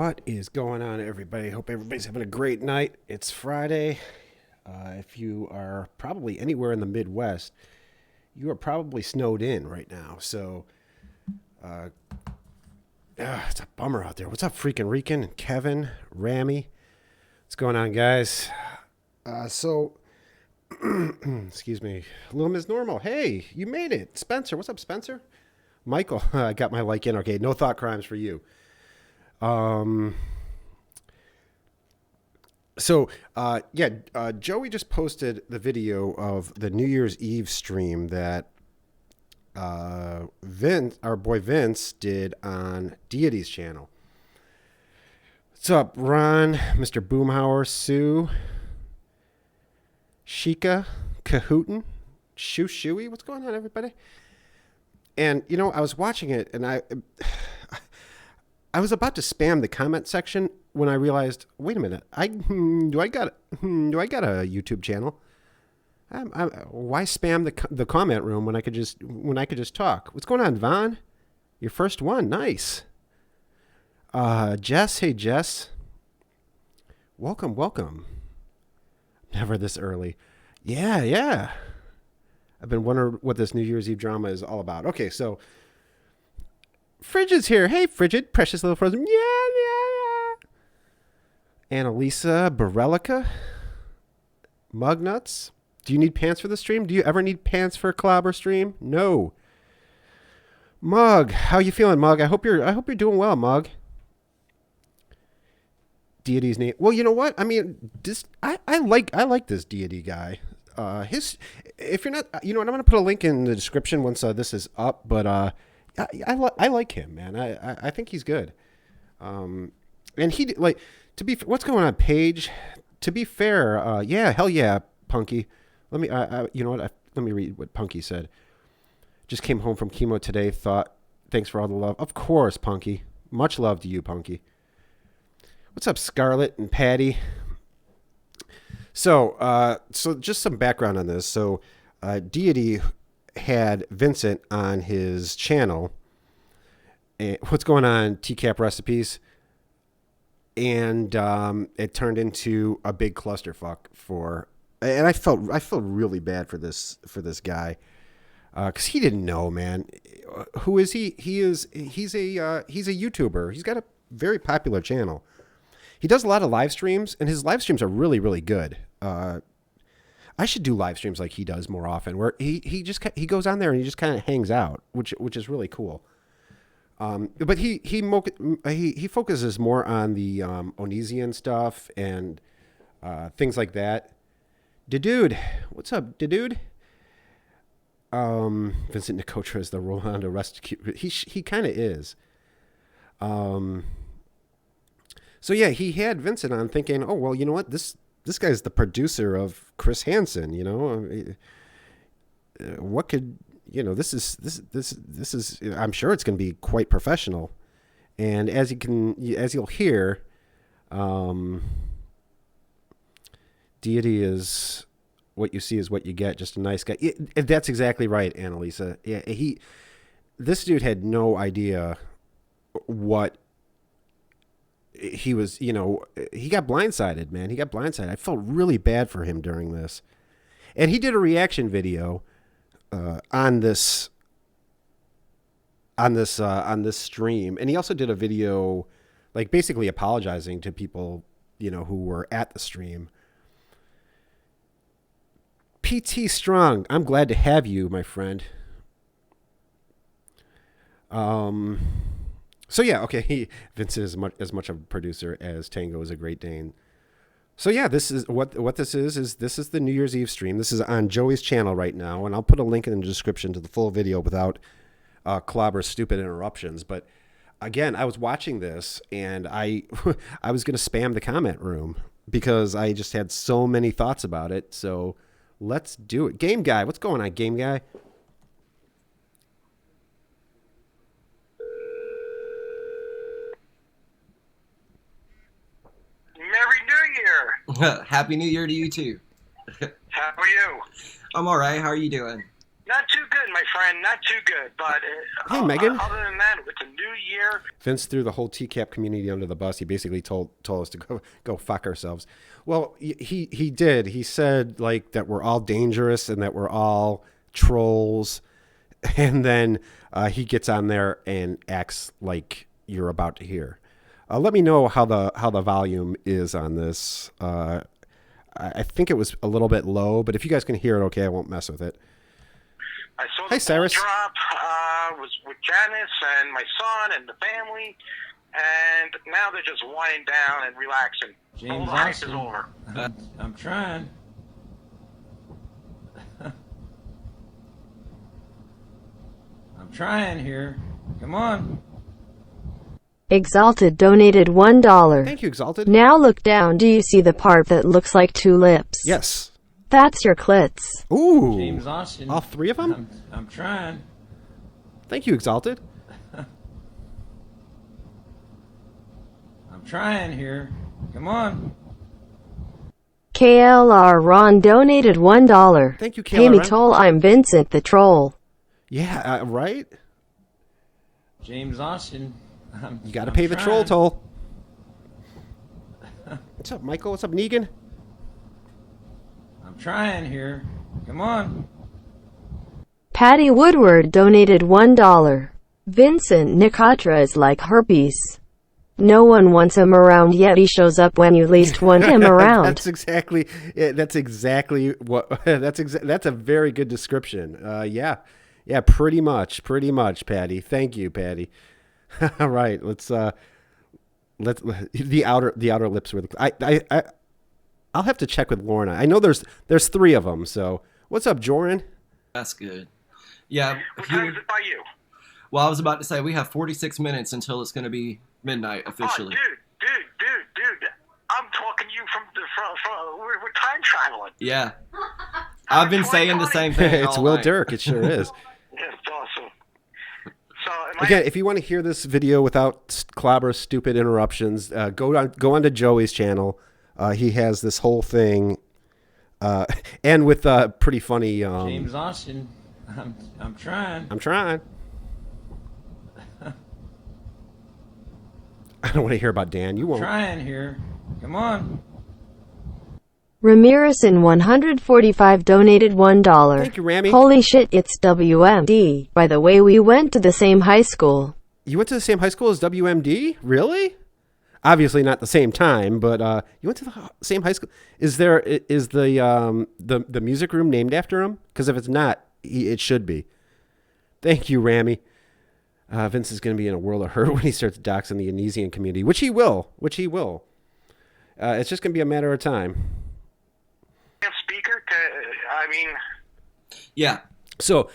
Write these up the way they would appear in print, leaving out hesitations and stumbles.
What is going on, everybody? Hope everybody's having a great night. It's Friday. If you are probably anywhere in the Midwest, you are probably snowed in right now. So, it's a bummer out there. What's up, freaking Rican and Kevin, Rammy? What's going on, guys? Excuse me, a little Ms. Normal. Hey, you made it. Spencer, what's up, Spencer? Michael, I got my like in. Okay, no thought crimes for you. Joey just posted the video of the New Year's Eve stream that our boy Vince did on Deity's channel. What's up, Ron, Mr. Boomhauer, Sue, Sheikah, Kahootin, Shoo-Shooey? What's going on, everybody? And, you know, I was watching it, and I was about to spam the comment section when I realized, wait a minute, do I got a YouTube channel? Why spam the comment room when I could just talk? What's going on, Vaughn? Your first one, nice. Jess, hey Jess, welcome. Never this early. Yeah. I've been wondering what this New Year's Eve drama is all about. Okay, so Frigid's here. Hey, Frigid, precious little frozen. Yeah. Annalisa, Borelica, Mugnuts. Do you need pants for the stream? Do you ever need pants for a clobber stream? No. Mug, how you feeling, Mug? I hope you're doing well, Mug. Deity's name. Well, you know what? I mean, I like this Deity guy. If you're not, you know what? I'm gonna put a link in the description once this is up. But I like him, man. I think he's good. And he what's going on, Paige? To be fair, yeah, hell yeah, Punky. Let me, you know what? Let me read what Punky said. Just came home from chemo today. Thanks for all the love. Of course, Punky. Much love to you, Punky. What's up, Scarlett and Patty? So just some background on this. So, Deity had Vincent on his channel. And what's going on, TCAP recipes? And it turned into a big clusterfuck and I felt really bad for this guy because he didn't know, man. Who is he? He's a YouTuber. He's got a very popular channel. He does a lot of live streams, and his live streams are really, really good. I should do live streams like he does more often, where he goes on there and he just kind of hangs out, which is really cool. But he focuses more on the Onesian stuff and things like that. Dude, what's up, dude? Vincent Nicotra is the Rolando Rescue. He kind of is. So yeah, he had Vincent on thinking, oh well, you know what, this guy's the producer of Chris Hansen, you know. What could, you know, this is I'm sure it's going to be quite professional. And as you'll hear, Deity is what you see is what you get, just a nice guy. That's exactly right, Annalisa. Yeah, this dude had no idea what he was, you know. He got blindsided, man. He got blindsided. I felt really bad for him during this. And he did a reaction video on this stream, and he also did a video like basically apologizing to people, you know, who were at the stream. PT Strong, I'm glad to have you, my friend. So yeah, okay. Vincent is as much of a producer as Tango is a Great Dane. So yeah, this is what this is. This is the New Year's Eve stream. This is on Joey's channel right now, and I'll put a link in the description to the full video without Clobber's stupid interruptions. But again, I was watching this, and I was going to spam the comment room because I just had so many thoughts about it. So let's do it. Game Guy, what's going on, Game Guy? Merry New Year! Happy New Year to you too. How are you? I'm all right. How are you doing? Not too good, my friend. Not too good, but hey, Megan. Other than that, it's a new year. Vince threw the whole TCAP community under the bus. He basically told us to go fuck ourselves. Well, he did. He said like that we're all dangerous and that we're all trolls, and then he gets on there and acts like you're about to hear. Let me know how the volume is on this. I think it was a little bit low, but if you guys can hear it, okay, I won't mess with it. I saw Hi, the Cyrus. drop was with Janice and my son and the family, and now they're just winding down and relaxing. All the hype is over. I'm trying. I'm trying here. Come on. Exalted donated $1. Thank you, Exalted. Now look down. Do you see the part that looks like two lips? Yes. That's your clits. Ooh. James Austin. All three of them? I'm trying. Thank you, Exalted. I'm trying here. Come on. KLR Ron donated $1. Thank you, KLR Pay me Ron. toll. I'm Vincent the Troll. Yeah, right? James Austin. You got to pay the troll toll. What's up, Michael? What's up, Negan? I'm trying here. Come on. Patty Woodward donated $1. Vincent Nicatra is like herpes. No one wants him around, yet he shows up when you least want him around. That's exactly what. That's a very good description. Yeah, pretty much, Patty. Thank you, Patty. All right, let's the outer lips were I'll have to check with Lorna. I know there's three of them. So what's up, Joran? That's good. Yeah. What time is it by you? Well, I was about to say we have 46 minutes until it's going to be midnight officially. Oh, dude. I'm talking to you from we're time traveling. Yeah. I've been saying the same thing. It's all Will night. Dirk. It sure is. That's awesome. So Again, if you want to hear this video without Clobber's stupid interruptions, go onto Joey's channel. He has this whole thing, and with pretty funny. James Austin. I'm trying. I'm trying. I don't want to hear about Dan. You won't. Trying here. Come on. Ramirez in 145 donated $1. Thank you, Rami. Holy shit, it's WMD. By the way, we went to the same high school. You went to the same high school as WMD? Really? Obviously not the same time, but you went to the same high school. Is the music room named after him? Because if it's not, it should be. Thank you, Rami. Vince is going to be in a world of hurt when he starts doxing the Anesian community, which he will. It's just going to be a matter of time. speaker Yeah. So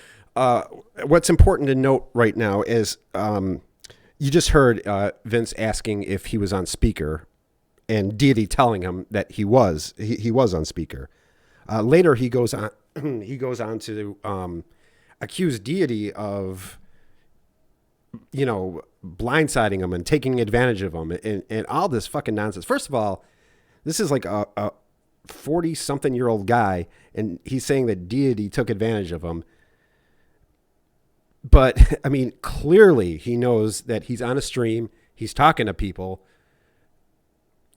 what's important to note right now is you just heard Vince asking if he was on speaker and Deity telling him that he was on speaker. Later he goes on to accuse Deity of blindsiding him and taking advantage of him and all this fucking nonsense. First of all, this is like a 40-something-year-old guy, and he's saying that Deity took advantage of him. But, I mean, clearly he knows that he's on a stream. He's talking to people.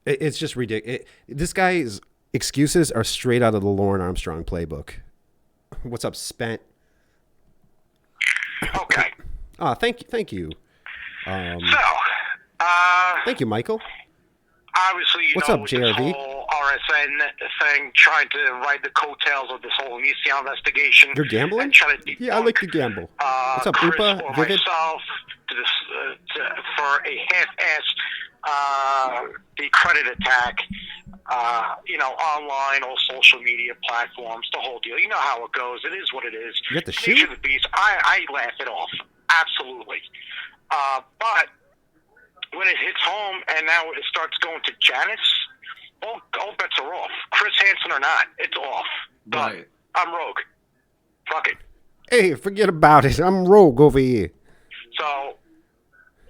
It's just ridiculous. This guy's excuses are straight out of the Lauren Armstrong playbook. What's up, Spent? Okay. Oh, thank you. Thank you, Michael. Obviously, What's know, up, with JRV? this whole RSN thing, trying to ride the coattails of this whole Anicia investigation. You're gambling? And try to Yeah, I like to gamble. What's up, Chris Upa? or Vivid? myself for a half-ass the credit attack, online, all social media platforms, the whole deal. You know how it goes. It is what it is. You got the Nature shoe? of the beast. I laugh it off. Absolutely. But when it hits home and now it starts going to Janice, all bets are off. Chris Hansen or not, it's off. Done. Right. I'm rogue. Fuck it. Hey, forget about it. I'm rogue over here. So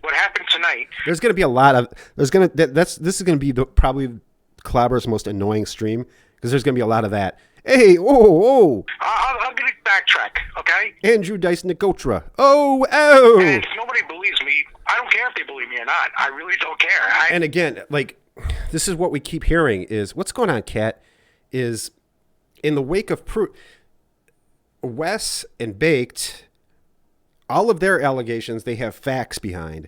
what happened tonight? There's going to be a lot of this is going to be probably Clobber's most annoying stream because there's going to be a lot of that. Hey, oh. I'm going to backtrack, okay? Andrew Dice Nicotra. Oh. And if nobody believes me, I don't care if they believe me or not. I really don't care. And again, like, this is what we keep hearing is, what's going on, Kat, is in the wake of proof, Wes and Baked, all of their allegations, they have facts behind.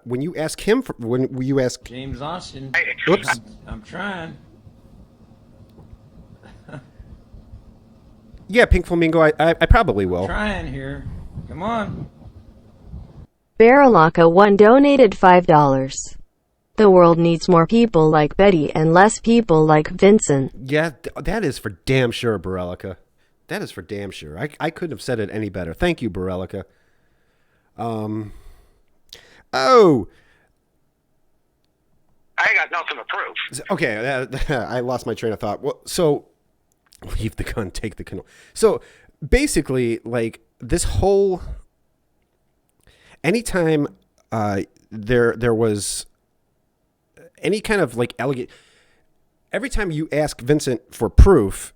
When you ask him, when you ask James Austin. Oops. I'm trying. Yeah, Pink Flamingo, I probably will. Trying here. Come on. Baralaka1 donated $5. The world needs more people like Betty and less people like Vincent. Yeah, that is for damn sure, Barelica. That is for damn sure. I couldn't have said it any better. Thank you, Barelica. Oh. I got nothing to prove. Okay, I lost my train of thought. Well, so leave the gun, take the canoe. So basically, like, this whole anytime there was any kind of like every time you ask Vincent for proof,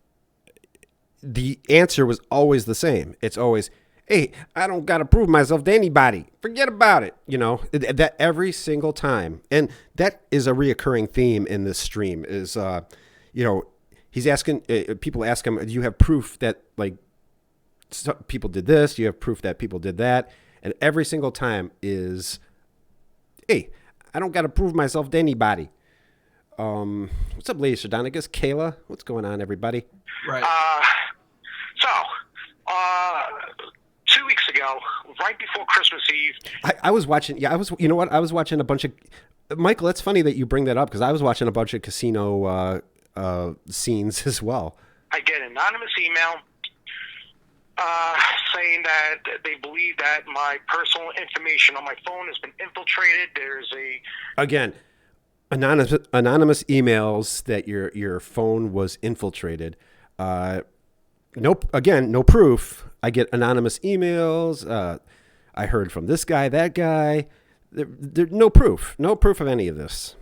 the answer was always the same. It's always, hey, I don't got to prove myself to anybody. Forget about it. You know, that every single time. And that is a reoccurring theme in this stream is, you know, he's asking, people ask him, do you have proof that, like, people did this? Do you have proof that people did that? And every single time is, hey, I don't got to prove myself to anybody. What's up, Lady Sardonicus? Kayla, what's going on, everybody? Right. So, 2 weeks ago, right before Christmas Eve, I was watching. Yeah, you know what? I was watching a bunch of. Michael, it's funny that you bring that up because I was watching a bunch of casino scenes as well. I get an anonymous email saying that they believe that my personal information on my phone has been infiltrated. There's again anonymous emails that your phone was infiltrated. No proof. I get anonymous emails. I heard from this guy, that guy. There's no proof of any of this.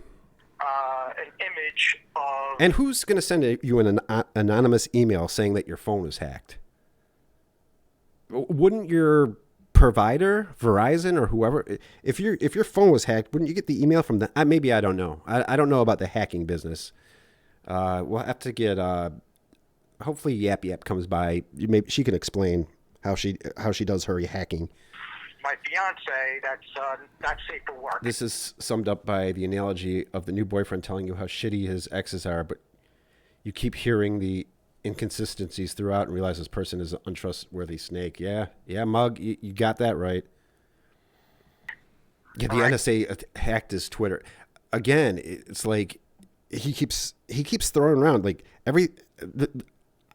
an image of... And who's going to send you an anonymous email saying that your phone is hacked? Wouldn't your provider, Verizon or whoever, if your phone was hacked, wouldn't you get the email from the? Maybe I don't know. I don't know about the hacking business. We'll have to get. Hopefully, Yap Yap comes by. Maybe she can explain how she does her hacking. My fiance, that's not safe for work. This is summed up by the analogy of the new boyfriend telling you how shitty his exes are, but you keep hearing the inconsistencies throughout and realize this person is an untrustworthy snake. Yeah, Mug, you got that right. Yeah, the NSA hacked his Twitter. Again, it's like he keeps throwing around like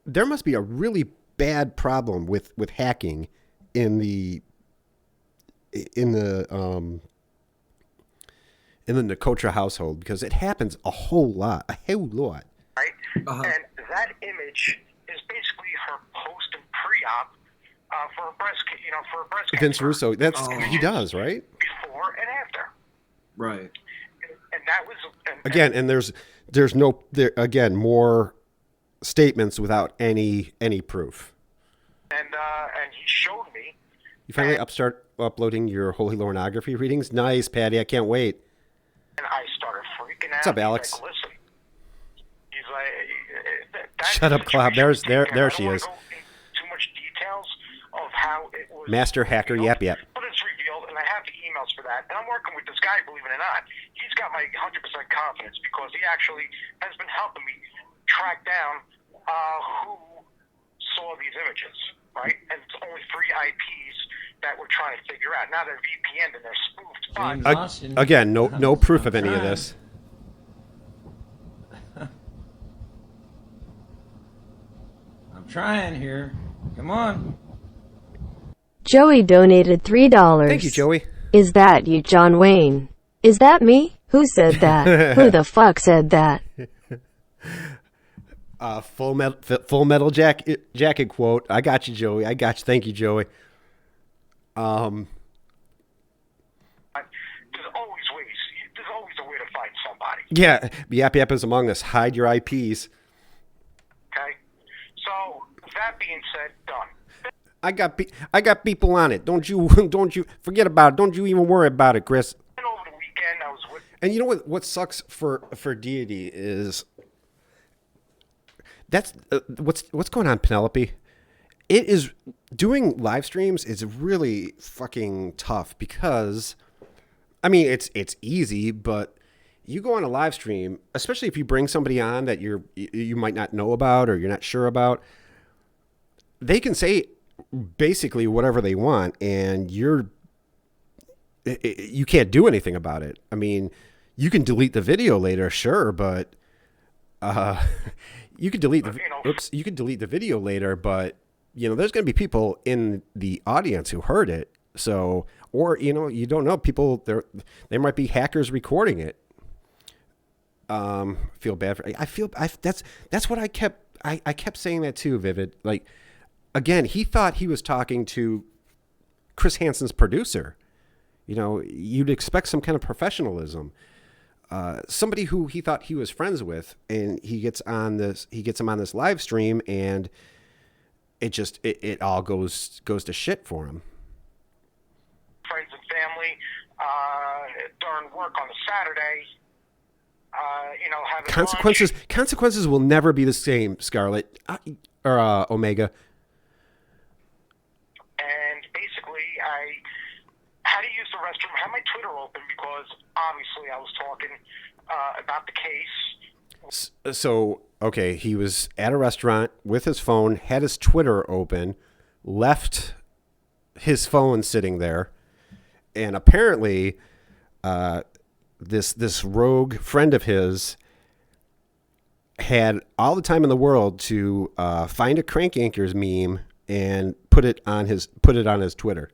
there must be a really bad problem with hacking in the Nicotra household, because it happens a whole lot. Right? Uh-huh. And that image is basically her post and pre-op for a breast cancer. Vince Russo, he does, right? Before and after. Right. And that was And there's no more statements without any proof. And he showed me. You finally start uploading your holy lornography readings? Nice, Patty. I can't wait. And I started freaking out. What's up, Alex? He's like, listen. He's like, shut up, Cloud. There she is. I don't want to go into too much details of how it was. Master hacker, revealed, yap. But it's revealed, and I have the emails for that. And I'm working with this guy, believe it or not. He's got my 100% confidence because he actually has been helping me track down who saw these images, right? And it's only 3 IPs that we're trying to figure out. Now they're VPN and they're spoofed. But again, no proof of any of this. I'm trying here. Come on. Joey donated $3. Thank you, Joey. Is that you, John Wayne? Is that me? Who said that? Who the fuck said that? Full metal jacket quote. I got you, Joey. I got you. Thank you, Joey. There's always ways. There's always a way to find somebody. Yeah, Yap Yap is among us. Hide your IPs. Okay? being said, done. I got people on it. Don't you forget about it. Don't you even worry about it, Chris. And over the weekend, I was with. And you know what sucks for Deity is that's what's going on, Penelope. It is doing live streams is really fucking tough because, I mean, it's easy, but you go on a live stream, especially if you bring somebody on that you might not know about or you're not sure about. They can say basically whatever they want, and you can't do anything about it. I mean, you can delete the video later, sure, but you could delete you could delete the video later, but there's going to be people in the audience who heard it. So, or you don't know, people there might be hackers recording it. Feel bad for that's what I kept saying that too, Vivid. Like, again, he thought he was talking to Chris Hansen's producer. You'd expect some kind of professionalism. Somebody who he thought he was friends with, and he gets him on this live stream, and it all goes to shit for him. Friends and family during work on a Saturday. Having consequences will never be the same, Scarlett or Omega. And basically, I had to use the restroom. I had my Twitter open because obviously I was talking about the case. So, okay, he was at a restaurant with his phone, had his Twitter open, left his phone sitting there, and apparently this rogue friend of his had all the time in the world to find a Crank Anchors meme and put it on his Twitter.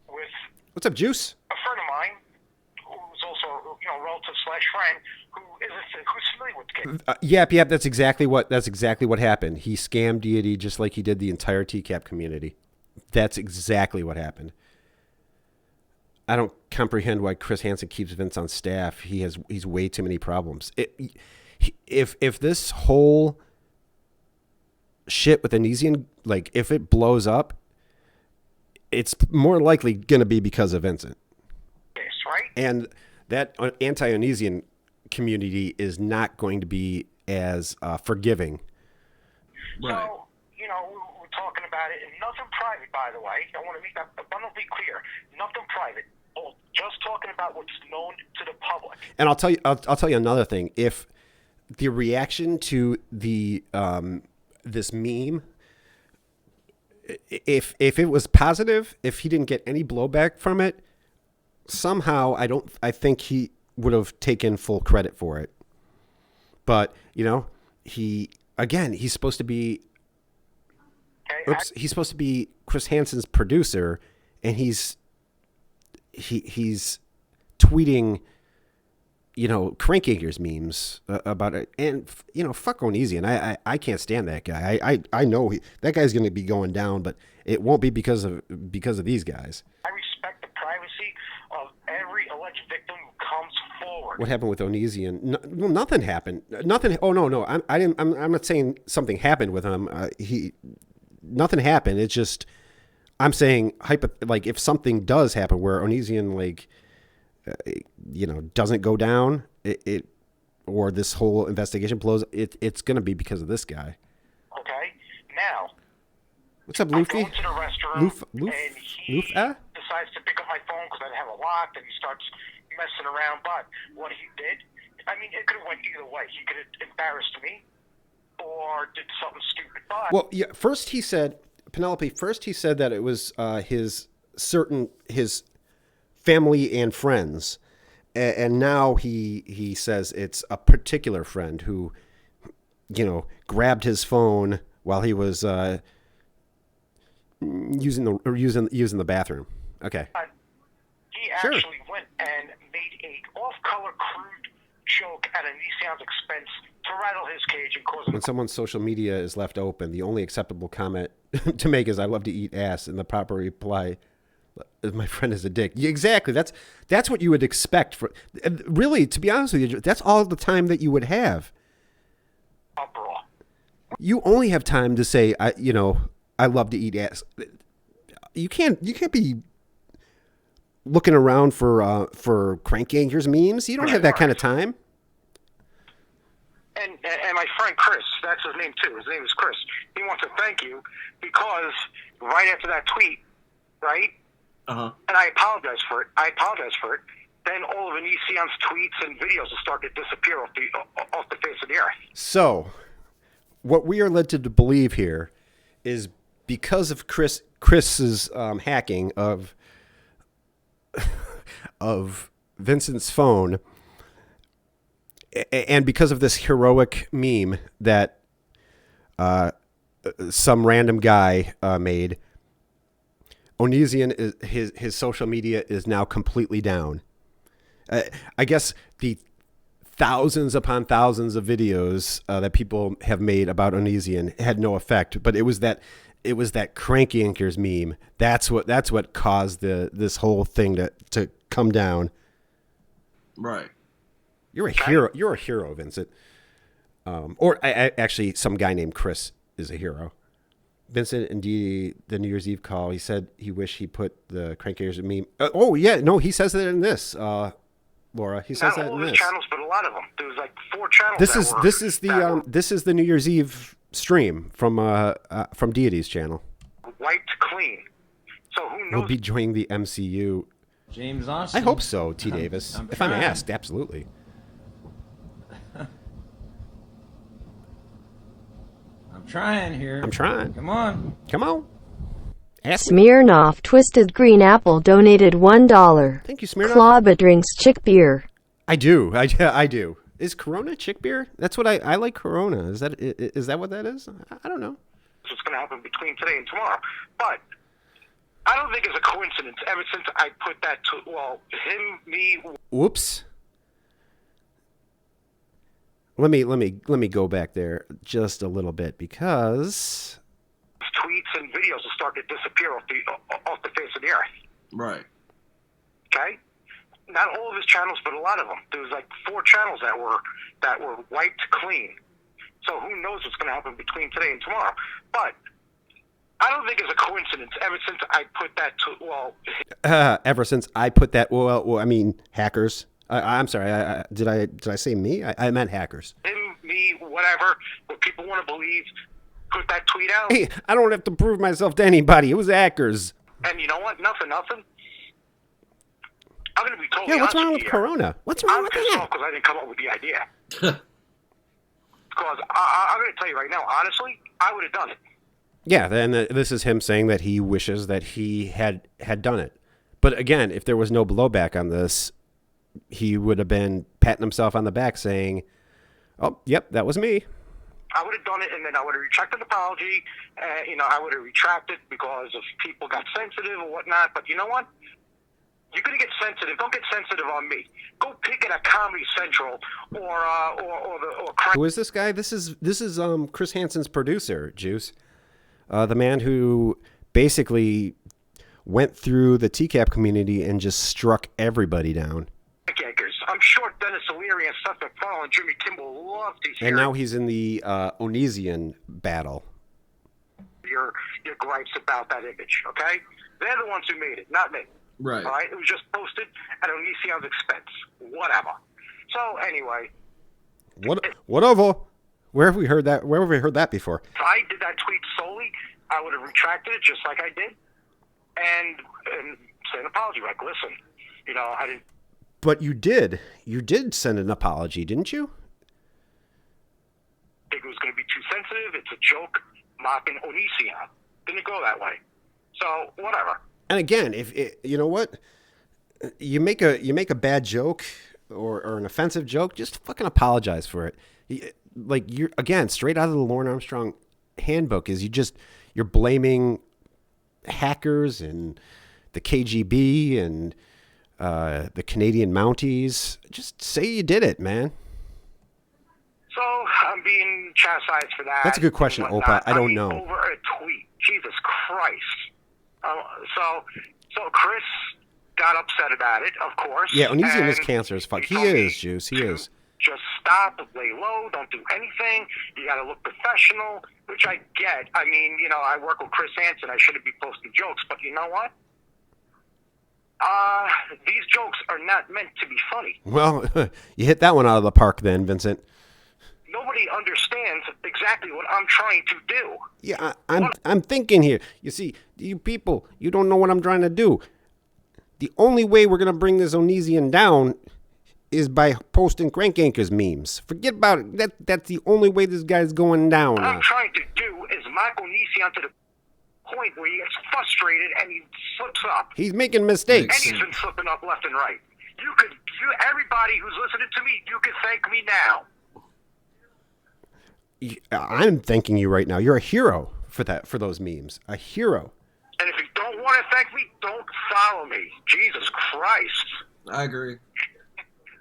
With what's up, Juice? A friend of mine who's also relative / friend who's familiar with the case. Yep. That's exactly what happened. He scammed Deity just like he did the entire TCAP community. That's exactly what happened. I don't comprehend why Chris Hansen keeps Vince on staff. He's way too many problems. If this whole shit with Unesian, like, if it blows up, it's more likely going to be because of Vincent. Yes, right? And that anti-Unesian community is not going to be as forgiving. Right. So, we're talking about it, and nothing private, by the way. I want to make that abundantly clear. Nothing private. Just talking about what's known to the public. And I'll tell you another thing. If the reaction to the this meme, if it was positive, if he didn't get any blowback from it, somehow I think he would have taken full credit for it. But he's supposed to be. He's supposed to be Chris Hansen's producer, and he's tweeting, Crank Anchors memes about it, and fuck Unesian. I can't stand that guy. I know that guy's going to be going down, but it won't be because of these guys. I respect the privacy of every alleged victim who comes forward. What happened with Unesian? Well, nothing happened. Nothing. Oh no. I'm not saying something happened with him. Nothing happened. It's just, I'm saying, like, if something does happen where Unesian, like, doesn't go down, or this whole investigation blows, it's going to be because of this guy. Okay. Now, what's up, Luffy? I go into the restroom, and he decides to pick up my phone because I didn't have it locked, and he starts messing around. But what he did, it could have went either way. He could have embarrassed me or did something stupid. But well, yeah. First he said that it was his family and friends, and now he says it's a particular friend who, grabbed his phone while he was using the bathroom. Okay. He actually went and made a off-color crude joke at Unesian's expense to rattle his cage and cause him. When someone's social media is left open, the only acceptable comment to make is "I love to eat ass," and the proper reply, "My friend is a dick." Yeah, exactly. That's what you would expect. Really, to be honest with you, that's all the time that you would have. Uproar. You only have time to say, I love to eat ass. You can't be looking around for crank yankers memes. You don't have that kind of time. And my friend Chris, that's his name too. His name is Chris. He wants to thank you because right after that tweet, right? Uh-huh. And I apologize for it. Then all of Onision's tweets and videos will start to disappear off the face of the earth. So, what we are led to believe here is because of Chris's hacking of Vincent's phone, and because of this heroic meme that some random guy made, Onision his social media is now completely down. I guess the thousands upon thousands of videos that people have made about Onision had no effect, but it was that crank yankers meme. That's what caused this whole thing to come down. Right. You're a hero. You're a hero, Vincent. Or actually, some guy named Chris is a hero. Vincent, indeed, the New Year's Eve call, he said he wished he put the crank yankers meme. He says that in this. Laura, he says Not that all in of his this. channels, but a lot of them. There was like 4 channels. This is the New Year's Eve stream from Deity's channel. Wiped clean. So who knows? We'll be joining the MCU. James Austin. I hope so, T. Davis. If I'm asked, absolutely. I'm trying here. I'm trying. Come on. Come on. Ask me. Smirnoff Twisted Green Apple donated $1. Thank you, Smirnoff. Clawba drinks chick beer. I do. I do. Is Corona chick beer? That's what I like. Corona. Is that what that is? I don't know. What's going to happen between today and tomorrow? But I don't think it's a coincidence. Ever since I put that me. Whoops. Let me go back there just a little bit because Tweets and videos will start to disappear off the face of the earth. Right. Okay. Not all of his channels, but a lot of them. There was like 4 channels that were wiped clean. So who knows what's going to happen between today and tomorrow? But I don't think it's a coincidence. Ever since I put that ever since I put that. Well, I mean hackers. I'm sorry. Did I say me? I meant hackers. Him, me, whatever. What people want to believe. Put that tweet out. Hey, I don't have to prove myself to anybody. It was hackers. And you know what? Nothing. I'm going to be totally Yeah, what's honest wrong with with you. Corona? What's wrong I'm with pissed that? off because I didn't come up with the idea. Because I'm going to tell you right now, honestly, I would have done it. Yeah, and this is him saying that he wishes that he had done it. But again, if there was no blowback on this, he would have been patting himself on the back saying, "Oh, yep, that was me." I would have done it, and then I would have retracted the apology. I would have retracted because if people got sensitive or whatnot. But you know what? You're going to get sensitive. Don't get sensitive on me. Go pick it at Comedy Central or Who is this guy? This is Chris Hansen's producer, Juice. The man who basically went through the TCAP community and just struck everybody down. Yankers. I'm sure Dennis O'Leary and Seth MacFarlane and Jimmy Kimball love to hear And now he's in the Onision battle. your gripes about that image, okay? They're the ones who made it, not me. Right. All right? It was just posted at Onision's expense. Whatever. So, anyway. Whatever. Where have we heard that? Where have we heard that before? If I did that tweet solely, I would have retracted it just like I did and say an apology. Like, listen, I didn't. But you did. You did send an apology, didn't you? Think it was going to be too sensitive. It's a joke mocking Onision. Didn't go that way. So, whatever. And again, you know what, you make a bad joke or an offensive joke, just fucking apologize for it. Like you're again straight out of the Lauren Armstrong handbook is you're blaming hackers and the KGB and the Canadian Mounties. Just say you did it, man. So I'm being chastised for that. That's a good question, Opa. I don't know. Over a tweet. Jesus Christ. So Chris got upset about it, of course. Yeah, Onision and is cancer as fuck. He told me is, Juice. He is. Just stop, lay low, don't do anything. You got to look professional, which I get. I mean, I work with Chris Hansen. I shouldn't be posting jokes, but you know what? These jokes are not meant to be funny. Well, you hit that one out of the park then, Vincent. Nobody understands exactly what I'm trying to do. Yeah, I'm thinking here. You see, you people, you don't know what I'm trying to do. The only way we're gonna bring this Onesian down is by posting Crank Anchors memes. Forget about it. That's the only way this guy's going down. What I'm trying to do is mock Onision to the point where he gets frustrated and he slips up. He's making mistakes. And he's been slipping up left and right. Everybody who's listening to me, you can thank me now. I'm thanking you right now. You're a hero for those memes. A hero. And if you don't want to thank me, don't follow me. Jesus Christ. I agree.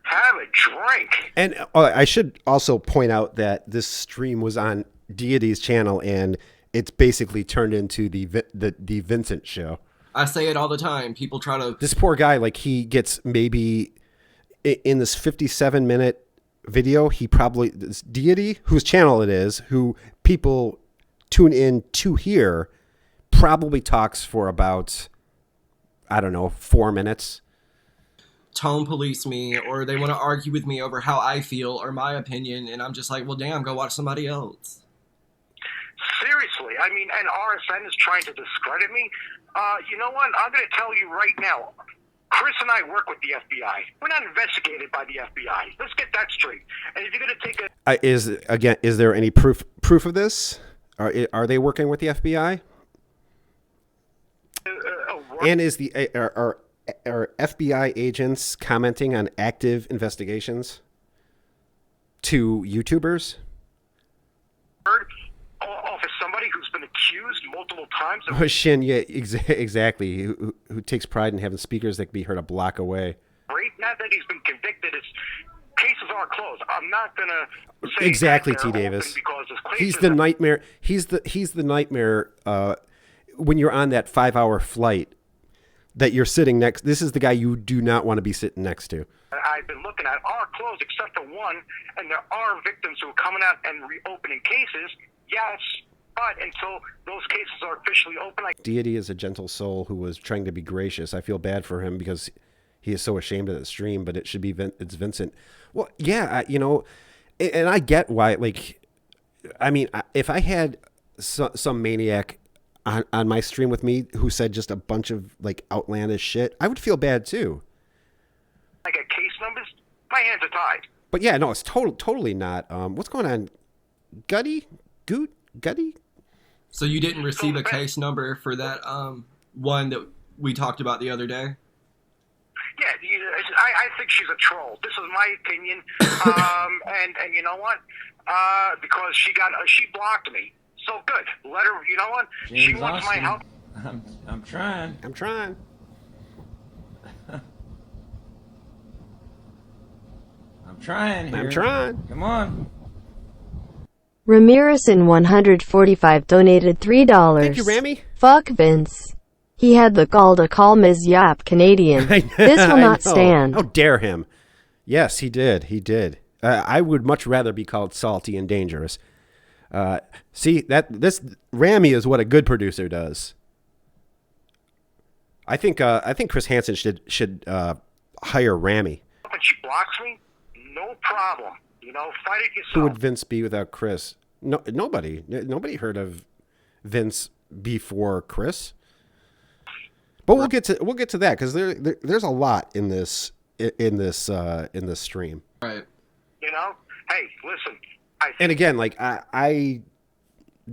Have a drink. And I should also point out that this stream was on Deity's channel, and it's basically turned into the Vincent show. I say it all the time. People try to... This poor guy, like, he gets maybe in this 57-minute video, he probably... This Deity, whose channel it is, who people tune in to hear, probably talks for about, I don't know, 4 minutes. Tone police me, or they want to argue with me over how I feel or my opinion, and I'm just like, well, damn, go watch somebody else. Seriously, I mean, and RSN is trying to discredit me. You know what? I'm going to tell you right now. Chris and I work with the FBI. We're not investigated by the FBI. Let's get that straight. And if you're going to take a... Is there any proof of this? Are they working with the FBI? And is are FBI agents commenting on active investigations to YouTubers? Off of somebody who's been accused multiple times. Oh, Shin, yeah, exactly. Who takes pride in having speakers that can be heard a block away. Great. Now that he's been convicted, cases are closed. I'm not gonna say exactly, that T. Davis. Because he's the nightmare. He's the nightmare. When you're on that 5-hour flight, that you're sitting next. This is the guy you do not want to be sitting next to. I've been looking at are closed except for one, and there are victims who are coming out and reopening cases. Yes, but until those cases are officially open, Deity is a gentle soul who was trying to be gracious. I feel bad for him because he is so ashamed of the stream, but it should be it's Vincent. Well, yeah, and I get why. Like, I mean, if I had some maniac on my stream with me who said just a bunch of like outlandish shit, I would feel bad too. I got case numbers. My hands are tied. But yeah, no, it's totally not. What's going on, Gutty? So you didn't receive a case number for that one that we talked about the other day? Yeah, I think she's a troll. This is my opinion. And you know what? Because she blocked me. So good. Let her. You know what? James She wants my Austin. help. I'm trying. I'm trying. I'm trying here. I'm trying. Come on. Ramirez in 145 donated $3. Thank you, Rami. Fuck Vince. He had the gall to call Ms. Yap Canadian. This will not stand. How dare him? Yes, he did. He did. I would much rather be called salty and dangerous. See, this Rami is what a good producer does. I think Chris Hansen should hire Rami. When she blocks me, no problem. Fight it yourself. Who would Vince be without Chris? No, nobody. Nobody heard of Vince before Chris. But we'll get to that because there's a lot in this stream. Right. Hey, listen. And again, like the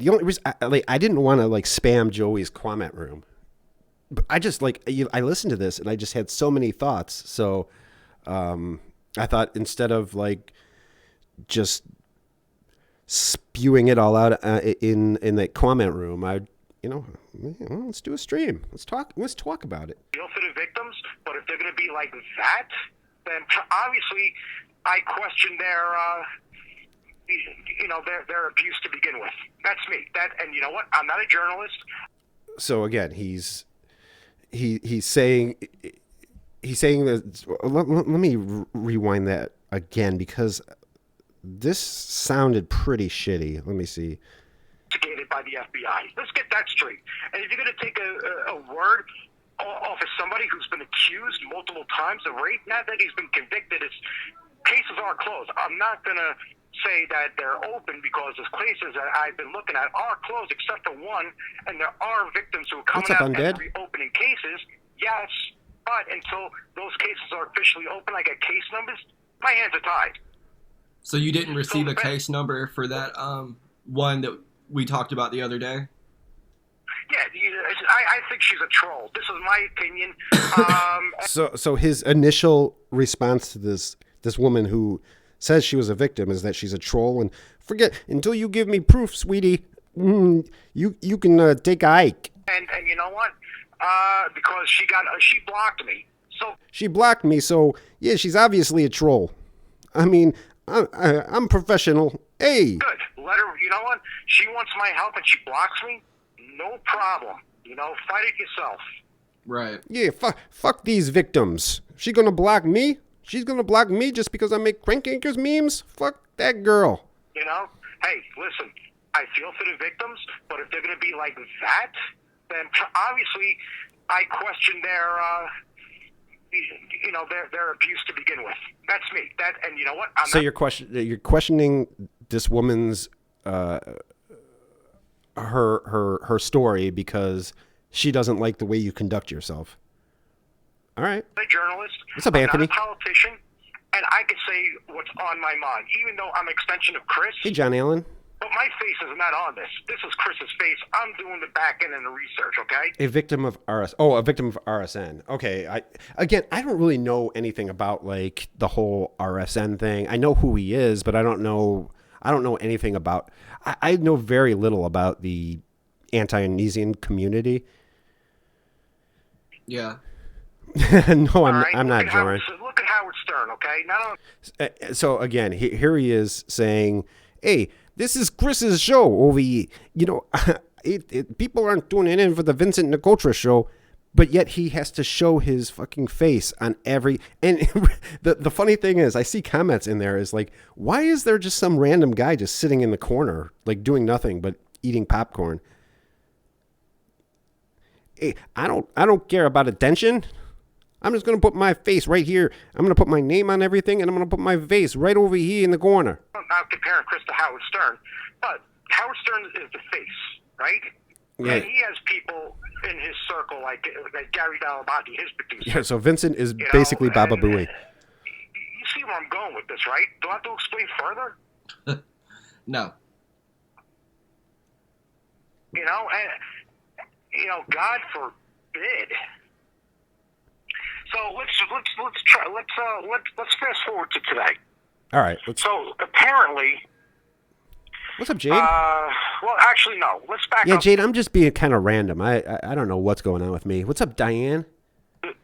only reason I didn't want to like spam Joey's comment room, but I just I listened to this and I just had so many thoughts. So I thought instead of like just spewing it all out in the comment room, let's do a stream. Let's talk about it. Feel for the victims, but if they're going to be like that, then obviously I question their abuse to begin with. That's me. And you know what? I'm not a journalist. So again, he's saying that. Let me rewind that again because this sounded pretty shitty. Let me see. Investigated by the FBI. Let's get that straight. And if you're going to take a word off of somebody who's been accused multiple times of rape, now that he's been convicted, cases aren't closed. I'm not going to say that they're open because the cases that I've been looking at are closed except for one, and there are victims who are coming out and reopening cases. Yes, but until those cases are officially open, I get case numbers, my hands are tied. So you didn't receive a case number for that one that we talked about the other day? Yeah, I think she's a troll. This is my opinion. So his initial response to this woman who says she was a victim is that she's a troll, and forget until you give me proof, sweetie. You can take a hike. And you know what? Because she blocked me. So she blocked me. So yeah, she's obviously a troll. I mean, I'm professional. Hey. Good. Let her. You know what? She wants my help, and she blocks me. No problem. Fight it yourself. Right. Yeah. Fuck these victims. She gonna block me? She's gonna block me just because I make crank anchors memes? Fuck that girl. Hey, listen. I feel for the victims, but if they're gonna be like that, then obviously I question their abuse to begin with. That's me. And you know what? You're questioning this woman's her story because she doesn't like the way you conduct yourself. All right. I'm a journalist. What's up, Anthony? I'm not a politician, and I can say what's on my mind, even though I'm an extension of Chris. Hey, John Allen. But my face is not on this. This is Chris's face. I'm doing the back end and the research, okay? A victim of RSN. Okay. I don't really know anything about like the whole RSN thing. I know who he is, but I don't know anything about. I know very little about the anti-Indonesian community. Yeah. No, I'm not, John. Look at Howard Stern, okay? So again, here he is saying, "Hey, this is Chris's show over here. People aren't tuning in for the Vincent Nicotra show, but yet he has to show his fucking face on every." And the funny thing is, I see comments in there is like, why is there just some random guy just sitting in the corner, like doing nothing but eating popcorn? Hey, I don't care about attention. I'm just going to put my face right here. I'm going to put my name on everything, and I'm going to put my face right over here in the corner. I'm not comparing Chris to Howard Stern, but Howard Stern is the face, right? Yeah. And he has people in his circle like Gary Dallabati, his producer. Yeah, so Vincent is basically Baba Booey. You see where I'm going with this, right? Do I have to explain further? No. God forbid. So let's fast forward to today. All right. So apparently, what's up, Jade? Well, actually, no. Let's back up. Yeah, Jade, I'm just being kind of random. I don't know what's going on with me. What's up, Diane?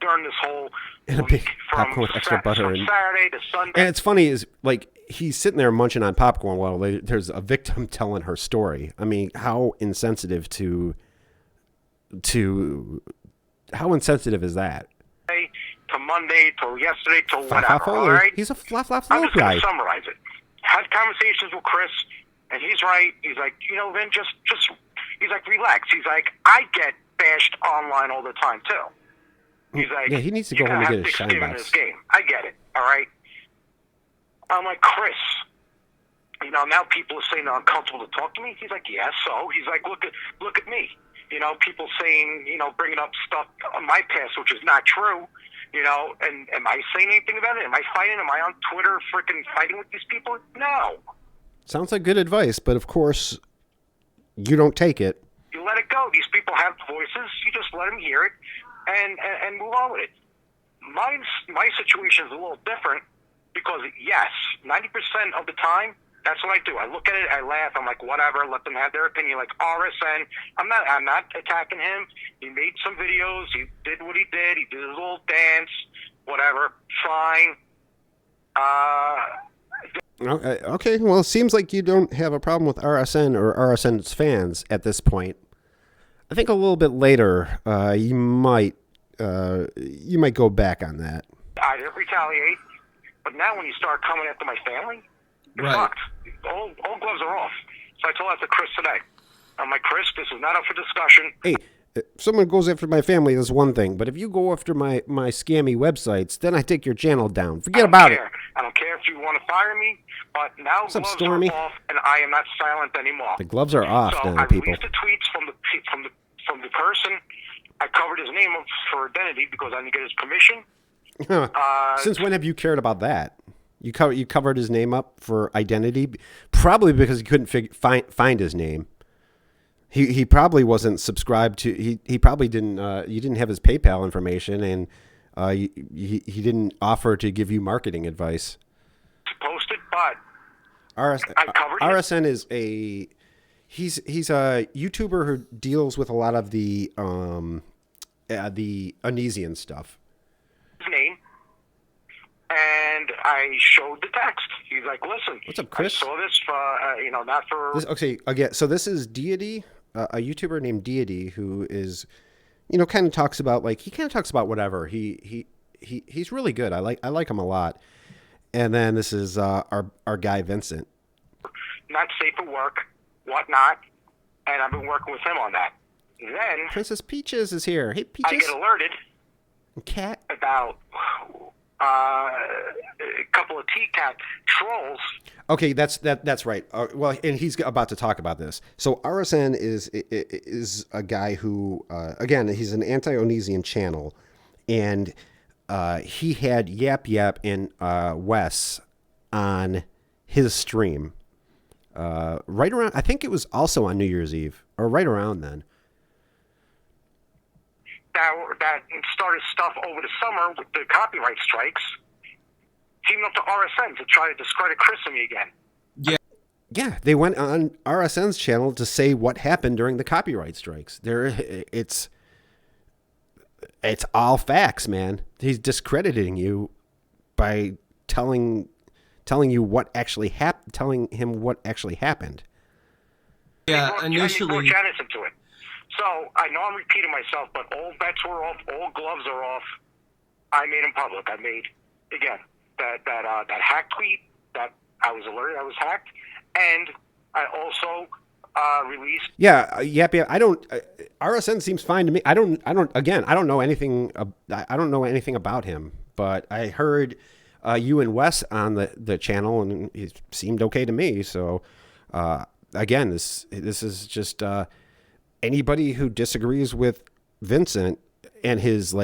During this whole and a big popcorn with extra butter from Saturday to Sunday. And it's funny is like he's sitting there munching on popcorn while there's a victim telling her story. I mean, how insensitive how insensitive is that? To Monday, to yesterday, to whatever. All right? He's a fluff guy. I'm just going to summarize it. Had conversations with Chris, and he's right. He's like, Vin, just, he's like, relax. He's like, I get bashed online all the time, too. He's like, yeah, he needs to go home and get his shine box. This game. I get it, all right? I'm like, Chris, now people are saying they're uncomfortable to talk to me. He's like, yeah, so? He's like, look at me. People saying, bringing up stuff on my past, which is not true. And am I saying anything about it? Am I fighting? Am I on Twitter freaking fighting with these people? No. Sounds like good advice, but of course, you don't take it. You let it go. These people have voices. You just let them hear it and move on with it. My situation is a little different because, yes, 90% of the time, that's what I do. I look at it, I laugh, I'm like, whatever, let them have their opinion. Like RSN, I'm not attacking him. He made some videos, he did what he did his little dance, whatever, fine. Okay, well, it seems like you don't have a problem with RSN or RSN's fans at this point. I think a little bit later, you might go back on that. I didn't retaliate, but now when you start coming after my family, It's Right. fucked. All gloves are off. So I told that to Chris today. I'm like, Chris, this is not up for discussion. Hey, if someone goes after my family, that's one thing. But if you go after my scammy websites, then I take your channel down. Forget about it. I don't care if you want to fire me, but now What's up, gloves Stormy? are off, and I am not silent anymore. The gloves are off So now, I people. released the tweets from the person. I covered his name up for identity because I didn't get his permission. Since when have you cared about that? You covered his name up for identity, probably because you couldn't find his name. He probably wasn't subscribed to. He probably didn't. You didn't have his PayPal information, and he didn't offer to give you marketing advice. Posted, but I covered it. RSN is he's a YouTuber who deals with a lot of the Unesian stuff. His name, and I showed the text. He's like, "Listen, What's up, Chris? I saw this for not for." Okay, again, so this is Deity, a YouTuber named Deity, who is, kind of talks about whatever. He's really good. I like him a lot. And then this is our guy Vincent. Not safe at work, whatnot, and I've been working with him on that. Then Princess Peaches is here. Hey, Peaches. I get alerted Cat. about a couple of T-Cat trolls. Okay, that's right. Well, and he's about to talk about this. So RSN is a guy who, again, he's an anti-Onesian channel, and he had Yap Yap and Wes on his stream right around. I think it was also on New Year's Eve or right around then. That started stuff over the summer with the copyright strikes. Teamed up to RSN to try to discredit Chris and me again. Yeah, they went on RSN's channel to say what happened during the copyright strikes. It's all facts, man. He's discrediting you by telling you what actually telling him what actually happened. Yeah, initially. I brought Janice into it. So I know I'm repeating myself, but all bets were off, all gloves are off. I made them public. I made again that hack tweet that I was alerted I was hacked, and I also released. Yeah. I don't. RSN seems fine to me. I don't know anything. I don't know anything about him, but I heard you and Wes on the channel, and it seemed okay to me. So again, this is just anybody who disagrees with Vincent and his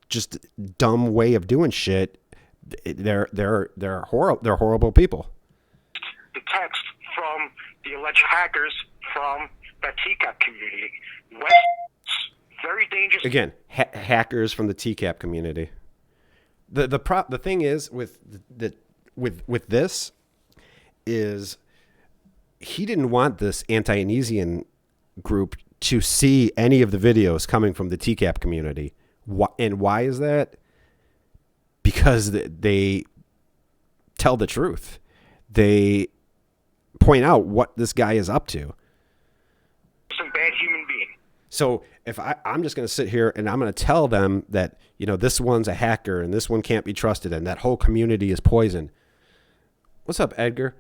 just dumb way of doing shit. They're horrible people. The text from the alleged hackers from that TCAP community. West, very dangerous. Again, hackers from the TCAP community. The thing is with this is he didn't want this anti-Onesian group to see any of the videos coming from the TCAP community. And why is that? Because they tell the truth. They point out what this guy is up to. Some bad human being. So if I'm just going to sit here and I'm going to tell them that, this one's a hacker and this one can't be trusted and that whole community is poison. What's up, Edgar?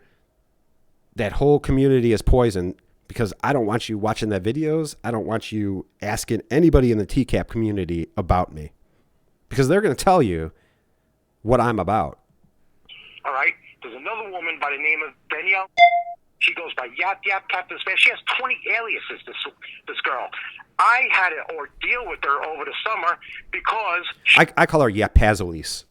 That whole community is poison because I don't want you watching their videos. I don't want you asking anybody in the TCAP community about me because they're going to tell you what I'm about. All right. There's another woman by the name of Danielle. She goes by Yap Yap Captain Smash. She has 20 aliases, this girl. I had an ordeal with her over the summer because I call her Yapazolis.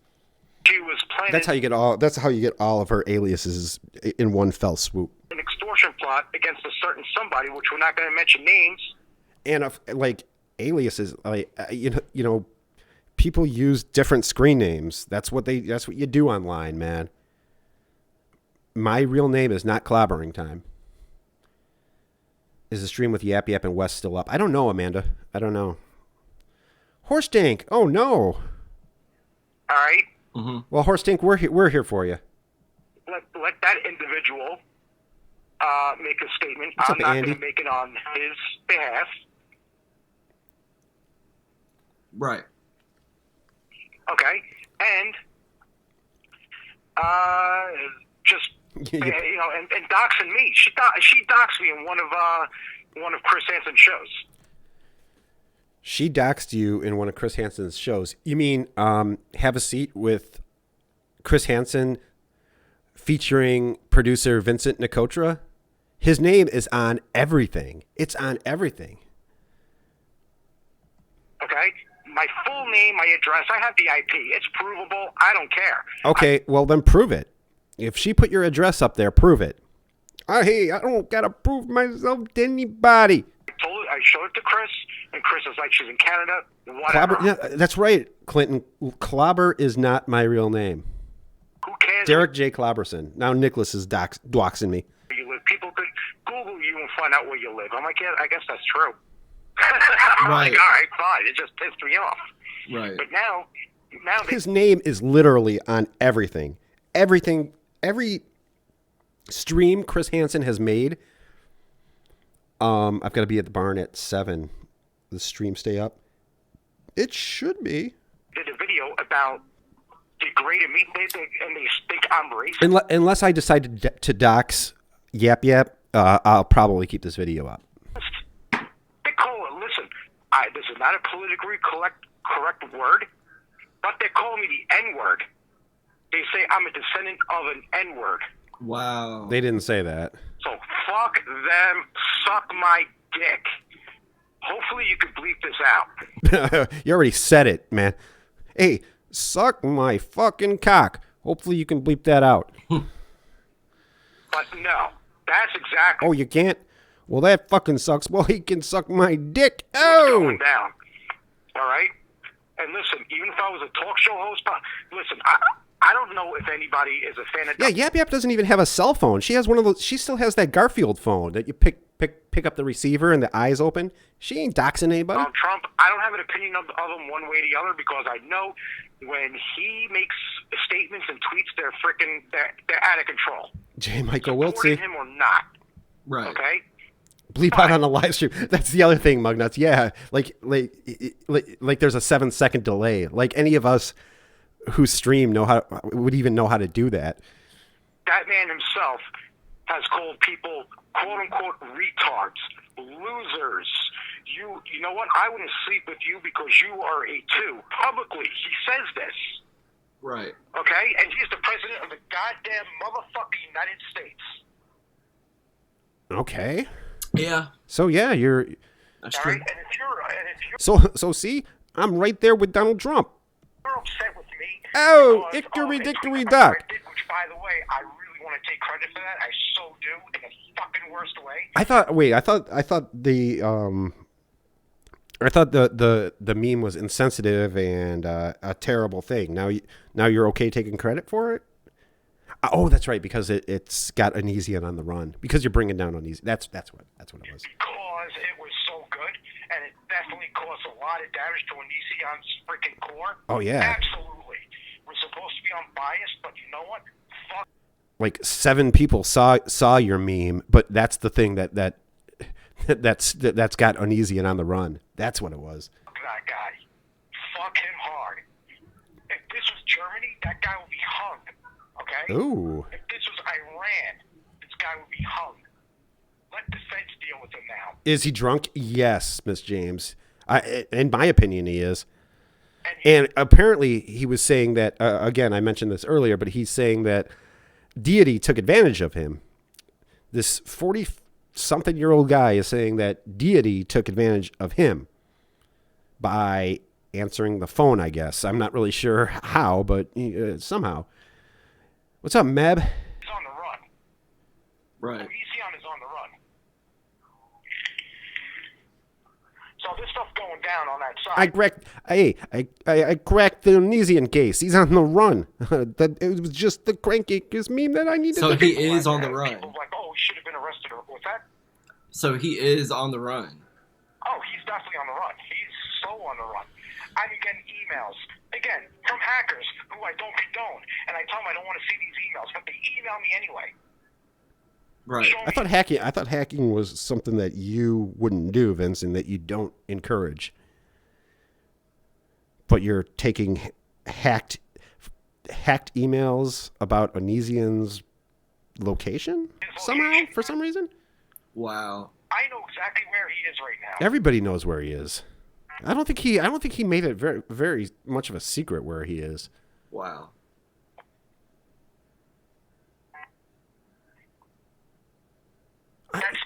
She was planning. That's how you get all of her aliases in one fell swoop. An extortion plot against a certain somebody, which we're not going to mention names. And aliases, people use different screen names. That's what you do online, man. My real name is not Clobbering Time. Is the stream with Yap Yap and Wes still up? I don't know, Amanda. I don't know. Horse Tank. Oh no. All right. Mm-hmm. Well, Horse Tank, we're here for you. Let that individual make a statement. What's I'm up, not Andy? going to make it on his behalf. Right. Okay. And just You know, and doxing me. She doxed me in one of Chris Hansen's shows. She doxed you in one of Chris Hansen's shows. You mean Have a Seat with Chris Hansen featuring producer Vincent Nicotra? His name is on everything. It's on everything. Okay? My full name, my address, I have the IP. It's provable. I don't care. Okay, well then prove it. If she put your address up there, prove it. Hey, I don't got to prove myself to anybody. I showed it to Chris, and Chris is like, she's in Canada, whatever. Clobber, yeah, that's right, Clinton. Clobber is not my real name. Who cares? Derek J. Clobberson. Now Nicholas is doxing me. Where you live. People could Google you and find out where you live. I'm like, yeah, I guess that's true. I'm Right. like, all right, fine. It just pissed me off. Right. But now His name is literally on everything. Everything, every stream Chris Hansen has made. I've got to be at the barn at 7. The stream stay up. It should be. did a video about degraded meat, and they think I'm racist. Unless I decide to dox Yap Yap, I'll probably keep this video up. They call it, listen, this is not a politically correct word, but they call me the N-word. They say I'm a descendant of an N-word. Wow. They didn't say that. So fuck them, suck my dick. Hopefully you can bleep this out. You already said it, man. Hey, suck my fucking cock. Hopefully you can bleep that out. But no, that's exactly Oh, you can't? Well, that fucking sucks. Well, he can suck my dick. what's Oh! going down. All right? And listen, even if I was a talk show host, listen, I don't know if anybody is a fan of... Yeah, Yap Yap doesn't even have a cell phone. She has one of those. She still has that Garfield phone that you pick up the receiver and the eyes open. She ain't doxing anybody. Trump, I don't have an opinion of him one way or the other because I know when he makes statements and tweets, they're out of control. J. Michael Supporting Wiltsey. him or not, Right. okay? Bleep out on the live stream. That's the other thing, Mugnuts. Yeah, like there's a 7-second delay. Like any of us who stream would even know how to do that. That man himself has called people quote unquote retards, losers. You know what? I wouldn't sleep with you because you are a 2. Publicly, he says this. Right. Okay? And he's the president of the goddamn motherfucking United States. Okay. Yeah. So yeah, you're. That's All true. right? And if you're So see, I'm right there with Donald Trump. upset with me. Oh, because hickory of a dickory tweet dock. I did, which, by the way, I really want to take credit for that. I so do, in the fucking worst way. I thought the meme was insensitive and a terrible thing. Now you're okay taking credit for it? Oh, that's right, because it's got Onision on the run. Because you're bringing down Onision. That's what it was. Because it was so good, and it definitely caused a lot of damage to Onision's freaking core. Oh yeah. Absolutely. We're supposed to be unbiased, but you know what? Fuck Like 7 people saw your meme, but that's the thing that's got Onision on the run. That's what it was. that guy. Fuck him hard. If this was Germany, that guy would be hung. Okay? Ooh. If this was Iran, this guy would be hung. Let the feds deal with him now. Is he drunk? Yes, Miss James. In my opinion, he is. And apparently he was saying that, again, I mentioned this earlier, but he's saying that Deity took advantage of him. This 40-something-year-old guy is saying that Deity took advantage of him by answering the phone, I guess. I'm not really sure how, but somehow. What's up, Meb? He's on the run. Right. Onision is on the run. So this stuff going down on that side. I cracked the Onision case. He's on the run. It was just the cranky-kiss meme that I needed. So to he is on the run. People like, oh, he should have been arrested. What's that? So he is on the run. Oh, he's definitely on the run. He's so on the run. I'm getting emails, again, from hackers who I don't condone. And I tell them I don't want to see these emails, but they email me anyway. Right. I thought hacking was something that you wouldn't do, Vincent, that you don't encourage. But you're taking hacked emails about Onision's location His somehow location. for some reason. Wow. I know exactly where he is right now. Everybody knows where he is. I don't think he made it very very much of a secret where he is. Wow.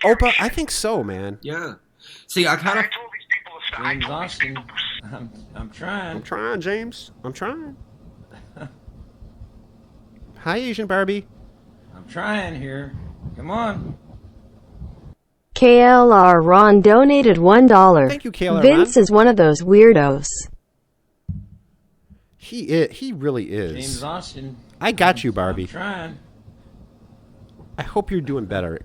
Opa, I think so, man. Yeah. See, I kind I of. told these people to stop. I James told these Austin. people. I'm trying. I'm trying, James. I'm trying. Hi, Asian Barbie. I'm trying here. Come on. KLR Ron donated $1. Thank you, KLR Vince Ron. is one of those weirdos. He really is. James Austin. I got you, Barbie. I'm trying. I hope you're doing better.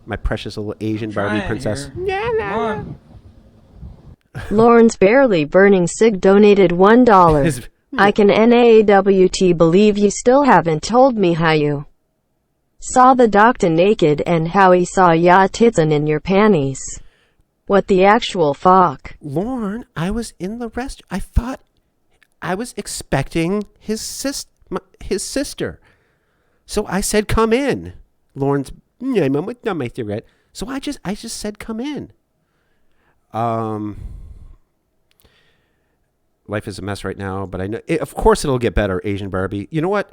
My precious little Asian Barbie Trying princess. here. Come on. Lawrence Barely Burning Sig donated $1. His- I can NAWT believe you still haven't told me how you saw the doctor naked and how he saw ya titsin in your panties. What the actual fuck? Lauren, I was in the rest. I thought I was expecting his sister. So I said, "Come in." Lauren's, "Yeah, mom, with not my cigarette." So I just said, "Come in." Life is a mess right now, but I know, of course, it'll get better. Asian Barbie. You know what?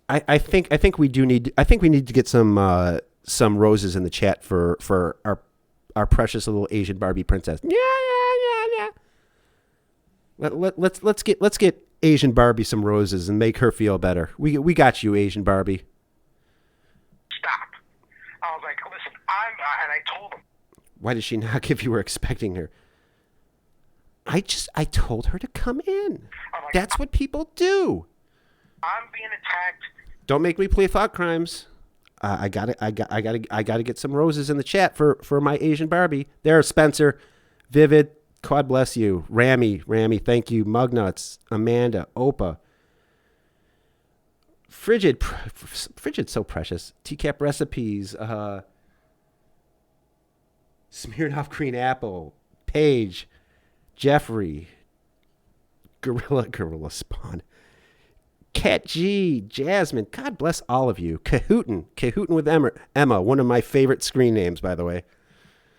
I think we need to get some roses in the chat for our precious little Asian Barbie princess. Yeah. Let's get Asian Barbie some roses and make her feel better. We got you, Asian Barbie. Stop. I was like, listen, and I told him. Why did she not give you were expecting her? I told her to come in. Like, That's what people do. I'm being attacked. Don't make me play thought crimes. I gotta get some roses in the chat for my Asian Barbie. There, Spencer, Vivid, God bless you, Rami, thank you, Mugnuts, Amanda, Opa, Frigid, so precious. Teacap recipes, Smirnoff Green Apple, Paige, Jeffrey, Gorilla Spawn. Cat G, Jasmine, God bless all of you. Cahootin with Emma, one of my favorite screen names, by the way.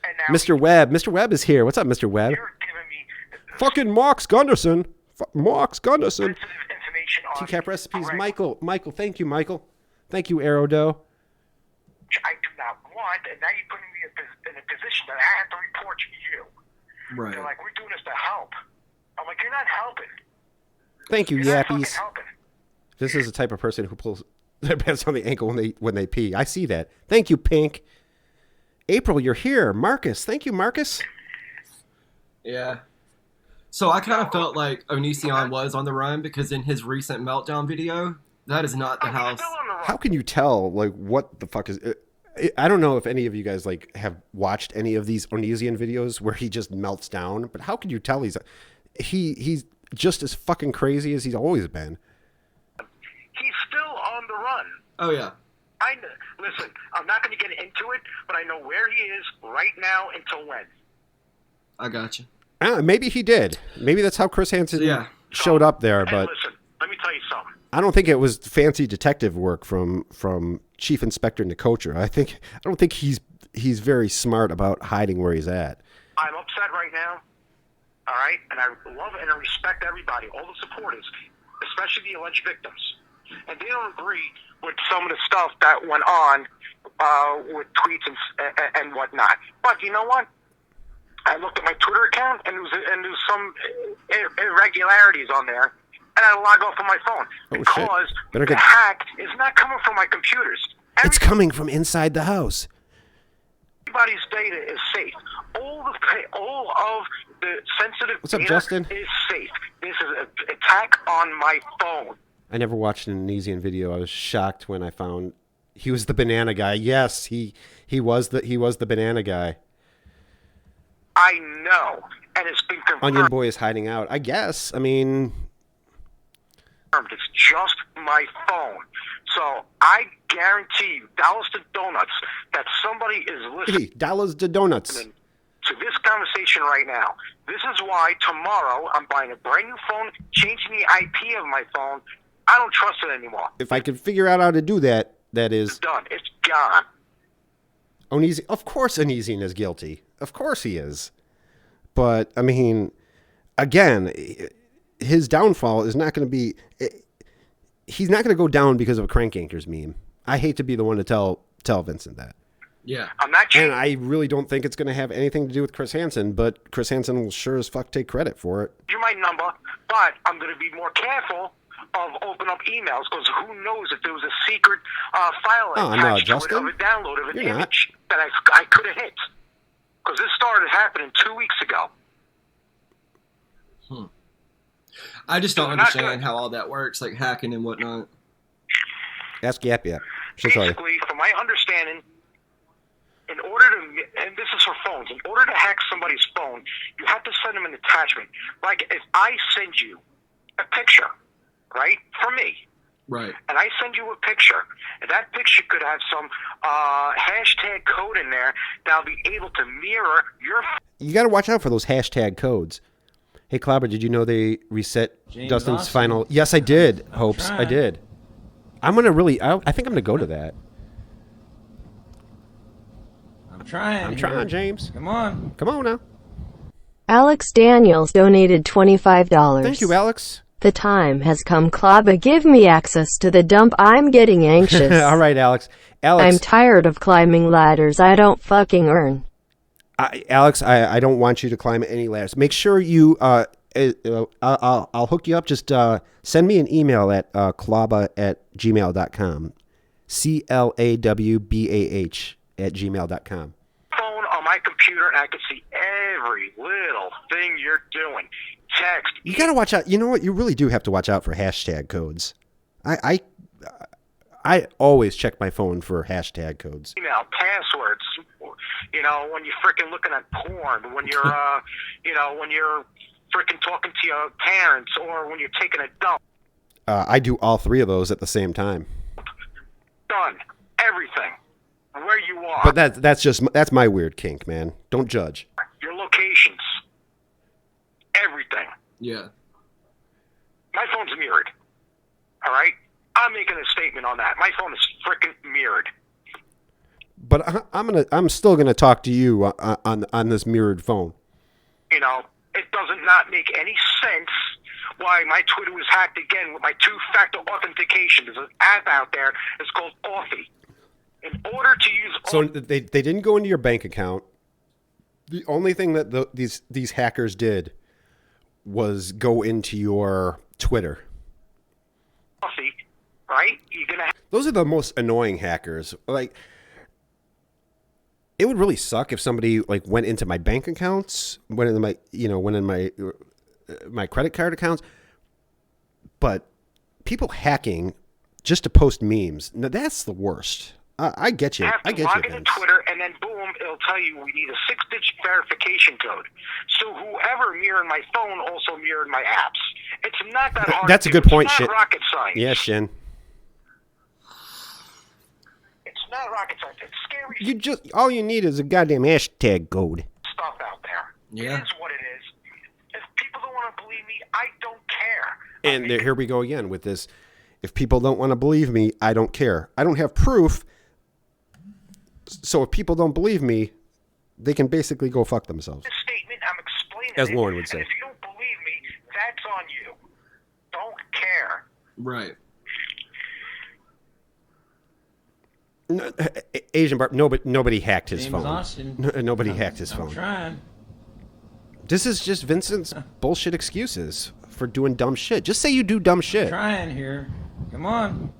And now Mr. Webb is here. What's up, Mr. Webb? you're giving me Fucking Mox Gunderson. sensitive information on TCAP recipes, a regular, Michael, thank you, Michael. Thank you, Aerodo. which I do not want, and now you're putting me in a position that I have to report you. Right. They're like, we're doing this to help. I'm like, you're not helping. Thank you, You're not fucking Yappies. helping. This is the type of person who pulls their pants on the ankle when they pee. I see that. Thank you, Pink. April, you're here. Marcus, thank you, Marcus. Yeah. So I kind of felt like Onision was on the run because in his recent meltdown video, that is not the He's house. still on the run. How can you tell like what the fuck is? I don't know if any of you guys like have watched any of these Onision videos where he just melts down. But how can you tell he's just as fucking crazy as he's always been? He's still on the run. Oh yeah. Listen, I'm not going to get into it, but I know where he is right now until when. I got you. Maybe he did. Maybe that's how Chris Hansen showed up there. Hey, But listen, let me tell you something. I don't think it was fancy detective work from Chief Inspector Nicotra. I don't think he's very smart about hiding where he's at. I'm upset right now, all right? And I love and I respect everybody, all the supporters, especially the alleged victims. And they don't agree with some of the stuff that went on with tweets and whatnot. But you know what? I looked at my Twitter account, and there was some irregularities on there, and I log off on my phone because the hack is not coming from my computers. It's coming from inside the house. Everybody's data is safe. All of the sensitive What's up, data Justin? is safe. This is an attack on my phone. I never watched an Onision video. I was shocked when I found he was the banana guy. Yes, he was the banana guy. I know, and it's been confirmed. Onion Boy is hiding out. I guess. I mean, it's just my phone. So I guarantee you, dollars to donuts, that somebody is listening. hey, dollars to donuts. To this conversation right now. This is why tomorrow I'm buying a brand new phone, changing the IP of my phone. I don't trust it anymore. If I could figure out how to do that, that is It's done. It's gone. Uneasy. Of course, Uneasy is guilty. Of course he is. But I mean, again, his downfall is not going to be. He's not going to go down because of a Crank Anchors meme. I hate to be the one to tell Vincent that. Yeah. I'm not cheating. And I really don't think it's going to have anything to do with Chris Hansen, but Chris Hansen will sure as fuck take credit for it. You my number, but I'm going to be more careful of open up emails because who knows if there was a secret file attached to it of a download of an image that I could have hit. Because this started happening 2 weeks ago. I just don't understand how all that works, like hacking and whatnot. Ask Yappy. She'll tell you. Basically, from my understanding, in order to, and this is for phones, in order to hack somebody's phone, you have to send them an attachment. Like if I send you a picture, right, for me, right, and I send you a picture, and that picture could have some hashtag code in there that'll be able to mirror your. You got to watch out for those hashtag codes. Hey, Clobber, did you know they reset Dustin's final? Yes, I did, Hopes. I did. I'm going to really, I think I'm going to go to that. I'm trying, James. Come on now. Alex Daniels donated $25. Thank you, Alex. The time has come, Clawba. Give me access to the dump. I'm getting anxious. All right, Alex. I'm tired of climbing ladders I don't fucking earn. Alex, I don't want you to climb any ladders. Make sure you, I'll hook you up. Just send me an email at clawba@gmail.com. CLAWBAH@gmail.com. Phone on my computer, and I can see every little thing you're doing. Text. You got to watch out. You know what? You really do have to watch out for hashtag codes. I always check my phone for hashtag codes. Email, passwords. You know, when you're freaking looking at porn, when you're, when you're freaking talking to your parents, or when you're taking a dump. I do all three of those at the same time. Done. Everything. Where you are. But that's my weird kink, man. Don't judge. Your locations. Everything. Yeah. My phone's mirrored. All right? I'm making a statement on that. My phone is freaking mirrored. But I'm still gonna talk to you on this mirrored phone. You know, it doesn't not make any sense why my Twitter was hacked again with my two-factor authentication. There's an app out there. It's called Authy. In order to use, so they didn't go into your bank account. The only thing that these hackers did was go into your Twitter. Authy, right? You're gonna. Those are the most annoying hackers. Like, it would really suck if somebody like went into my bank accounts, went in my credit card accounts. But people hacking just to post memes, now that's the worst. I get you. I get you. Log into Twitter, and then boom, it'll tell you we need a 6-digit verification code. So whoever mirrored my phone also mirrored my apps. It's not that hard. That's a good point, Shin. It's not rocket science. Yeah, Shin. It's not rocket science. It's scary. All you need is a goddamn hashtag code. Stuff out there. Yeah. It is what it is. If people don't want to believe me, I don't care. And here we go again with this. If people don't want to believe me, I don't care. I don't have proof. So if people don't believe me, they can basically go fuck themselves. This statement, I'm explaining As it, Lauren would say. And if you don't believe me, that's on you. Don't care. Right. No, Asian Bar, nobody hacked his James phone. Austin. Nobody hacked his I'm phone. trying. This is just Vincent's bullshit excuses for doing dumb shit. Just say you do dumb shit. Trying here. Come on.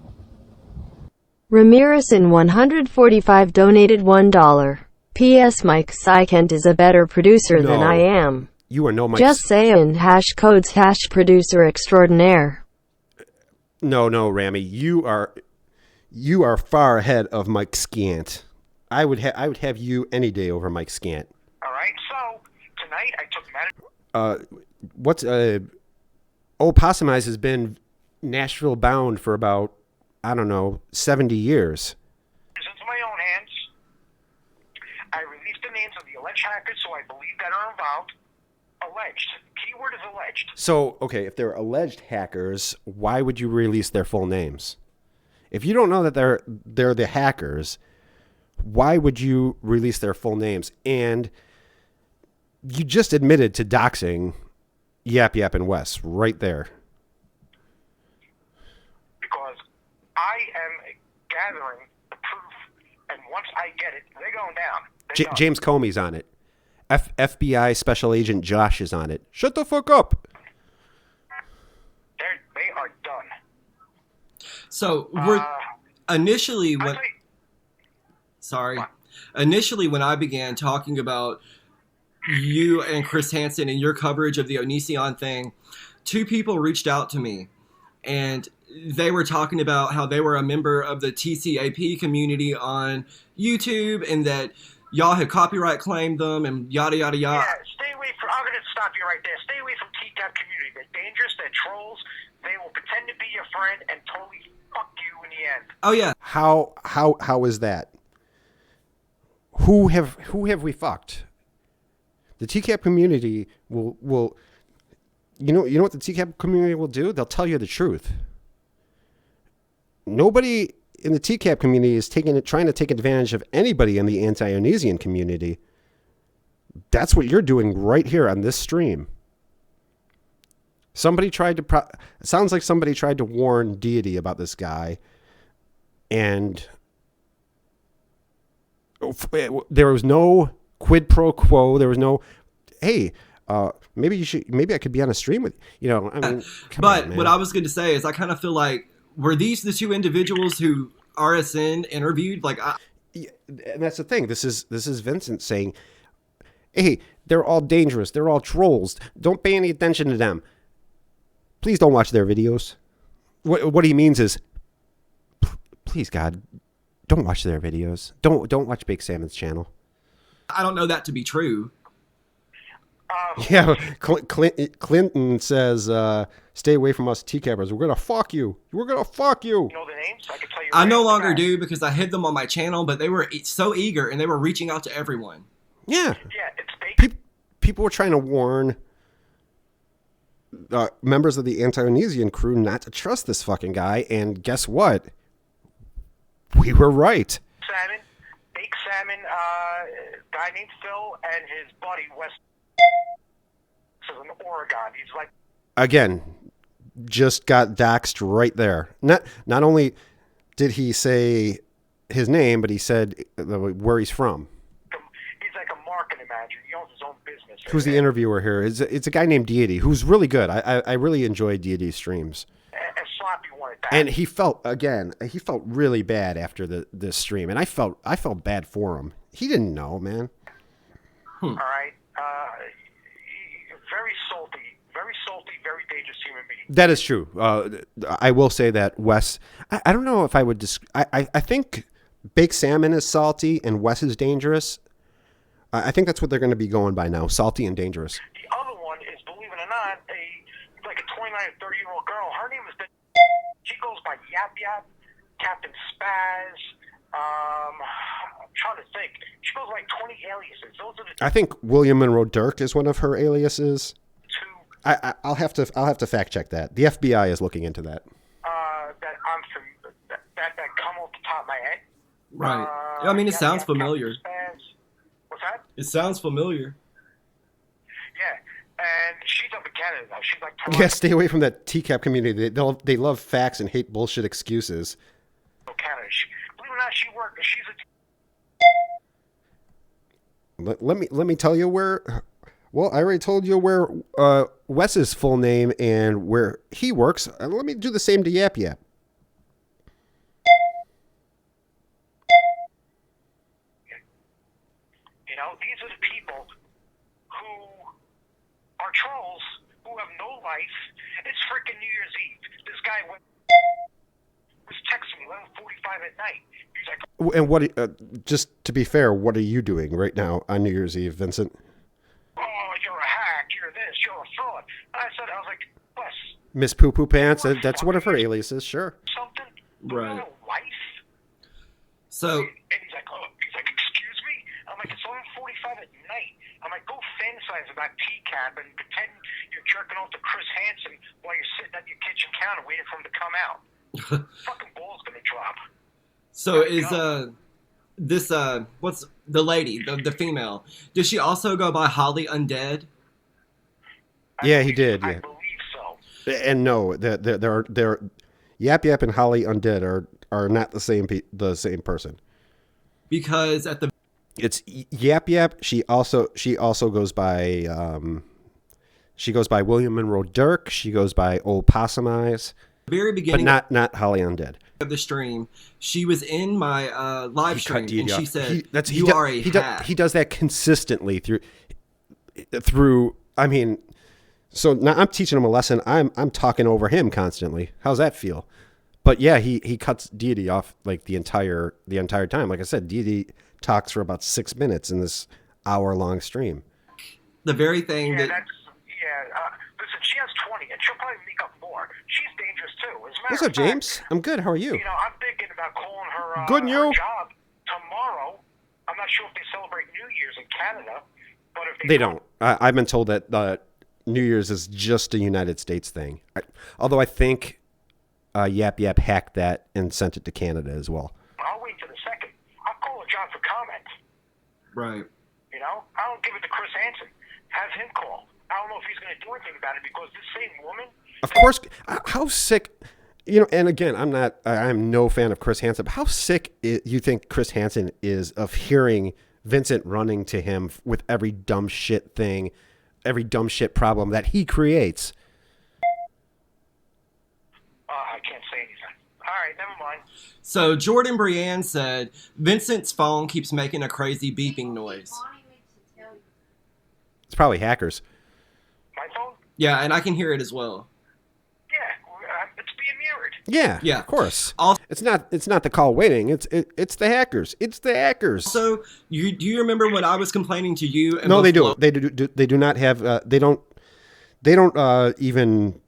Ramirez in 145 donated $1. P.S. Mike Sykent is a better producer than No. I am. You are no Mike. Just saying. #codes #producer extraordinaire. No, Rami. You are far ahead of Mike Scant. I would have you any day over Mike Scant. All right? So, tonight I took Old Possum Eyes has been Nashville bound for about, 70 years. into my own hands. I released the names of the alleged hackers, so I believe that are involved. Alleged. Key Keyword is alleged. So, okay, if they're alleged hackers, why would you release their full names? If you don't know that they're the hackers, why would you release their full names? And you just admitted to doxing Yap Yap and Wes right there. Because I am gathering the proof, and once I get it, they're going down. James Comey's on it. FBI Special Agent Josh is on it. Shut the fuck up. They are done. So initially when I began talking about you and Chris Hansen and your coverage of the Onision thing, two people reached out to me, and they were talking about how they were a member of the TCAP community on YouTube and that y'all had copyright claimed them and yada yada yada. Yeah, stay away from. I'm going to stop you right there. Stay away from TCAP community. They're dangerous. They're trolls. They will pretend to be your friend and totally fuck you in the end. Oh yeah. How is that? Who have we fucked? The TCAP community will you know what the TCAP community will do? They'll tell you the truth. Nobody in the TCAP community is trying to take advantage of anybody in the anti-Onision community. That's what you're doing right here on this stream. It sounds like somebody tried to warn Deity about this guy, and there was no quid pro quo. There was no, hey, maybe I could be on a stream with you. I mean, but what I was going to say is I kind of feel like, were these the two individuals who RSN interviewed? And that's the thing. This is Vincent saying, hey, they're all dangerous. They're all trolls. Don't pay any attention to them. Please don't watch their videos. What he means is, please, God, don't watch their videos. Don't watch Big Salmon's channel. I don't know that to be true. Yeah, Clinton says, stay away from us TCAPers. We're going to fuck you. We're going to fuck you. You know the names? I can tell you. I no longer do because I hid them on my channel, but they were so eager and they were reaching out to everyone. Yeah. Yeah, it's fake. People were trying to warn members of the anti-Onision crew not to trust this fucking guy, and guess what? We were right. Bake Salmon, guy named Phil and his buddy Wes. This is in Oregon. He's like, again, just got doxed right there. Not only did he say his name, but he said where he's from. He's like a marketing manager. He owns his own business. Who's the interviewer here? It's a guy named Deity, who's really good. I really enjoy Deity's streams. And Sloppy wanted that. And he felt really bad after this stream, and I felt bad for him. He didn't know, man. All right. Very salty, very dangerous human being. That is true. I will say that Wes, I don't know if I would, I think Baked Salmon is salty and Wes is dangerous. I think that's what they're going to be going by now, salty and dangerous. The other one is, believe it or not, like a 29 or 30-year-old girl. Her name is, she goes by Yap Yap, Captain Spaz. I'm trying to think. She goes like 20 aliases. Those are the I think William Monroe Dirk is one of her aliases. two. I'll have to fact check that. The FBI is looking into that. That I'm from that come off the top of my head. Right. I mean, it sounds familiar. What's that? It sounds familiar. Yeah, and she's up in Canada now. She's like, Yeah, stay away from that TCAP community. They love facts and hate bullshit excuses. Canada. Believe it or not, she worked. She's a. Let me tell you where. Well, I already told you where Wes's full name and where he works. Let me do the same to Yap Yap. You know, these are the people who are trolls who have no life. It's freaking New Year's Eve. This guy was texting me 11:45 at night. He's like, And what? Just to be fair, what are you doing right now on New Year's Eve, Vincent? "Oh, you're a hack. You're this. You're a fraud." And I was like, Wes, Miss Poo Poo Pants. That's one of her aliases. Sure. something. Right. You have a wife. So, And he's like, excuse me? I'm like, it's 11:45 at night. I'm like, go fantasize about TCAP and pretend you're you're jerking off to Chris Hansen while you're sitting at your kitchen counter waiting for him to come out. Fucking ball's gonna drop. So is this what's the lady, the female? Does she also go by Holly Undead? Yeah, he did. I Yeah, believe so. and no, they're Yap Yap and Holly Undead are not the same person. Because at the It's Yap Yap. She also goes by William Monroe Dirk. She goes by Old Possum Eyes, very beginning but not Holly Undead. of the stream, she was in my live stream, and she said, "You are a hack." He does that consistently through. I mean, so now I'm teaching him a lesson. I'm talking over him constantly. How's that feel? But yeah, he cuts Deity off like the entire time. Like I said, Deity talks for about 6 minutes in this hour-long stream. The very thing that Listen, she has 20, and she'll probably make up more. She's dangerous too. As a matter What's of up, James? fact, I'm good. How are you? You know, I'm thinking about calling her, Good, and her you? job tomorrow. I'm not sure if they celebrate New Year's in Canada, but if They don't. I've been told that New Year's is just a United States thing. Although I think Yap Yap hacked that and sent it to Canada as well. I'll wait for the second. I'll call her John for comment. right. You know, I don't give it to Chris Hansen. Have him call. I don't know if he's going to do anything about it because this same woman. Of course, how sick, and again, I'm no fan of Chris Hansen, but how sick you think Chris Hansen is of hearing Vincent running to him with every dumb shit thing, every dumb shit problem that he creates. I can't say anything. All right, never mind. So Jordan Brienne said Vincent's phone keeps making a crazy beeping noise. It's probably hackers. My phone? Yeah, and I can hear it as well. Yeah, it's being mirrored. Yeah, of course. Also, It's not the call waiting. It's the hackers. It's the hackers. do you remember when I was complaining to you? And No, they both do. They do not have. They don't even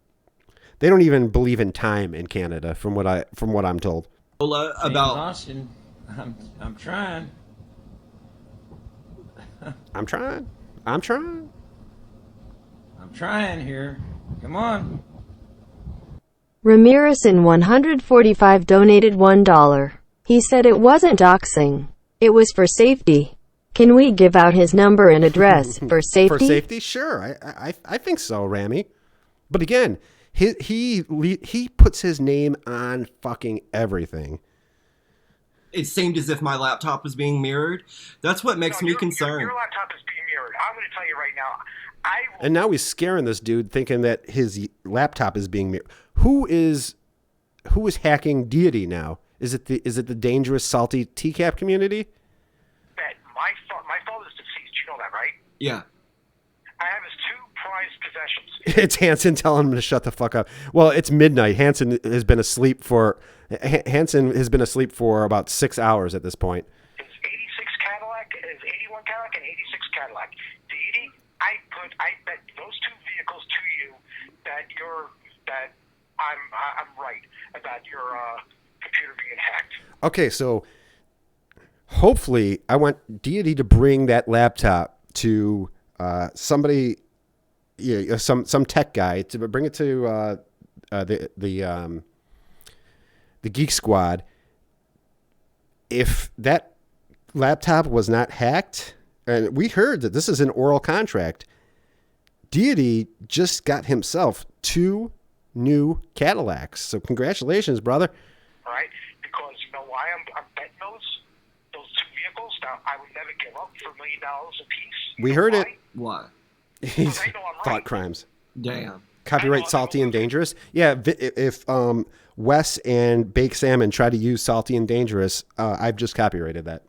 believe in time in Canada, from what I'm told. Lola James about Austin, I'm trying. I'm trying. I'm trying here. Come on. Ramirez in 145 donated $1. He said it wasn't doxing. It was for safety. Can we give out his number and address for safety? For safety, sure. I think so, Rami. But again, he puts his name on fucking everything. it seemed as if my laptop was being mirrored. That's what makes me concerned. Your laptop is being mirrored. I'm going to tell you right now. And now he's scaring this dude, thinking that his laptop is being mirrored. Who is hacking Deity now? Is it the dangerous, salty TCAP community? My father's deceased. You know that, right? Yeah. I have his two prized possessions. It's Hansen telling him to shut the fuck up. Well, it's midnight. Hansen has been asleep for about 6 hours at this point. His 86 Cadillac, his 81 Cadillac, and 86 Cadillac. Deity, I bet those two vehicles to you that I'm right about your computer being hacked. Okay, so hopefully I want Deity to bring that laptop to somebody, some tech guy, to bring it to the Geek Squad. If that laptop was not hacked, and we heard that this is an oral contract, Deity just got himself 2 new Cadillacs. So congratulations, brother. All right, because you know why I'm betting those two vehicles. Now I would never give up for $1 million a piece. We heard it. Why? He's I know I'm right. thought crimes. Damn. Copyright Salty and Dangerous. Yeah, if Wes and Bake Salmon try to use Salty and Dangerous, I've just copyrighted that.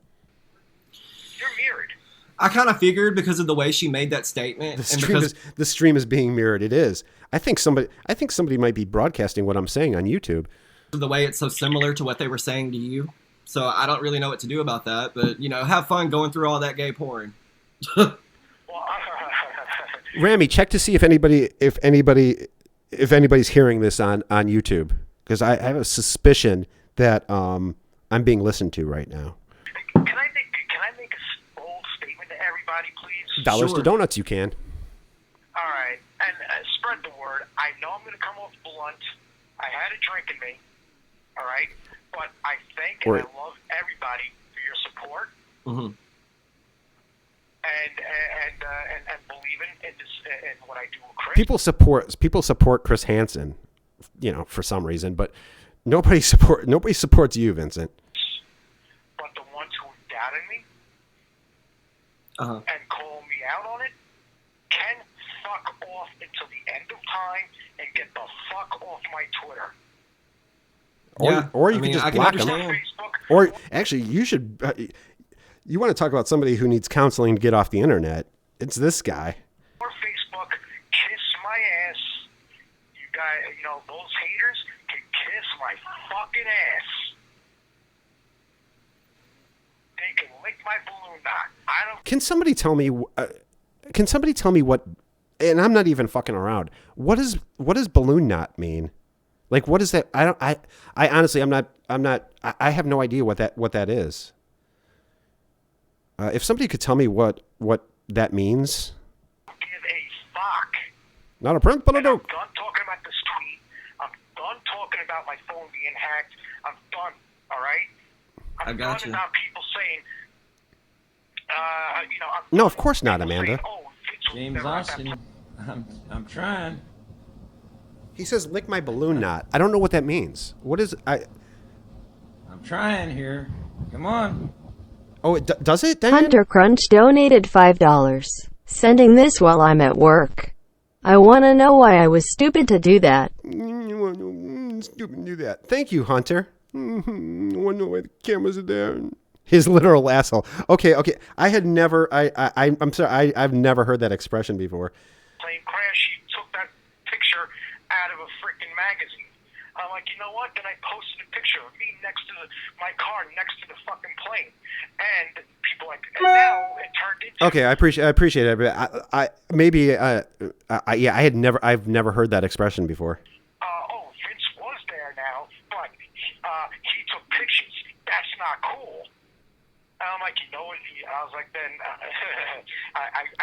You're mirrored. I kind of figured because of the way she made that statement. The stream is being mirrored. It is. I think somebody might be broadcasting what I'm saying on YouTube. The way it's so similar to what they were saying to you. So I don't really know what to do about that. But, have fun going through all that gay porn. Well, Rami, check to see if anybody's hearing this on YouTube, because I have a suspicion that I'm being listened to right now. Can I make a bold statement to everybody, please? Dollars Sure. to donuts, you can. All right, and I know I'm going to come off blunt. I had a drink in me, all right? But I thank and I love everybody for your support. Mm-hmm. And believing in this in what I do with Chris. People support Chris Hansen, you know, for some reason, but nobody supports you, Vincent. But the ones who doubted me Uh-huh. and call me out on it can fuck off until the end of time and get the fuck off my Twitter. Or you can just block them. Facebook. Or actually, you should. You want to talk about somebody who needs counseling to get off the internet? It's this guy. Or Facebook, kiss my ass. You guys, you know, those haters can kiss my fucking ass. They can lick my balloon knot. I don't. Can somebody tell me? What? And I'm not even fucking around. What does balloon knot mean? Like, what is that? I honestly, I'm not. I have no idea what that is. If somebody could tell me what that means. Give a fuck. Not a prank, but I And I'm don't. done talking about this tweet. I'm done talking about my phone being hacked. I'm done. All right. I'm got done you. about people saying. You know. No, of course not, people Amanda. saying, oh, Vince was James never at that Austin, I'm trying. He says, "Lick my balloon knot." I don't know what that means. What is I? I'm trying here. Come on. Oh, does it? Diane? Hunter Crunch donated $5. Sending this while I'm at work. I want to know why I was stupid to do that. Stupid to do that. Thank you, Hunter. I want to know why the cameras are there. His literal asshole. Okay. I had never. I'm sorry. I've never heard that expression before. plane crash. He took that picture out of a freaking magazine. I'm like, you know what? Then I posted a picture of me next to my car next to the fucking plane, and people like, and now it turned into. Okay, I appreciate it. But I've never heard that expression before. Vince was there now, but he took pictures. That's not cool. And I'm like, you know what? I was like, then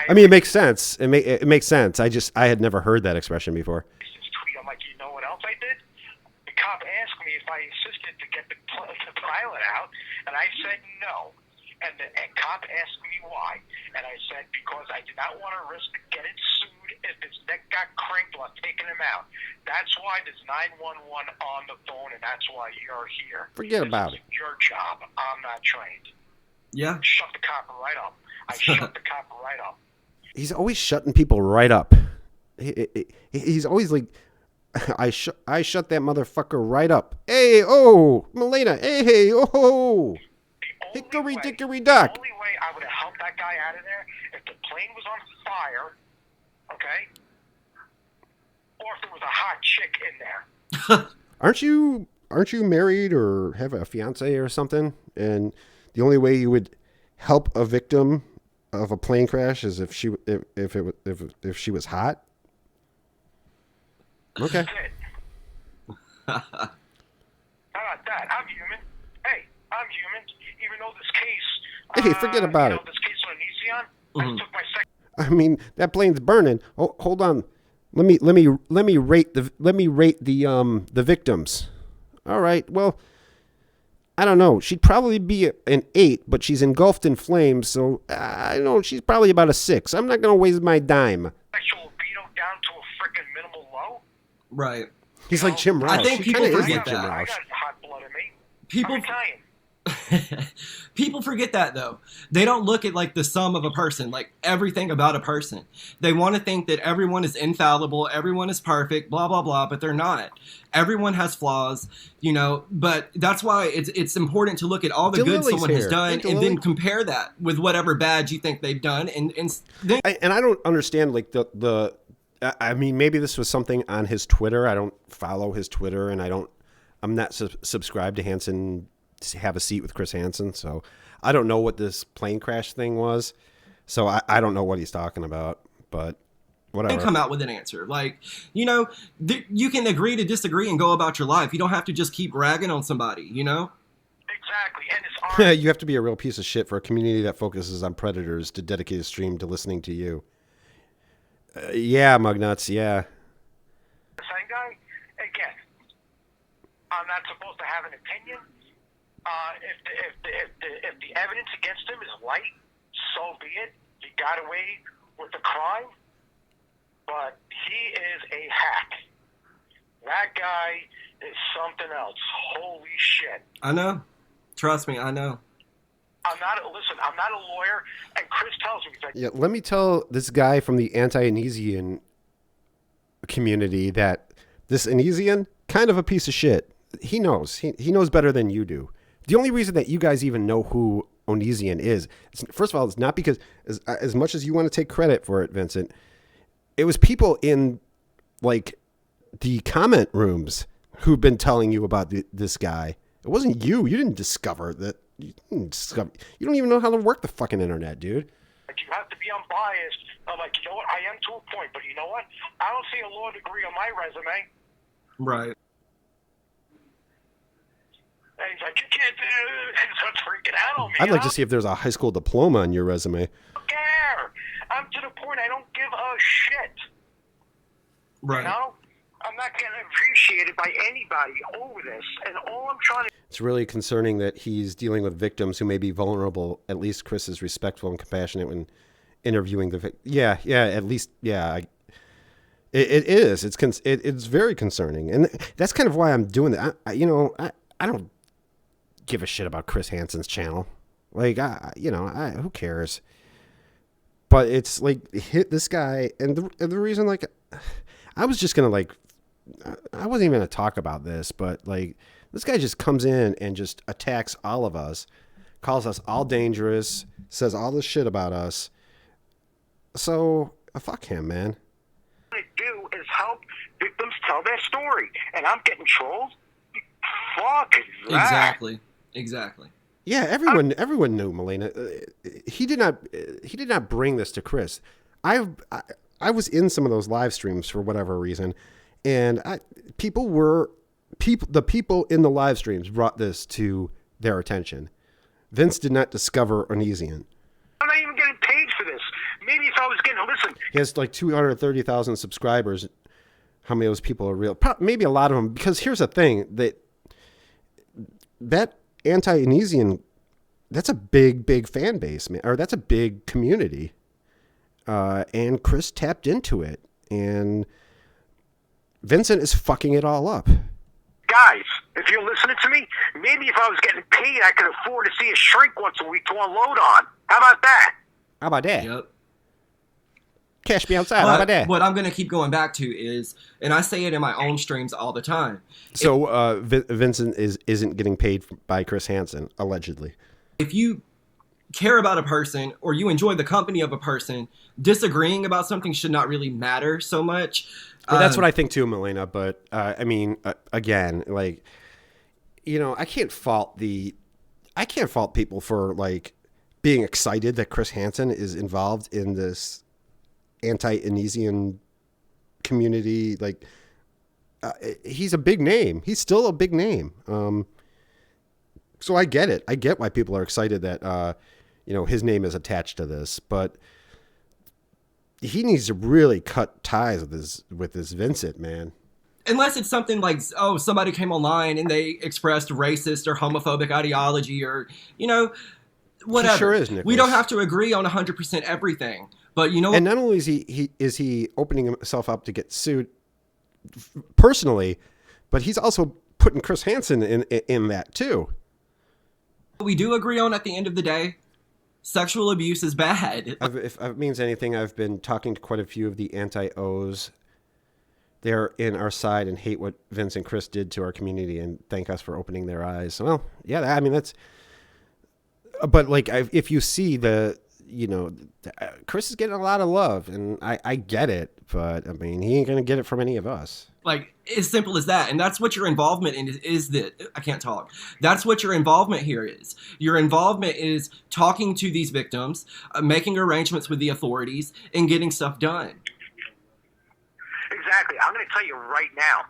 I mean, it makes sense. It makes sense. I had never heard that expression before. this tweet. I'm like, you know what else I did? The cop asked me if I insisted to get the pilot out, and I said no. And the cop asked me why, and I said because I did not want to risk getting sued if his neck got cranked while taking him out. That's why there's 911 on the phone, and that's why you're here. Forget about it. Your job. I'm not trained. Yeah. Shut the cop right up. I shut the cop right up. He's always shutting people right up. He's always like, I shut that motherfucker right up. Hey, oh, Melena. Hey, oh. Hickory dickory dock. The only way I would have helped that guy out of there if the plane was on fire, okay, or if there was a hot chick in there. Aren't you married or have a fiance or something? And the only way you would help a victim of a plane crash is if she was hot. Okay. How about that? I'm human. Hey, I'm human. Even though this case. Hey, forget about it. This case on Elysion, I took my second. I mean, that plane's burning. Oh, hold on. Let me rate the victims. All right. Well, I don't know. She'd probably be an 8, but she's engulfed in flames, so I don't know. She's probably about a 6. I'm not gonna waste my dime. Sexual libido down to a freaking minimal low. Right. He's like Jim Rouse. I think He people kinda is forget like Jim that. I Rouse. got hot blood in me. People I'm Italian. people forget that though. They don't look at like the sum of a person, like everything about a person. They want to think that everyone is infallible, everyone is perfect, blah blah blah, but they're not. Everyone has flaws, you know, but that's why it's important to look at all the good Delilly's someone has here. done Hey, and then Delilly. compare that with whatever bad you think they've done and then And I don't understand like the I mean, maybe this was something on his Twitter. I don't follow his Twitter, and I'm not subscribed to Hansen Have a Seat with Chris Hansen, so I don't know what this plane crash thing was. So I don't know what he's talking about, but whatever. come out with an answer. Like, you know, you can agree to disagree and go about your life. You don't have to just keep ragging on somebody, you know? Exactly. And it's honest. You have to be a real piece of shit for a community that focuses on predators to dedicate a stream to listening to you. Yeah, Mugnuts, yeah. again, I'm not supposed to have an opinion. If the evidence against him is light, so be it. He got away with the crime, but he is a hack. That guy is something else. Holy shit. I know. Trust me, I know. I'm not a lawyer, and Chris tells me that. Yeah, let me tell this guy from the anti-Anesian community that this Anesian, kind of a piece of shit. He knows. He knows better than you do. The only reason that you guys even know who Onesian is, first of all, it's not because, as much as you want to take credit for it, Vincent, it was people in, like, the comment rooms who've been telling you about this guy. It wasn't you. You didn't discover that. You don't even know how to work the fucking internet, dude. You have to be unbiased. I'm like, you know what? I am to a point, but you know what? I don't see a law degree on my resume. Right. And he's like, you can't do it. He starts freaking out on me. I'd like to see if there's a high school diploma on your resume. I don't care. I'm to the point I don't give a shit. Right. You know? I'm not getting appreciated by anybody over this. And all I'm trying to... It's really concerning that he's dealing with victims who may be vulnerable. At least Chris is respectful and compassionate when interviewing the victim. Yeah, at least, yeah. It is. It's very concerning. And that's kind of why I'm doing that. I don't give a shit about Chris Hansen's channel. Like, who cares? But it's like, hit this guy. And the reason, like, I was just going to, like, I wasn't even going to talk about this, but, like, this guy just comes in and just attacks all of us, calls us all dangerous, says all this shit about us. So, fuck him, man. What I do is help victims tell their story, and I'm getting trolled. Fuck that. Exactly. Yeah, everyone knew, Melina. He did not bring this to Chris. I was in some of those live streams for whatever reason, and the people in the live streams brought this to their attention. Vince did not discover Onesian. I'm not even getting paid for this. Maybe if I was getting, listen. He has like 230,000 subscribers. How many of those people are real? Maybe a lot of them. Because here's the thing, that anti-Onesian, that's a big fan base, man. Or that's a big community. And Chris tapped into it. And Vincent is fucking it all up. Guys, if you're listening to me, maybe if I was getting paid, I could afford to see a shrink once a week to unload on. How about that? How about that? Yep. Cash me outside. How about that? What I'm going to keep going back to is, and I say it in my own streams all the time. So Vincent isn't getting paid by Chris Hansen, allegedly. If you care about a person or you enjoy the company of a person, disagreeing about something should not really matter so much. Well, that's what I think too, Melina. But again, like, I can't fault people for like being excited that Chris Hansen is involved in this anti-Onesian community. Like, he's a big name. He's still a big name. So I get it. I get why people are excited that his name is attached to this, but he needs to really cut ties with this Vincent, man. Unless it's something like, somebody came online and they expressed racist or homophobic ideology or, whatever. He sure is, Nicholas. We don't have to agree on 100% everything. But you know what? And not only is he opening himself up to get sued personally, but he's also putting Chris Hansen in that too. We do agree on at the end of the day, sexual abuse is bad. If it means anything, I've been talking to quite a few of the anti-O's. They're in our side and hate what Vince and Chris did to our community and thank us for opening their eyes. Well, yeah, I mean, that's... But, like, if you see Chris is getting a lot of love, and I get it, but, I mean, he ain't going to get it from any of us. Like, as simple as that. And that's what your involvement in is that... I can't talk. That's what your involvement here is. Your involvement is talking to these victims, making arrangements with the authorities, and getting stuff done. Exactly. I'm going to tell you right now,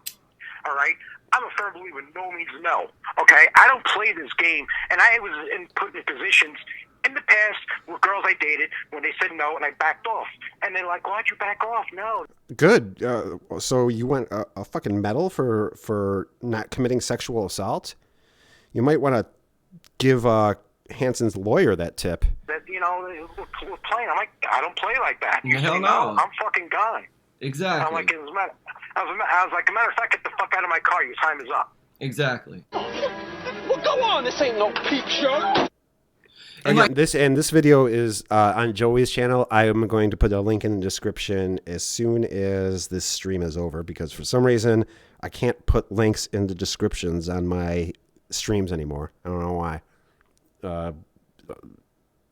all right? I'm a firm believer no means no, okay? I don't play this game, and I was put in positions, and in the past with girls I dated when they said no and I backed off. And they're like, why'd you back off? No. Good. So you want a fucking medal for not committing sexual assault? You might want to give Hanson's lawyer that tip. That, you know, we're playing. I'm like, I don't play like that. Hell no. I'm fucking gone. Exactly. I'm like, I was like, a matter of fact, get the fuck out of my car. Your time is up. Exactly. Well, go on. This ain't no peep show. Again, this video is on Joey's channel. I am going to put a link in the description as soon as this stream is over, because for some reason I can't put links in the descriptions on my streams anymore. I don't know why.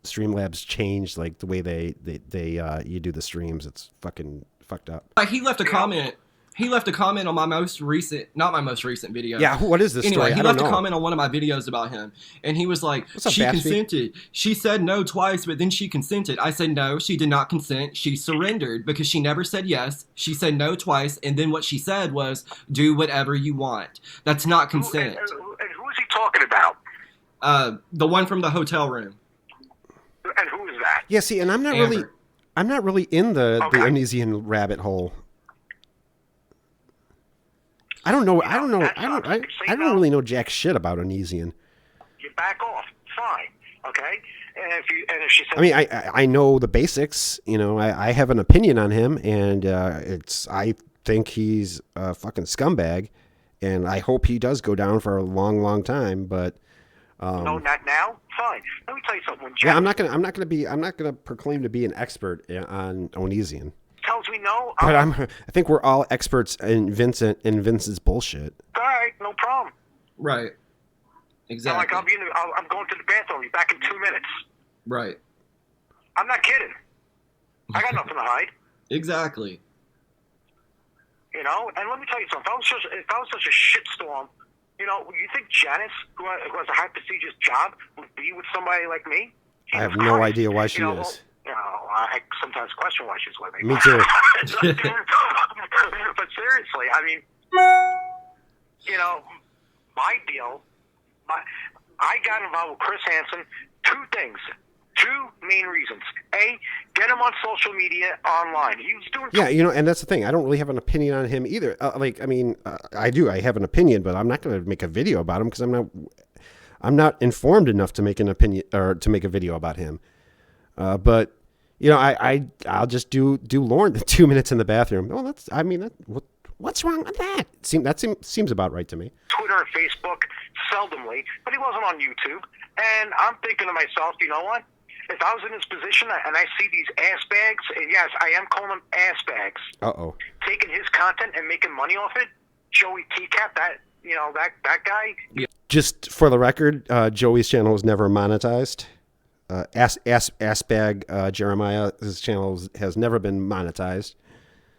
Streamlabs changed like the way they you do the streams. It's fucking fucked up. Like, he left a comment. He left a comment on my most recent, not my most recent video. Yeah, what is this anyway, story? He left a comment on one of my videos about him, and he was like, What's up, she Batsby? consented. She said no twice, but then she consented. I said no, she did not consent. She surrendered because she never said yes. She said no twice, and then what she said was, do whatever you want. That's not consent. And who is he talking about? The one from the hotel room. And who is that? Yeah, see, and I'm not really in the Unisian rabbit hole. I don't know. I don't really know jack shit about Unisian. You back off. Fine. Okay? And if she says, I mean, I know the basics. You know, I have an opinion on him, and I think he's a fucking scumbag, and I hope he does go down for a long, long time. But no, not now. Fine. Let me tell you something. Yeah, I'm not gonna proclaim to be an expert on Unisian. Tells me no. But I think we're all experts in Vincent's bullshit. All right, no problem. Right. Exactly. I'm like, I'm going to the bathroom. Be back in 2 minutes. Right. I'm not kidding. I got nothing to hide. Exactly. You know, and let me tell you something. If I was such a shitstorm, you know, you think Janice, who has a high prestigious job, would be with somebody like me? I have no idea why she is. Well, you know, I sometimes question why she's with me. Me too. But seriously, I mean, you know, my deal, I got involved with Chris Hansen, two main reasons. A, get him on social media online. He was doing... Yeah, you know, and that's the thing. I don't really have an opinion on him either. I do. I have an opinion, but I'm not going to make a video about him because I'm not informed enough to make an opinion or to make a video about him. But you know, I'll just do Lauren 2 minutes in the bathroom. Well, what's wrong with that? Seems about right to me. Twitter and Facebook, seldomly, but he wasn't on YouTube. And I'm thinking to myself, you know what? If I was in his position and I see these ass bags, and yes, I am calling them ass bags, taking his content and making money off it, Joey Teacup, that guy. Yeah. Just for the record, Joey's channel was never monetized. Assbag Jeremiah, his channel has never been monetized.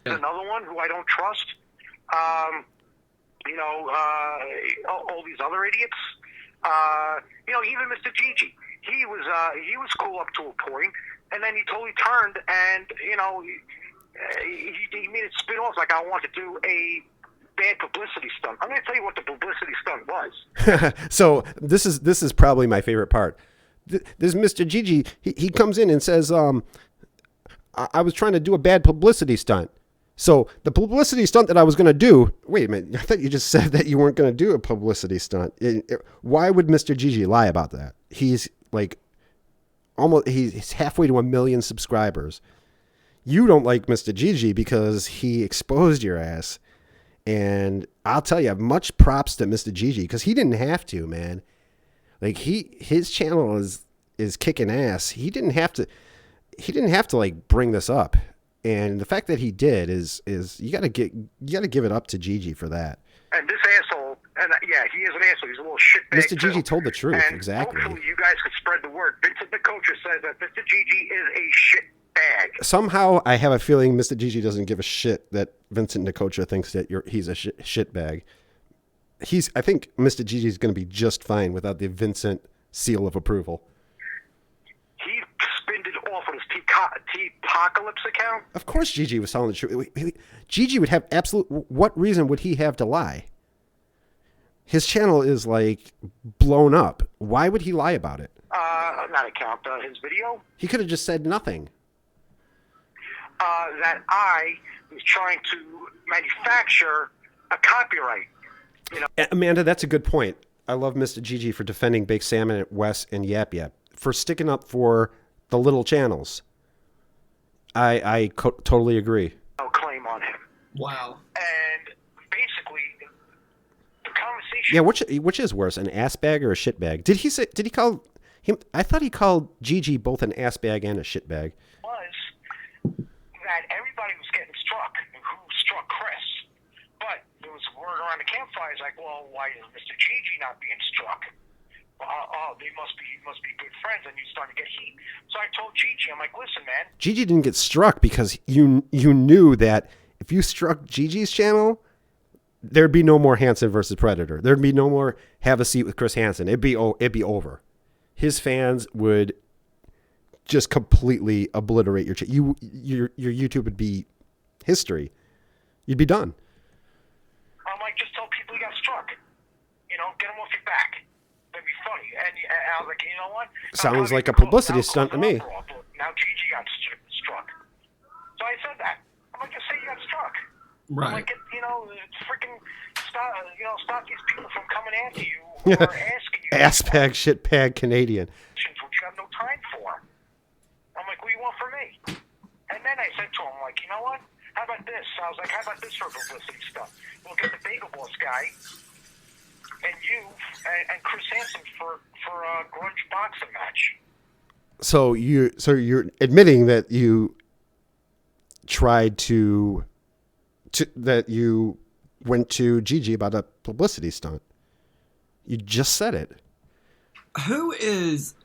Another one who I don't trust. All these other idiots. Even Mr. Gigi. He was cool up to a point, and then he totally turned, and he made it spin off like I want to do a bad publicity stunt. I'm going to tell you what the publicity stunt was. So this is probably my favorite part. This Mr. Gigi, he comes in and says, I was trying to do a bad publicity stunt. So the publicity stunt that I was going to do, wait a minute, I thought you just said that you weren't going to do a publicity stunt. Why would Mr. Gigi lie about that? He's like he's halfway to 1 million subscribers. You don't like Mr. Gigi because he exposed your ass. And I'll tell you, much props to Mr. Gigi because he didn't have to, man. Like his channel is kicking ass. He didn't have to like bring this up. And the fact that he did is you got to give it up to Gigi for that. And this asshole, he is an asshole. He's a little shitbag. Mr. Gigi told the truth, and exactly. Hopefully you guys could spread the word. Vincent the coach says that Mr. Gigi is a shitbag. Somehow I have a feeling Mr. Gigi doesn't give a shit that Vincent Nicotra thinks that he's a shitbag. I think Mr. Gigi is going to be just fine without the Vincent seal of approval. He spinned it off on his T-Apocalypse account. Of course Gigi was telling the truth. Gigi would have what reason would he have to lie? His channel is like blown up. Why would he lie about it? not account, his video, He could have just said nothing. that I was trying to manufacture a copyright. Amanda, that's a good point. I love Mr. Gigi for defending Baked Salmon, Wes, and Yap Yap for sticking up for the little channels. I totally agree. No claim on him. Wow. And basically, the conversation. Yeah, which is worse, an ass bag or a shit bag? Did he call him? I thought he called Gigi both an ass bag and a shit bag. Was that everybody was getting struck, who struck Chris. But there was word around the campfire, like, well, why is Mr. Gigi not being struck? They must be good friends, and you starting to get heat. So I told Gigi, I'm like, listen, man. Gigi didn't get struck because you knew that if you struck Gigi's channel, there'd be no more Hansen versus Predator. There'd be no more Have a Seat with Chris Hansen. It'd be over. His fans would just completely obliterate your your YouTube would be history. You'd be done. I'm like, just tell people you got struck. Get them off your back. That'd be funny. And I was like, you know what? Sounds like a publicity stunt to me. Now Gigi got struck. So I said that. I'm like, just say you got struck. Right. I'm like, freaking stop these people from coming after you or asking you. Ass bag, shit bag, Canadian. Which you have no time for. I'm like, what do you want from me? And then I said to him, like, you know what? How about this? I was like, how about this for publicity stuff? We'll get the Bagel Boss guy and you and Chris Hansen for a grunge boxing match. So you're admitting that you tried to that you went to Gigi about a publicity stunt. You just said it. Who is...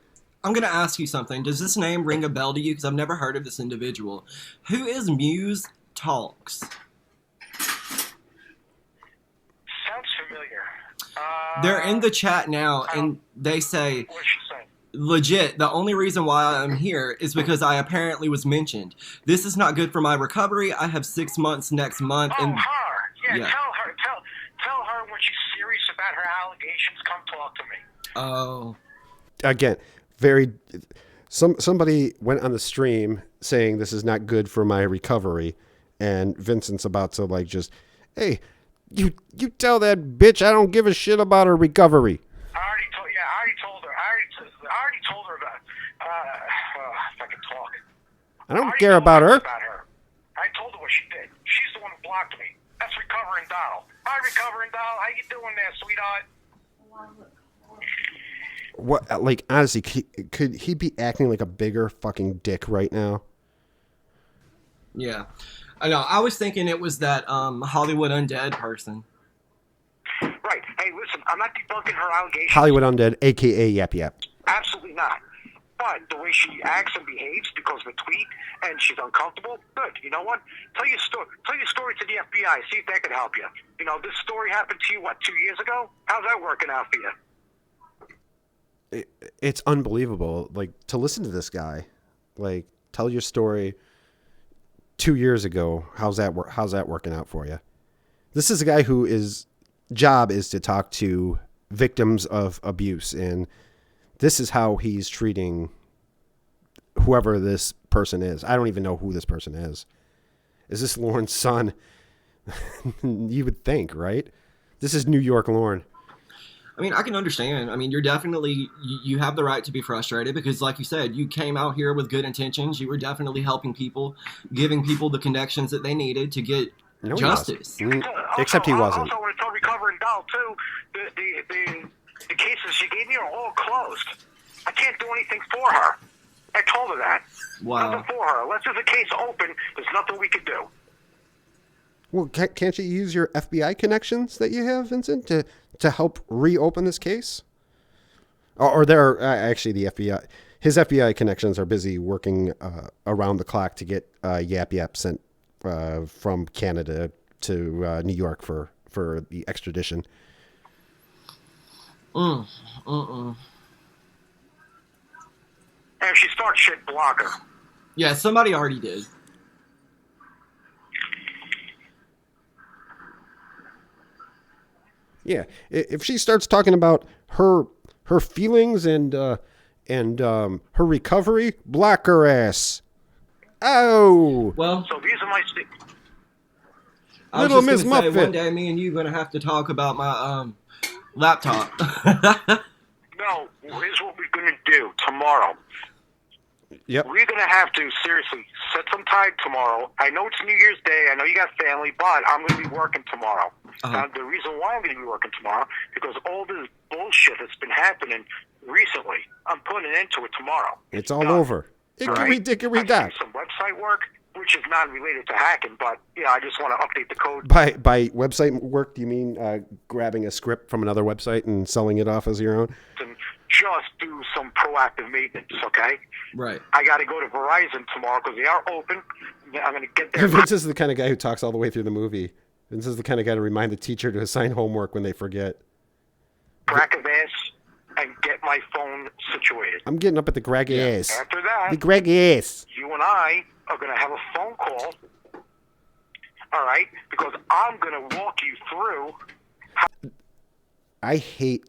I'm going to ask you something. Does this name ring a bell to you? Because I've never heard of this individual. Who is Muse Talks? Sounds familiar. They're in the chat now, and they say, What's she saying? legit, the only reason why I'm here is because I apparently was mentioned. This is not good for my recovery. I have 6 months next month. Oh, And her. Yeah, yeah. Tell her when she's serious about her allegations, come talk to me. Oh. Again, somebody went on the stream saying this is not good for my recovery, and Vincent's about to hey, you tell that bitch I don't give a shit about her recovery. I already told her. I already told her about. If I can talk. I don't care about her. I told her what she did. She's the one who blocked me. That's Recovering Doll. Hi, Recovering Doll. How you doing there, sweetheart? What, honestly, could he be acting like a bigger fucking dick right now? Yeah. I know. I was thinking it was that Hollywood Undead person. Right. Hey, listen, I'm not debunking her allegations. Hollywood Undead, a.k.a. Yap Yap. Absolutely not. But the way she acts and behaves because of a tweet and she's uncomfortable, good. You know what? Tell your story to the FBI. See if that could help you. This story happened to you, 2 years ago? How's that working out for you? It's unbelievable. To listen to this guy, tell your story 2 years ago. How's that working out for you? This is a guy who his job is to talk to victims of abuse, and this is how he's treating whoever this person is. I don't even know who this person is. Is this Lauren's son? You would think, right? This is New York Lauren. I mean, I can understand. I mean, you have the right to be frustrated because, like you said, you came out here with good intentions. You were definitely helping people, giving people the connections that they needed to get justice. Except he wasn't. Also, when I told Recovering Doll, too, the cases she gave me are all closed. I can't do anything for her. I told her that. Wow. Nothing for her. Unless there's a case open, there's nothing we can do. Well, can't you use your FBI connections that you have, Vincent, to help reopen this case? Or they're actually the FBI. His FBI connections are busy working around the clock to get Yap Yap sent from Canada to New York for the extradition. And if she starts shit, block her. Yeah, somebody already did. Yeah, if she starts talking about her feelings and And her recovery, block her ass. Oh. Well, So these are my I was Little just Miss gonna say, Muffet. one day me and you gonna have to talk about my laptop. No, here's what we're going to do tomorrow. Yep. We're going to have to, seriously, set some time tomorrow. I know it's New Year's Day. I know you got family, but I'm going to be working tomorrow. Now, the reason why I'm going to be working tomorrow, because all this bullshit that's been happening recently, I'm putting an end to it tomorrow. It's all over. Hickory dickory I've dock. seen some website work, which is not related to hacking, but yeah, I just want to update the code. By website work, do you mean grabbing a script from another website and selling it off as your own? And just do some proactive maintenance, okay? Right. I got to go to Verizon tomorrow because they are open. I'm going to get there. Vince is the kind of guy who talks all the way through the movie. Vince is the kind of guy to remind the teacher to assign homework when they forget. Crack of ass and get my phone situated. I'm getting up at the Greggy ass. After that, The Greggy ass. you and I are going to have a phone call, all right? Because I'm going to walk you through. I hate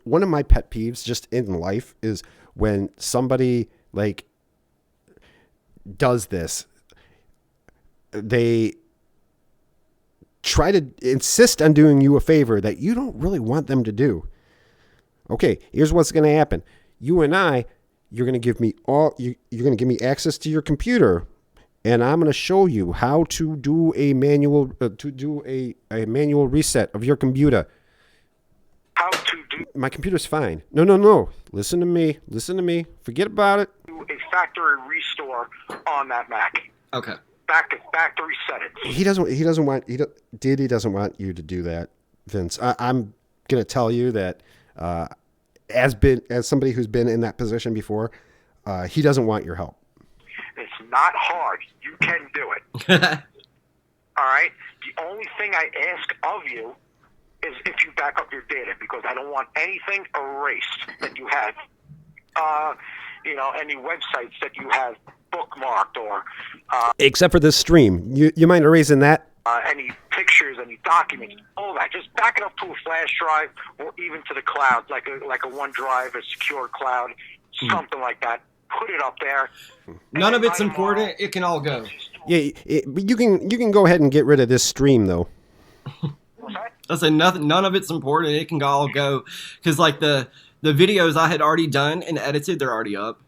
one of my pet peeves just in life is when somebody like does this. They try to insist on doing you a favor that you don't really want them to do. Okay, here's what's going to happen. You and I, you're going to give me you're going to give me access to your computer, and I'm going to show you how to do a manual manual reset of your computer. How to do My computer's fine. No. Listen to me. Forget about it. a factory restore on that Mac. Okay. Back to factory settings. Deity doesn't want you to do that, Vince. I'm going to tell you that as somebody who's been in that position before, he doesn't want your help. It's not hard. You can do it. All right? The only thing I ask of you is if you back up your data, because I don't want anything erased that you have, any websites that you have bookmarked or Except for this stream. You mind erasing that? any pictures, any documents, all that. Just back it up to a flash drive or even to the cloud, like a OneDrive, a secure cloud, something like that. Put it up there. None of it's important. It can all go. Yeah, but you can go ahead and get rid of this stream though. What's that? I say nothing. None of it's important. It can all go because like the videos I had already done and edited, they're already up.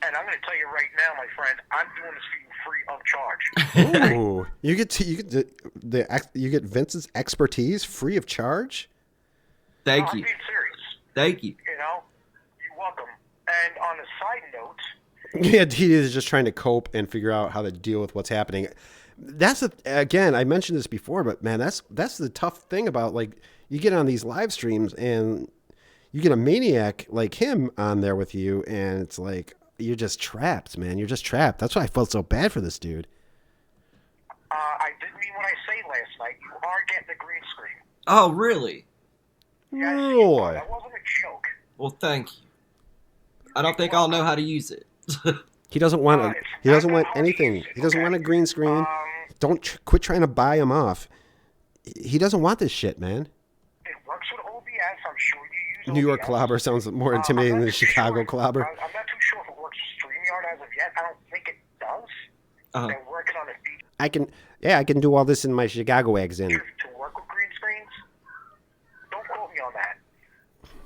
And I'm going to tell you right now, my friend, I'm doing this for you free of charge. Ooh, you get Vince's expertise free of charge. Thank I'm you. being serious. Thank you. You know, you're welcome. And on a side note, Yeah, he is just trying to cope and figure out how to deal with what's happening. Again, I mentioned this before, but man, that's the tough thing about like you get on these live streams and you get a maniac like him on there with you, and it's like you're just trapped, man. You're just trapped. That's why I felt so bad for this dude. I didn't mean what I say last night. You are getting a green screen. Oh, really? Yes, Roy. that wasn't a joke. Well, thank you. I don't think I'll know how to use it. He doesn't want it's he doesn't not want that hard to anything. use it, He doesn't okay? want a green screen. Don't quit trying to buy him off. He doesn't want this shit, man. It works with OBS. I'm sure you use New York OBS. clobber sounds more intimidating I'm than not too Chicago sure clobber. I'm not too sure if it works with StreamYard as of yet. I don't think it does. They're working on a feature I can do all this in my Chicago accent. to work with green screens. Don't quote me on that.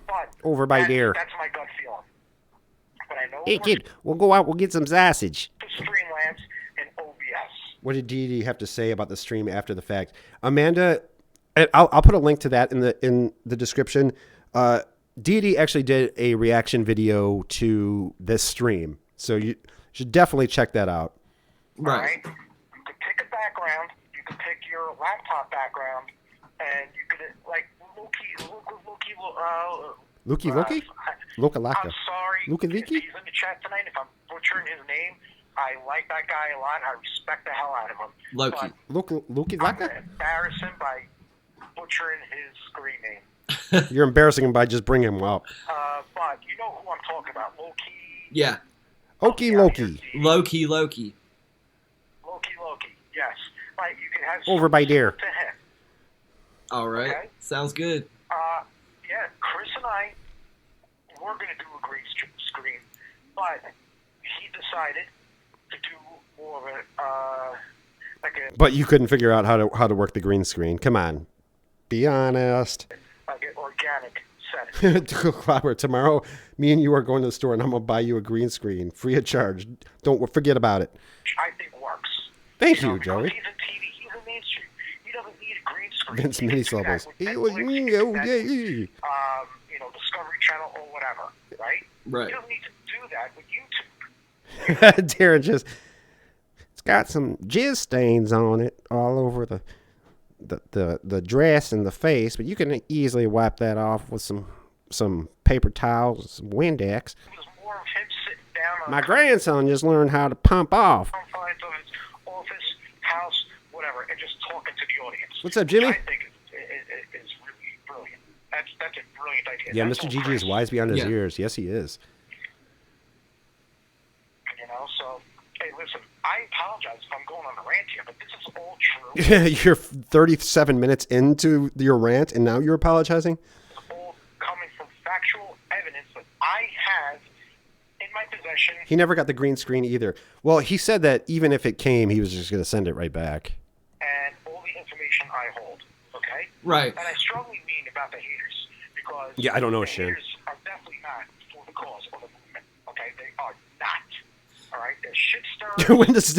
But Over by there. That's my gut feeling. But I know Hey it kid, we'll go out. We'll get some sausage. works with Streamlabs and OBS. What did Deity have to say about the stream after the fact? Amanda, and I'll put a link to that in the description. Deity actually did a reaction video to this stream, so you should definitely check that out. Right. All right? You can pick a background. You can pick your laptop background, and you could like Loki. Loka Laka. I'm sorry Luka if Viki? he's in the chat tonight. If I'm butchering his name, I like that guy a lot. I respect the hell out of him. Loki. Loki But I'm Laka? going to embarrass him by butchering his screen name. You're embarrassing him by just bringing him up. But you know who I'm talking about. Loki. Yeah. Okie Loki. Loki. Loki. Yes. Like you can have Over by there. to him. All right. Okay. Sounds good. Yeah, Chris and I were going to do a green screen, but he decided to do more of a But you couldn't figure out how to work the green screen. Come on, be honest. like an organic setting. Robert, tomorrow, me and you are going to the store, and I'm gonna buy you a green screen, free of charge. Don't forget about it. I think works. Thank you, Because Joey. he's in TV. He's in mainstream. He doesn't need a green screen. Vince He can mini do that syllables. with Netflix, Discovery Channel or whatever, right? Right. He doesn't need to do that with YouTube. Darren just, it's got some jizz stains on it all over the dress and the face, but you can easily wipe that off with some paper towels, some Windex. It was more of him sitting down on My grandson just learned how to pump off. the confines of his office, house, whatever, and just talking to the audience. What's up, Jimmy? Which I think is really brilliant. That's a brilliant idea. Yeah, That's Mr. all Gigi Chris, is wise beyond his Yeah. years. Yes, he is. So, hey, listen, I apologize if I'm going on a rant here, but this is all true. You're 37 minutes into your rant, and now you're apologizing? It's all coming from factual evidence that I have in my possession. He never got the green screen either. Well, he said that even if it came, he was just going to send it right back. And all the information I hold, okay? Right. And I strongly mean about the haters, because Yeah, I don't know, the Shin. haters are definitely not for the cause or the movement, okay? They are not. All right? They're shit stirring. when does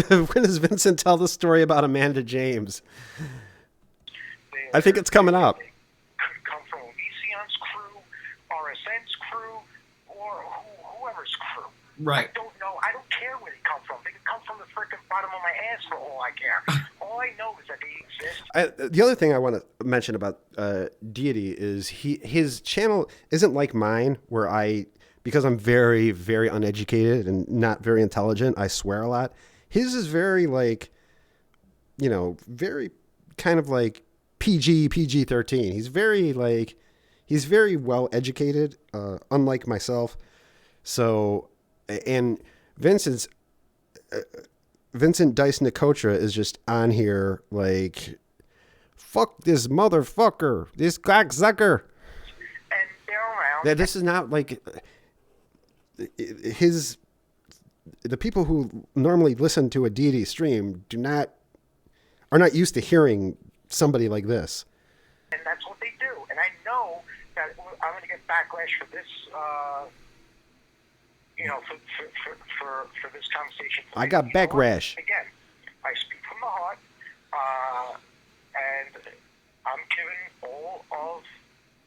Vincent tell the story about Amanda James? I think it's coming up. They could come from Onision's crew, RSN's crew, or whoever's crew. Right. I don't know. I don't care where they come from. They could come from the frickin' bottom of my ass for all I care. All I know is that they exist. The other thing I want to mention about Deity is his channel isn't like mine, where because I'm very, very uneducated and not very intelligent, I swear a lot. His is very very kind of like PG-13. He's very well educated, unlike myself. So, and Vincent Dice Nicotra is just on here like, fuck this motherfucker, this cocksucker. And they're around. This is not like the people who normally listen to a Deity stream are not used to hearing somebody like this. And that's what they do. And I know that I'm going to get backlash for this, for this conversation. I got backlash. Again, I speak from the heart, and I'm giving all of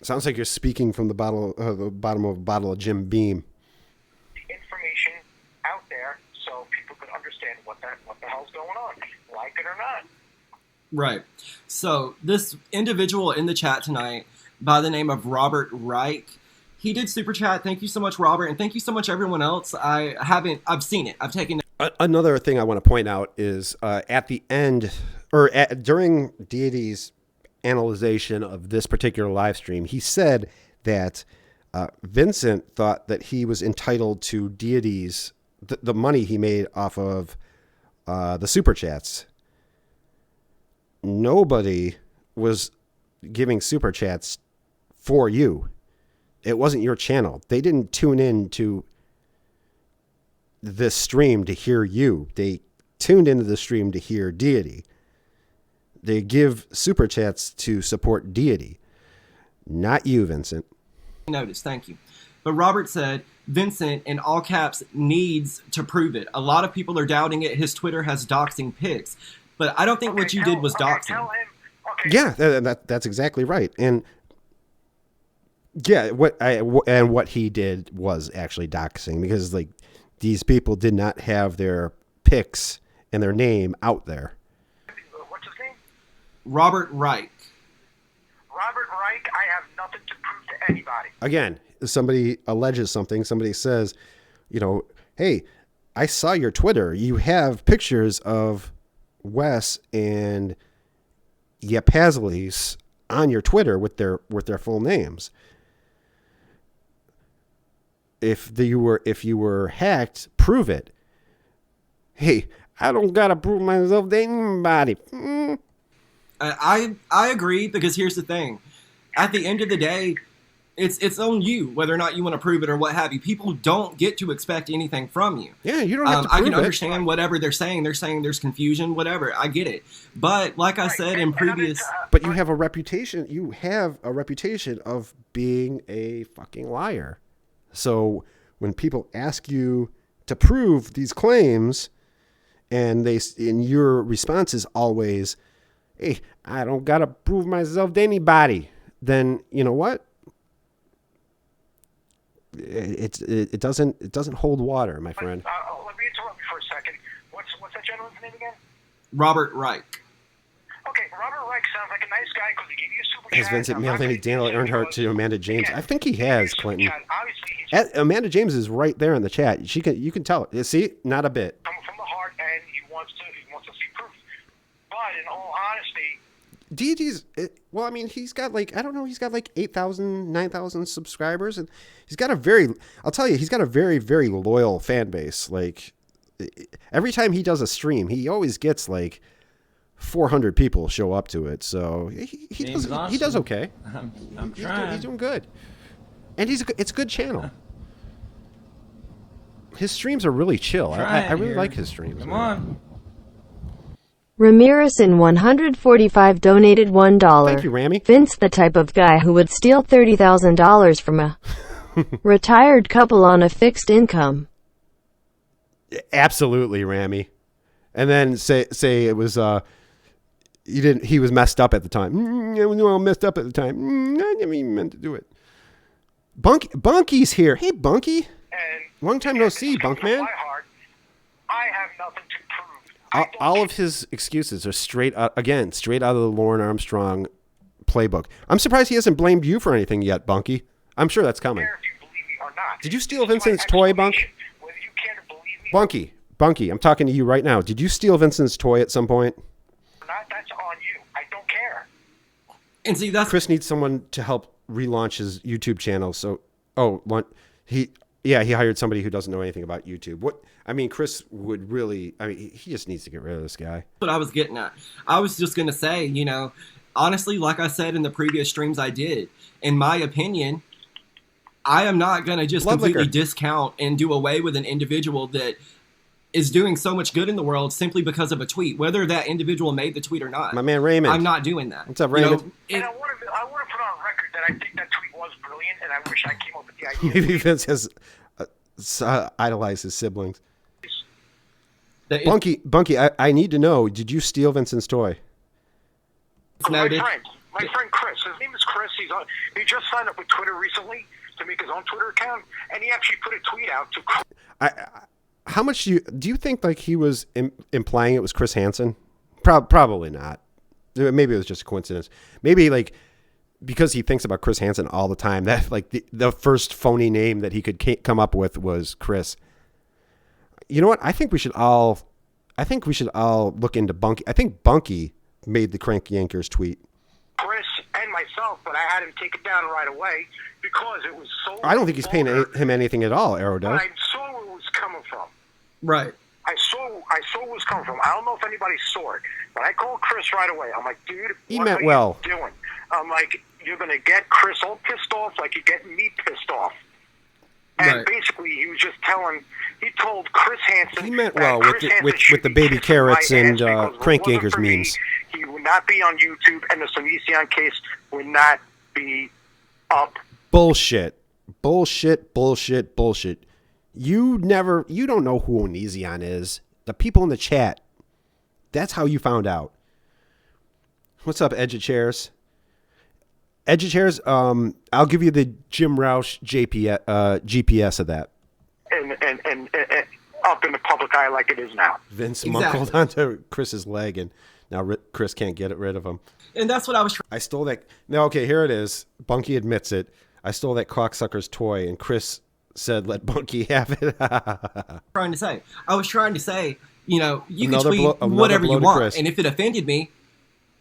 Sounds like you're speaking from the bottom of a bottle of Jim Beam. the information out there so people can understand what the hell's going on, like it or not. Right. So this individual in the chat tonight by the name of Robert Reich, he did super chat. Thank you so much, Robert. And thank you so much, everyone else. I've seen it. I've taken it. Another thing I want to point out is at the end, during Deity's analyzation of this particular live stream, he said that Vincent thought that he was entitled to Deity's, the money he made off of the super chats. Nobody was giving super chats for you. It wasn't your channel. They didn't tune in to this stream to hear you. They tuned into the stream to hear Deity. They give super chats to support Deity, not you, Vincent. Notice, thank you. But Robert said, Vincent, in all caps, needs to prove it. A lot of people are doubting it. His Twitter has doxing pics. But I don't think what you did was doxing. Tell him. Okay. Yeah, that's exactly right. And yeah, what he did was actually doxing, because like these people did not have their pics and their name out there. What's his name? Robert Reich. Robert Reich. I have nothing to prove to anybody. Again, somebody alleges something. Somebody says, hey, I saw your Twitter. You have pictures of Wes and Yapazlis on your Twitter with their full names. If you were hacked, prove it. Hey, I don't gotta prove myself to anybody. I agree, because here's the thing. At the end of the day, It's on you whether or not you want to prove it or what have you. People don't get to expect anything from you. Yeah, you don't have to prove I can it. understand whatever they're saying. They're saying there's confusion, whatever. I get it. But like I said in previous... But you have a reputation. You have a reputation of being a fucking liar. So when people ask you to prove these claims, and your response is always, "Hey, I don't gotta prove myself to anybody," then you know what? It doesn't hold water, my friend. Let me interrupt you for a second. What's that gentleman's name again? Robert Reich. Okay, Robert Reich sounds like a nice guy because he gave you a super chat. Has Vincent mailed any Daniel Earnhardt to Amanda James? Yeah, I think he has, Clinton. Obviously, Amanda James is right there in the chat. You can tell it. See, not a bit. coming from the heart, and he wants to see proof. But in all honesty, Deity's, well, I mean, he's got like, I don't know, he's got like 8,000, 9,000 subscribers, and he's got I'll tell you, he's got a very, very loyal fan base. Like, every time he does a stream, he always gets like 400 people show up to it. So he does okay. I'm trying. He's doing good. And it's a good channel. His streams are really chill. I really like his streams. Come on. Ramirez in 145 donated $1. Thank you, Rami. Vince, the type of guy who would steal $30,000 from a retired couple on a fixed income. Absolutely, Rami. And then say it was he was messed up at the time. I was messed up at the time. I never even meant to do it. Bunky's here. Hey, Bunky. Long time no see, Bunkman. I have nothing to prove. All of his excuses are straight out of the Lauren Armstrong playbook. I'm surprised he hasn't blamed you for anything yet, Bunky. I'm sure that's coming. If you believe me or not. Did you steal Vincent's toy, Bunk? Whether you care to believe me Bunky, I'm talking to you right now. Did you steal Vincent's toy at some point? or not, that's on you. I don't care. And see, that's Chris needs someone to help relaunch his YouTube channel. So, he hired somebody who doesn't know anything about YouTube. Chris would really, he just needs to get rid of this guy. what I was getting at. I was just going to say, honestly, like I said in the previous streams I did, in my opinion, I am not going to just completely discount and do away with an individual that is doing so much good in the world simply because of a tweet, whether that individual made the tweet or not. My man Raymond. I'm not doing that. What's up, Raymond? And I want to put on record that I think that tweet was brilliant, and I wish I came up with the idea. Maybe Vince has idolized his siblings. Bunky, I need to know, did you steal Vincent's toy? My friend Chris. His name is Chris. He just signed up with Twitter recently to make his own Twitter account, and he actually put a tweet out to. How much do you think like he was implying it was Chris Hansen? Probably not. Maybe it was just a coincidence. Maybe like because he thinks about Chris Hansen all the time, that like the first phony name that he could come up with was Chris. You know what? I think we should all look into Bunky. I think Bunky made the Crank Yankers tweet. Chris and myself, but I had him take it down right away because it was so. I don't think he's paying him anything at all, Aerodo. But I saw where it was coming from. Right. I saw where it was coming from. I don't know if anybody saw it, but I called Chris right away. I'm like, dude, what are you doing? I'm like, you're gonna get Chris all pissed off like you're getting me pissed off. And basically, he was just he told Chris Hansen. He meant well with the baby carrots and Crank Yankers memes. He would not be on YouTube, and the Sonesian case would not be up. Bullshit. You don't know who Onision is. The people in the chat. That's how you found out. What's up, Edge of Chairs? Edge of Chairs, I'll give you the Jim Roush GPS of that. And up in the public eye like it is now. Vince muckled onto Chris's leg, and now Chris can't get rid of him. And that's what I was I stole that. No, okay, here it is. Bunky admits it. I stole that cocksucker's toy, and Chris said, let Bunky have it. trying to say. I was trying to say, you can Another tweet blow whatever you to want. Chris. And if it offended me,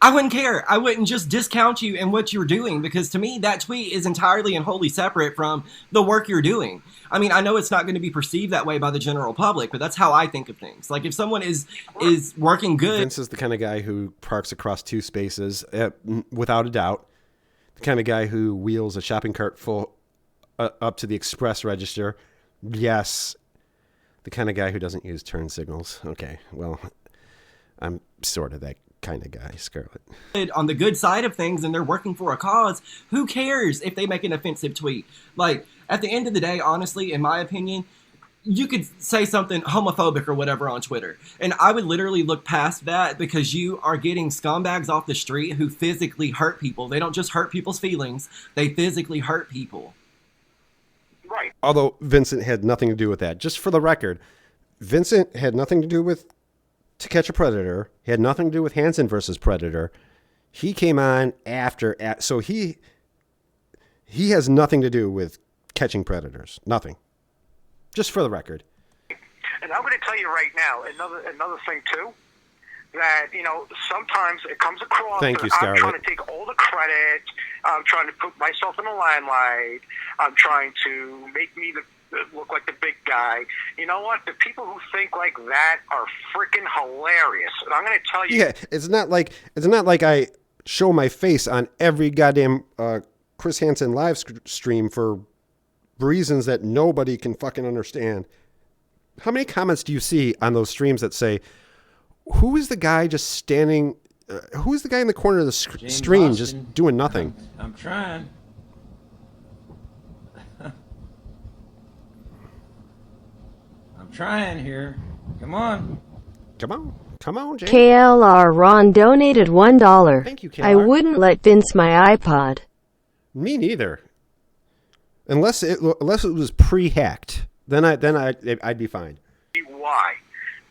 I wouldn't care. I wouldn't just discount you and what you're doing, because to me, that tweet is entirely and wholly separate from the work you're doing. I mean, I know it's not going to be perceived that way by the general public, but that's how I think of things. Like, if someone is working good... Vince is the kind of guy who parks across two spaces, without a doubt. The kind of guy who wheels a shopping cart full up to the express register. Yes. The kind of guy who doesn't use turn signals. Okay, well, I'm sort of that kind of guy, Scarlett. On the good side of things and they're working for a cause, who cares if they make an offensive tweet? Like, at the end of the day, honestly, in my opinion, you could say something homophobic or whatever on Twitter, and I would literally look past that because you are getting scumbags off the street who physically hurt people. They don't just hurt people's feelings, they physically hurt people. Right. Although Vincent had nothing to do with that. Just for the record, Vincent had nothing to do with To Catch a Predator. He had nothing to do with Hansen versus Predator. He came on after, so he has nothing to do with catching predators. Nothing. Just for the record. And I'm going to tell you right now, another thing too, that, you know, sometimes it comes across Thank that you, Scarlett. I'm trying to take all the credit, I'm trying to put myself in the limelight, I'm trying to make me look like the big guy. You know what? The people who think like that are freaking hilarious. And I'm going to tell you. Yeah, it's not like I show my face on every goddamn Chris Hansen live stream for reasons that nobody can fucking understand. How many comments do you see on those streams that say, who is the guy just standing, who is the guy in the corner of the stream just doing nothing? I'm trying. I'm trying here. Come on. Come on, James. KLR Ron donated $1. Thank you, KLR. I wouldn't let Vince my iPod. Me neither. Unless it was pre-hacked, then I'd be fine. Why?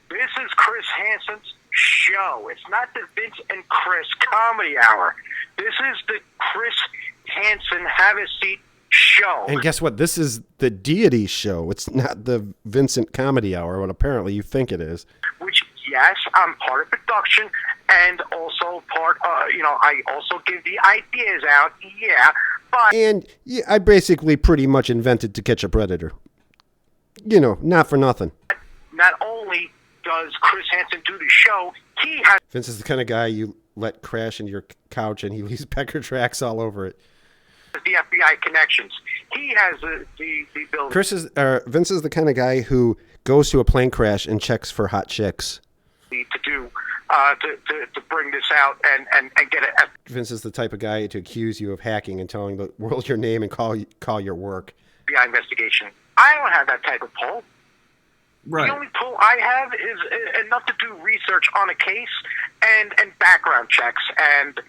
This is Chris Hansen's show. It's not the Vince and Chris Comedy Hour. This is the Chris Hansen Have a Seat show. And guess what? This is the Deity show. It's not the Vincent Comedy Hour, what apparently you think it is. Which, yes, I'm part of production and also part, I also give the ideas out, yeah, but... And yeah, I basically pretty much invented To Catch a Predator. You know, not for nothing. Not only does Chris Hansen do the show, he has... Vince is the kind of guy you let crash into your couch and he leaves pecker tracks all over it. The FBI connections. He has the ability. Vince is the kind of guy who goes to a plane crash and checks for hot chicks. To bring this out and get it. Vince is the type of guy to accuse you of hacking and telling the world your name and call your work. FBI investigation. I don't have that type of pull. Right. The only pull I have is enough to do research on a case and background checks and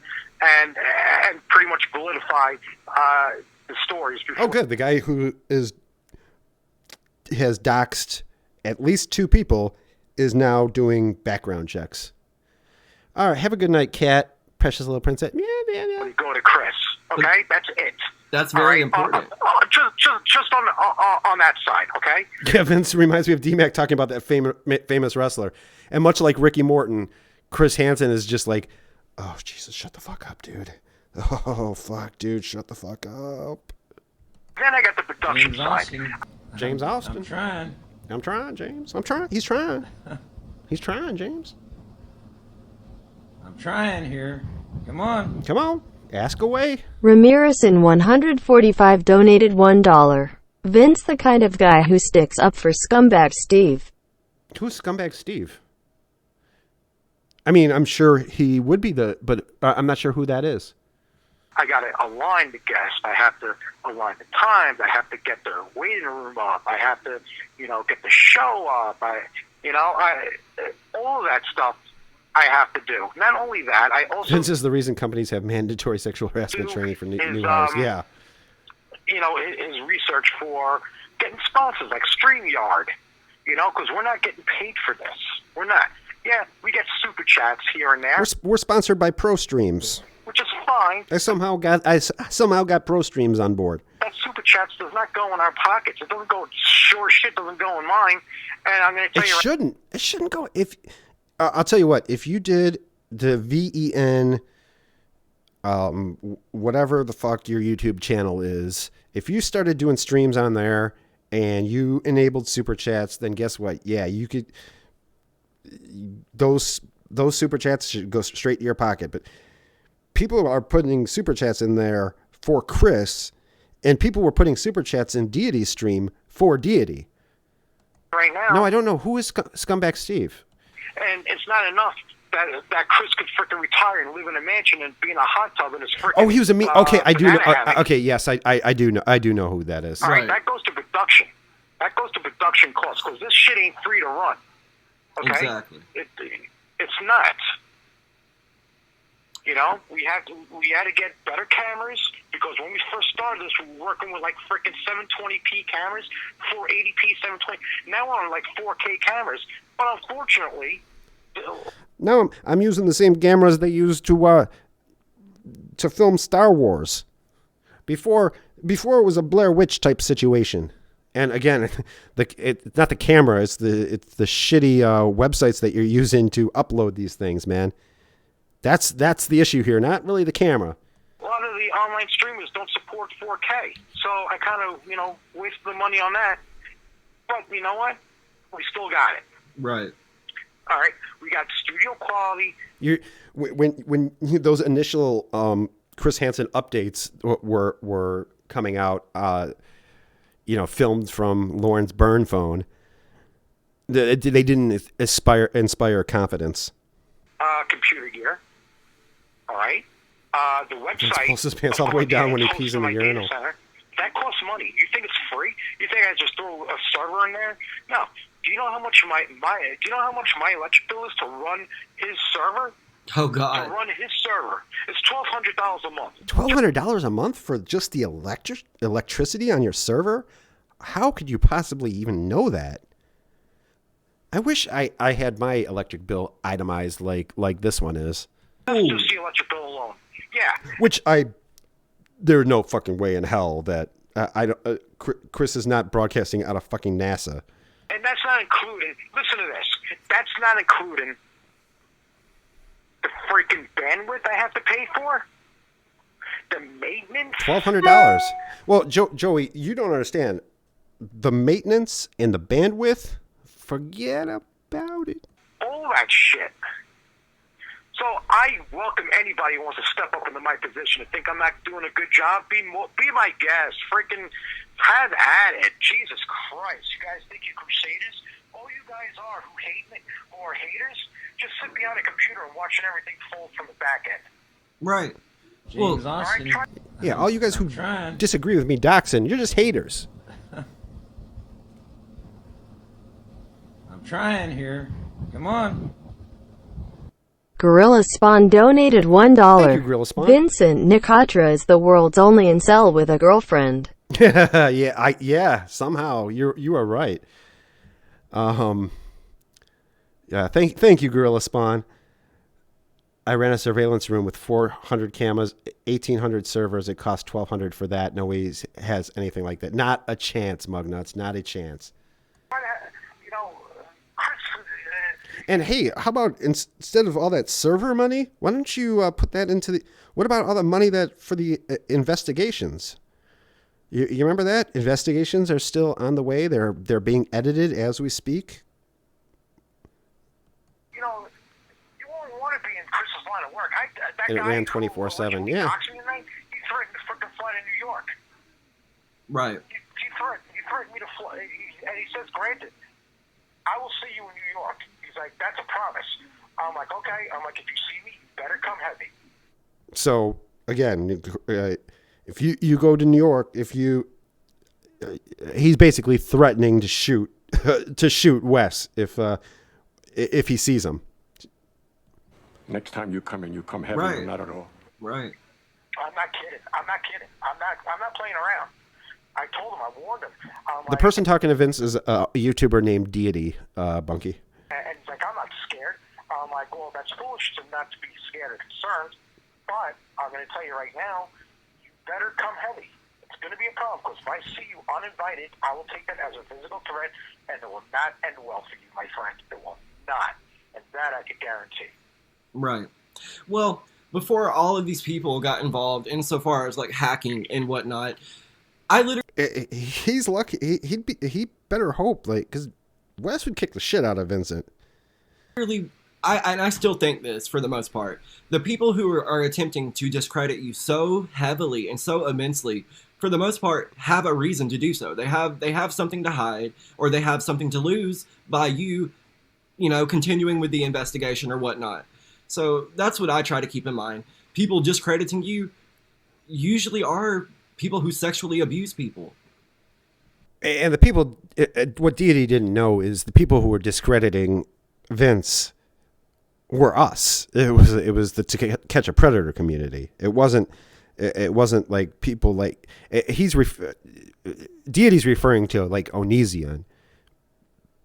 pretty much validify the stories. Before. Oh, good. The guy who has doxed at least 2 people is now doing background checks. All right. Have a good night, Kat. Precious little princess. Yeah. We go to Chris. Okay, that's it. That's very important. Just on that side, okay? Yeah, Vince reminds me of D-Mac talking about that famous wrestler. And much like Ricky Morton, Chris Hansen is just like, oh, Jesus, shut the fuck up, dude. Oh, fuck, dude, shut the fuck up. Then I got the production James side. Austin. James Austin. I'm trying, James. I'm trying. He's trying. He's trying, James. I'm trying here. Come on. Ask away. Ramirez in 145 donated $1. Vince the kind of guy who sticks up for scumbag Steve. Who's Scumbag Steve? I mean, I'm sure he would be but I'm not sure who that is. I got to align the guests. I have to align the times. I have to get their waiting room up. I have to, get the show up. All of that stuff I have to do. Not only that, I also... Vince is the reason companies have mandatory sexual harassment training for new hires. Yeah. His research for getting sponsors like StreamYard, because we're not getting paid for this. We're not. Yeah, we get super chats here and there. We're sponsored by ProStreams. Which is fine. I somehow got ProStreams on board. That super chats does not go in our pockets. It doesn't go. Sure shit doesn't go in mine. And I'm going to tell you. It shouldn't go. I'll tell you what. If you did the VEN, whatever the fuck your YouTube channel is, if you started doing streams on there and you enabled super chats, then guess what? Yeah, you could. Those super chats should go straight to your pocket, but. people are putting super chats in there for Chris, and people were putting super chats in Deity's stream for Deity. Right now. No, I don't know. Who is Scumbag Steve? And it's not enough that Chris could freaking retire and live in a mansion and be in a hot tub in his freaking. Oh, he was a me. Okay, I do know. banana hammock. Okay, yes, I do know. I do know who that is. All right, Right. that goes to production. That goes to production costs because this shit ain't free to run. Okay, Exactly. It's nuts. You know, we had to get better cameras because when we first started this, we were working with like freaking 720p cameras, 480p, 720. Now we're on like 4K cameras, but unfortunately, No, I'm using the same cameras they used to film Star Wars. Before it was a Blair Witch type situation. And again, it's not the camera; it's the shitty websites that you're using to upload these things, man. That's the issue here, not really the camera. a lot of the online streamers don't support 4K, so I kind of wasted the money on that. But you know what? We still got it. Right. All right, we got studio quality. When those initial Chris Hansen updates were coming out, filmed from Lauren's burn phone, they didn't inspire confidence. Computer gear. All right. The website. Pulls his pants all the way down when he pees in the urinal. That costs money. You think it's free? You think I just throw a server in there? No. Do you know how much my electric bill is to run his server? Oh To God. run his server, it's $1,200 a month. $1,200 a month for just the electricity on your server? How could you possibly even know that? I wish I had my electric bill itemized like this one is. That's just the electric bill alone. Yeah. Which there's no fucking way in hell that Chris is not broadcasting out of fucking NASA. And that's not including, listen to this, that's not including the freaking bandwidth I have to pay for, the maintenance. $1,200. Well, Joey, you don't understand. The maintenance and the bandwidth, forget about it. All that shit. So I welcome anybody who wants to step up into my position and think I'm not doing a good job. Be my guest. Freaking have at it. Jesus Christ. You guys think you're crusaders? All you guys are who hate me or haters, just sit behind a computer and watching everything fold from the back end. Right. James Well, Austin. Yeah, all you guys who trying. disagree with me doxing, you're just haters. I'm trying here. Come on. Gorilla Spawn donated $1. Thank you, Gorilla Spawn. Vincent Nicatra is the world's only incel with a girlfriend. Yeah, somehow you are right. Yeah, thank you, Gorilla Spawn. I ran a surveillance room with 400 cameras, 1,800 servers. It cost $1,200 for that. No way has anything like that. Not a chance, Mugnuts. Not a chance. Chris, And hey, how about instead of all that server money, why don't you put that into the? What about all the money for the investigations? You remember that investigations are still on the way. They're being edited as we speak. you won't want to be in Chris's line of work. That And it guy ran who- 24/7, who yeah. doxed me tonight, he threatened to freaking fly to New York. right. He threatened me to fly, and he says, granted, I will see you in New York. He's like, that's a promise. I'm like, okay. I'm like, if you see me, you better come heavy. So again, if you go to New York, he's basically threatening to shoot Wes if he sees him. Next time you come in, you come heavy, Right. not at all. Right. I'm not kidding. I'm not playing around. I told him. I warned him. The person talking to Vince is a YouTuber named Deity, Bunky. And he's like, I'm not scared. I'm like, well, that's foolish to not to be scared or concerned. But I'm going to tell you right now, you better come heavy. It's going to be a problem because if I see you uninvited, I will take that as a physical threat, and it will not end well for you, my friend. It will not. And that I can guarantee. Right. Well, before all of these people got involved insofar as like hacking and whatnot, I literally He's lucky. He better hope because Wes would kick the shit out of Vincent. I still think this for the most part. The people who are attempting to discredit you so heavily and so immensely, for the most part, have a reason to do so. They have something to hide, or they have something to lose by you, continuing with the investigation or whatnot. So that's what I try to keep in mind. People discrediting you usually are people who sexually abuse people. And the people, what Deity didn't know is the people who were discrediting Vince were us. It was the To Catch a Predator community. It wasn't like people like Deity's referring to like Onision,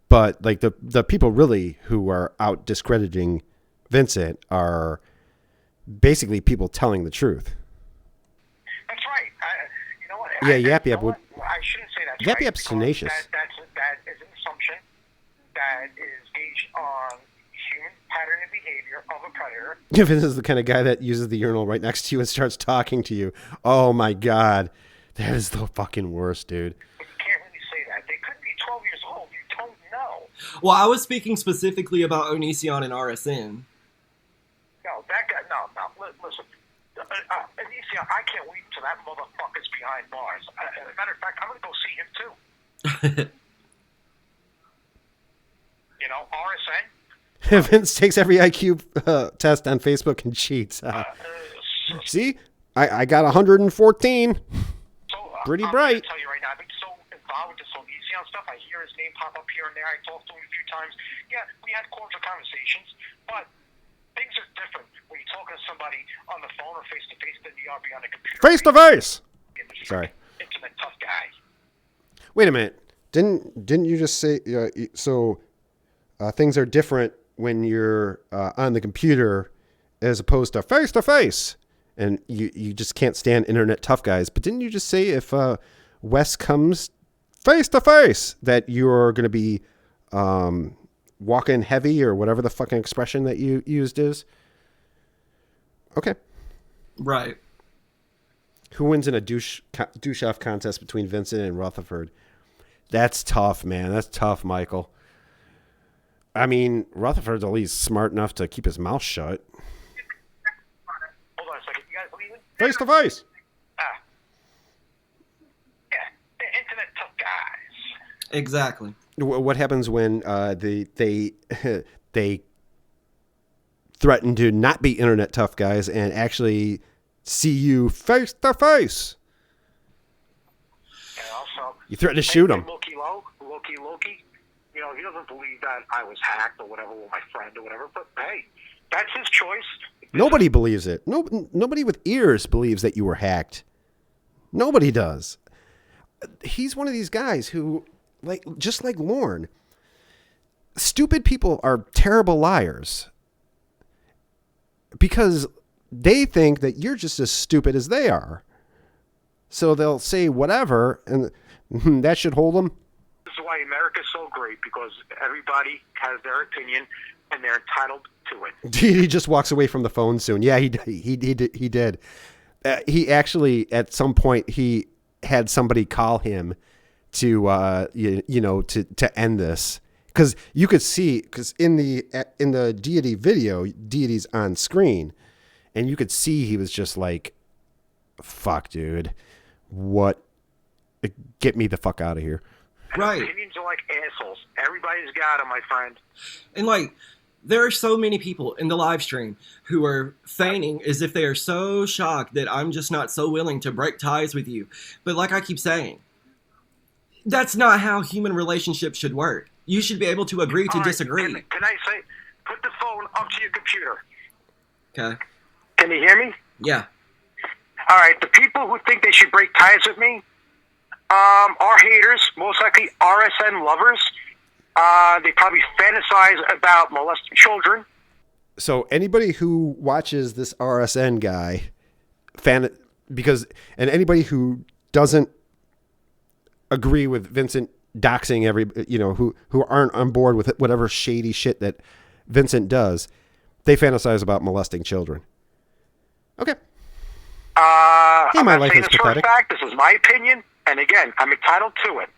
but like the people really who are out discrediting Vincent are basically people telling the truth. That's right. You know what? Yeah, Yappy. I shouldn't say that's Yappy right. Yap's tenacious. That is an assumption that is gauged on human pattern and behavior of a predator. If this is the kind of guy that uses the urinal right next to you and starts talking to you, oh my God, that is the fucking worst, dude. But you can't really say that. They could be 12 years old. You don't know. Well, I was speaking specifically about Onision and RSN. No, that guy. No. Listen, Onision, I can't wait till that motherfucker's behind bars. As a matter of fact, I'm gonna go see him too. RSN. Vince takes every IQ test on Facebook and cheats. See, I got 114. Pretty I'm bright. gonna tell you right now, I've been so involved with this Onision stuff. I hear his name pop up here and there. I talked to him a few times. Yeah, we had cordial conversations, but things are different when you're talking to somebody on the phone or face to face than you are behind a computer. Face to face. Sorry. Internet tough guy. Wait a minute. Didn't you just say things are different when you're on the computer as opposed to face? And you just can't stand internet tough guys. But didn't you just say if Wes comes face to face that you're going to be walking heavy or whatever the fucking expression that you used is? Okay. Right. Who wins in a douche-off contest between Vincent and Rutherford? That's tough, man. That's tough, Michael. I mean, Rutherford's at least smart enough to keep his mouth shut. Hold on a second. You guys leaving? Face to face. Yeah, the internet tough guys. Exactly. What happens when they threaten to not be internet tough guys and actually see you face to face? And also, You threaten to shoot him. Loki. He doesn't believe that I was hacked or whatever with my friend or whatever. But hey, that's his choice. Nobody believes it. Nobody with ears believes that you were hacked. Nobody does. He's one of these guys who, just like Lorne, stupid people are terrible liars because they think that you're just as stupid as they are. So they'll say whatever, and that should hold them. This is why America's so great, because everybody has their opinion and they're entitled to it. He just walks away from the phone soon. Yeah, he did. He actually, at some point, he had somebody call him to to end this, because you could see, because in the Deity video, Deity's on screen, and you could see he was just like, "Fuck, dude, what? Get me the fuck out of here." Right. Opinions are like assholes. Everybody's got them, my friend. And there are so many people in the live stream who are feigning as if they are so shocked that I'm just not so willing to break ties with you. But like I keep saying, that's not how human relationships should work. You should be able to agree to disagree. Can I say, put the phone up to your computer? Okay. Can you hear me? Yeah. All right. The people who think they should break ties with me are haters, most likely RSN lovers. They probably fantasize about molesting children. So anybody who watches this RSN guy, and anybody who doesn't agree with Vincent doxing who aren't on board with whatever shady shit that Vincent does, they fantasize about molesting children. Okay. Hey, my life is pathetic. This is my opinion, and again, I'm entitled to it.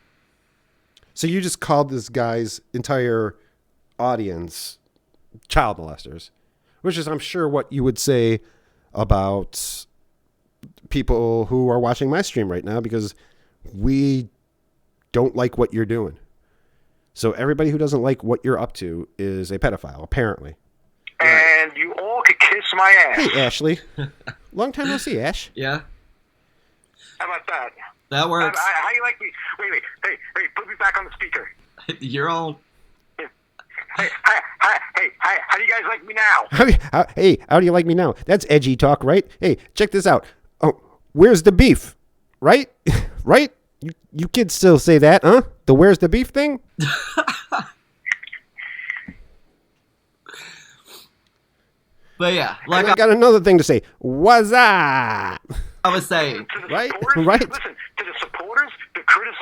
So you just called this guy's entire audience child molesters, which is, I'm sure, what you would say about people who are watching my stream right now, because we don't like what you're doing. So everybody who doesn't like what you're up to is a pedophile, apparently. And you all could kiss my ass. Hey, Ashley. Long time no see, Ash. Yeah, How about that? that works. How you like me? Wait. Hey, put me back on the speaker. You're all. Hey, how do you guys like me now? How do you like me now? That's edgy talk, right? Hey, check this out. Oh, where's the beef? Right? Right? You kids still say that, huh? The where's the beef thing? But yeah, I got another thing to say. What's up? I was saying, To the Right? supporters, Right. Listen, to the supporters,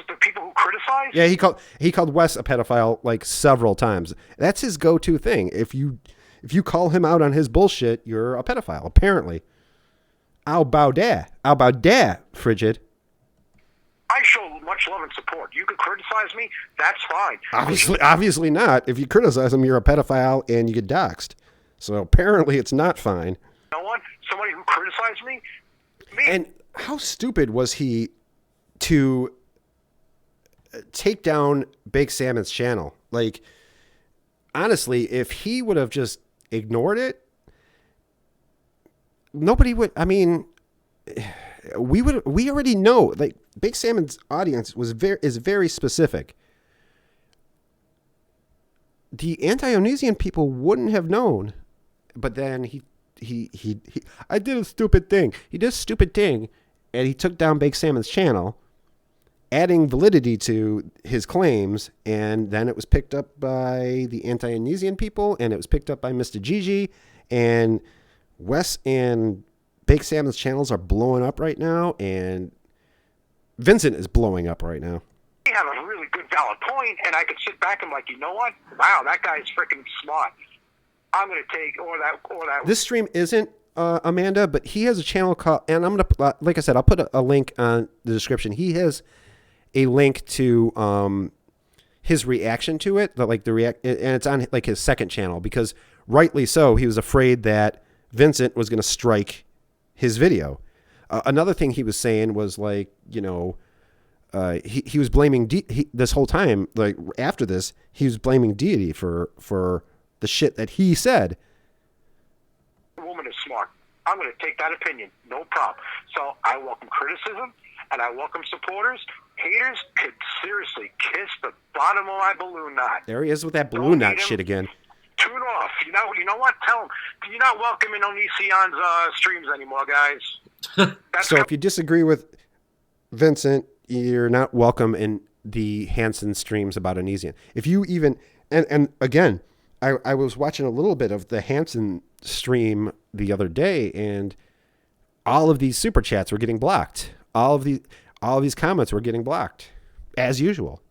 the people who criticize. Yeah, he called Wes a pedophile like several times. That's his go-to thing. If you call him out on his bullshit, you're a pedophile, apparently. How about that, frigid? I show much love and support. You can criticize me. That's fine. Obviously not. If you criticize him, you're a pedophile and you get doxxed. So apparently it's not fine. You know what? Somebody who criticized me. And how stupid was he to take down Big Salmon's channel? Like, honestly, if he would have just ignored it, nobody would. I mean, we already know. Like, Big Salmon's audience is very specific. The anti-Onesian people wouldn't have known, but then he I did a stupid thing. He did a stupid thing, and he took down Big Salmon's channel, adding validity to his claims, and then it was picked up by the anti-Onesian people, and it was picked up by Mr. Gigi, and Wes and Big Salmon's channels are blowing up right now, and Vincent is blowing up right now. You have a really good valid point, and I could sit back and like, you know what? Wow, that guy's freaking smart. I'm going to take or that. This stream isn't Amanda, but he has a channel called, and I'm going to, like I said, I'll put a link on the description. He has a link to his reaction to it, and it's on like his second channel, because rightly so, he was afraid that Vincent was going to strike his video. Another thing he was saying was like, you know, he was blaming this whole time, like after this, he was blaming Deity for the shit that he said. The woman is smart. I'm going to take that opinion, no problem. So I welcome criticism, and I welcome supporters. Haters could seriously kiss the bottom of my balloon knot. There he is with that balloon knot shit again. Tune off. You know what? Tell him. You're not welcome in Onision's streams anymore, guys. So if you disagree with Vincent, you're not welcome in the Hansen streams about Onesian. If you even, and again, I was watching a little bit of the Hansen stream the other day, and all of these super chats were getting blocked. All of these comments were getting blocked, as usual.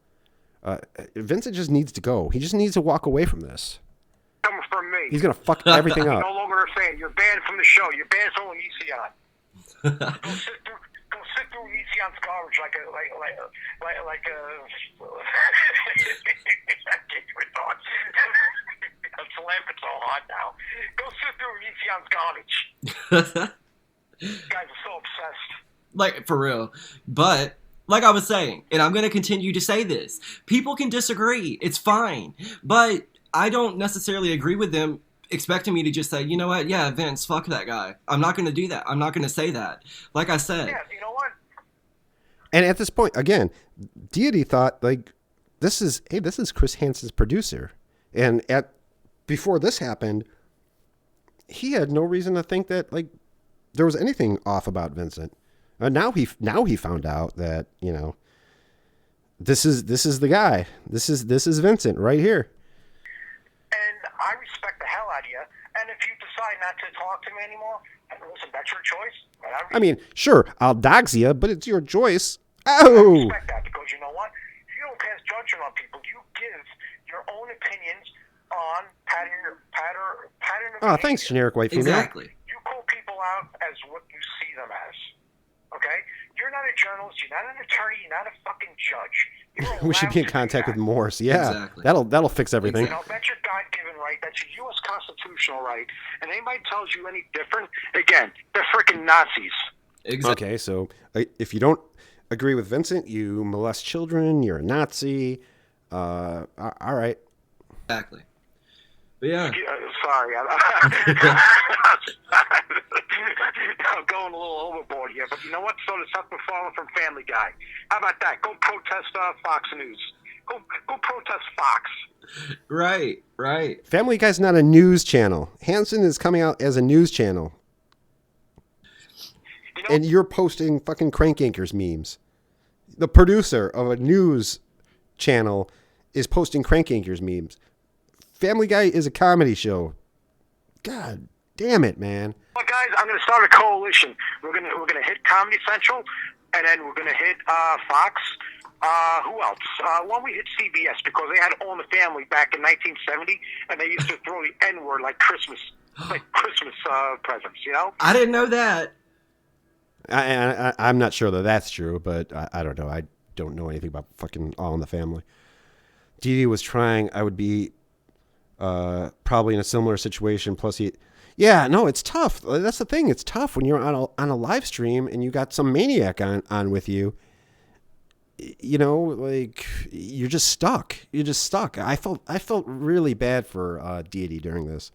Vincent just needs to go. He just needs to walk away from this. Coming from me. He's gonna fuck everything up. You're no longer a fan. You're banned from the show. You're banned from Onision. Go sit through Onision's garbage like a. I can't even talk. I'm laughing so hard now. Go sit through Onision's garbage. Guys are so obsessed. like for real. But like I was saying, and I'm going to continue to say this, people can disagree. It's fine. But I don't necessarily agree with them expecting me to just say, you know what? Yeah, Vince, fuck that guy. I'm not going to do that. I'm not going to say that. Like I said. Yeah, you know what? And at this point, again, Deity thought, like, this is Chris Hansen's producer. And before this happened, he had no reason to think that, like, there was anything off about Vincent. Now he found out that, you know, this is the guy. This is Vincent right here. And I respect the hell out of you. And if you decide not to talk to me anymore, listen, that's your choice. I mean, sure, I'll dox you, but it's your choice. I Oh! respect that because you know what? You don't pass judgment on people. You give your own opinions on pattern of Oh, behavior. thanks, generic white female. Exactly. You call people out as what you see them as. Okay? You're not a journalist. You're not an attorney. You're not a fucking judge. We should be in contact with Morse. Yeah, Exactly. that'll fix everything. And I'll bet your God-given human right. That's a U.S. constitutional right. And anybody tells you any different, again, they're freaking Nazis. Exactly. Okay, so if you don't agree with Vincent, you molest children, you're a Nazi. All right. Exactly. But yeah. Sorry. I'm going a little overboard here. But you know what? So does Seth MacFarlane from Family Guy. How about that? Go protest Fox News. Go protest Fox. Right. Family Guy's not a news channel. Hanson is coming out as a news channel. And you're posting fucking Crank Anchors memes. The producer of a news channel is posting Crank Anchors memes. Family Guy is a comedy show. God damn it, man. Well, guys, I'm going to start a coalition. We're going to hit Comedy Central, and then we're going to hit Fox. Who else? Why don't we hit CBS, because they had All in the Family back in 1970, and they used to throw the N-word like Christmas presents, you know? I didn't know that. I'm not sure that that's true, but I don't know. I don't know anything about fucking All in the Family. Deity was trying. I would be probably in a similar situation. Plus, it's tough. That's the thing. It's tough when you're on a live stream and you got some maniac on with you. You know, like you're just stuck. I felt really bad for Deity during this.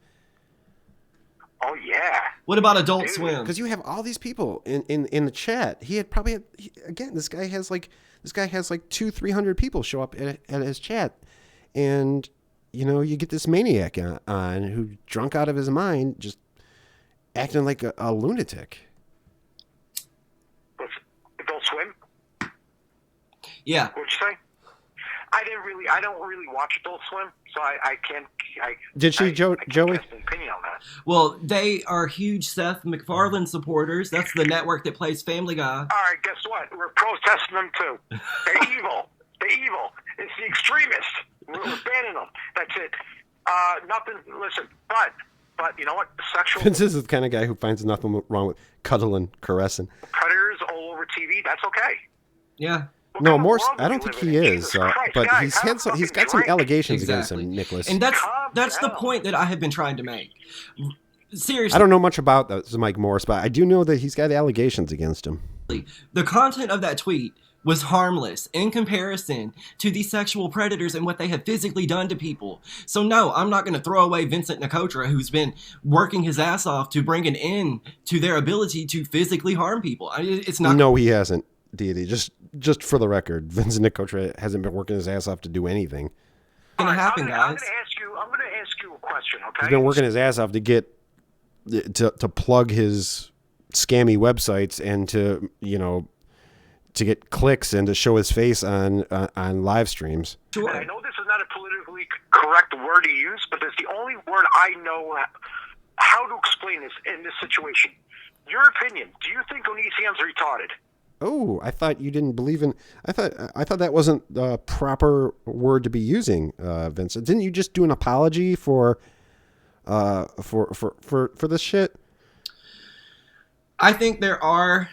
Oh yeah. What about Adult Swim? Because you have all these people in the chat. He had probably this guy has like 200-300 people show up at his chat, and you know you get this maniac on who drunk out of his mind, just acting like a lunatic. Adult Swim. Yeah. What'd you say? I don't really watch Adult Swim, so I can't. Did she, Joey? An opinion on that. Well, they are huge Seth MacFarlane supporters. That's the network that plays Family Guy. All right, guess what? We're protesting them too. They're evil. It's the extremists. We're banning them. That's it. Nothing. Listen, but you know what? Sexual. This is the kind of guy who finds nothing wrong with cuddling, caressing. Predators all over TV. That's okay. Yeah. No, more. I don't think he is, but guys, he's got some allegations Exactly. against him, Nicholas. And that's the point that I have been trying to make. Seriously. I don't know much about that, Mike Morris, but I do know that he's got allegations against him. The content of that tweet was harmless in comparison to the sexual predators and what they have physically done to people. So no, I'm not going to throw away Vincent Nicotra, who's been working his ass off to bring an end to their ability to physically harm people. It's not. No, he hasn't. Deity. Just for the record, Vincent Nicotra hasn't been working his ass off to do anything. It's gonna happen, guys. I'm gonna ask you a question, okay? He's been working his ass off to get to plug his scammy websites and to get clicks and to show his face on live streams. Sure. And I know this is not a politically correct word to use, but it's the only word I know how to explain this in this situation. Your opinion? Do you think Onision's retarded? Oh, I thought you didn't believe in. I thought that wasn't the proper word to be using, Vincent. Didn't you just do an apology for this shit? I think there are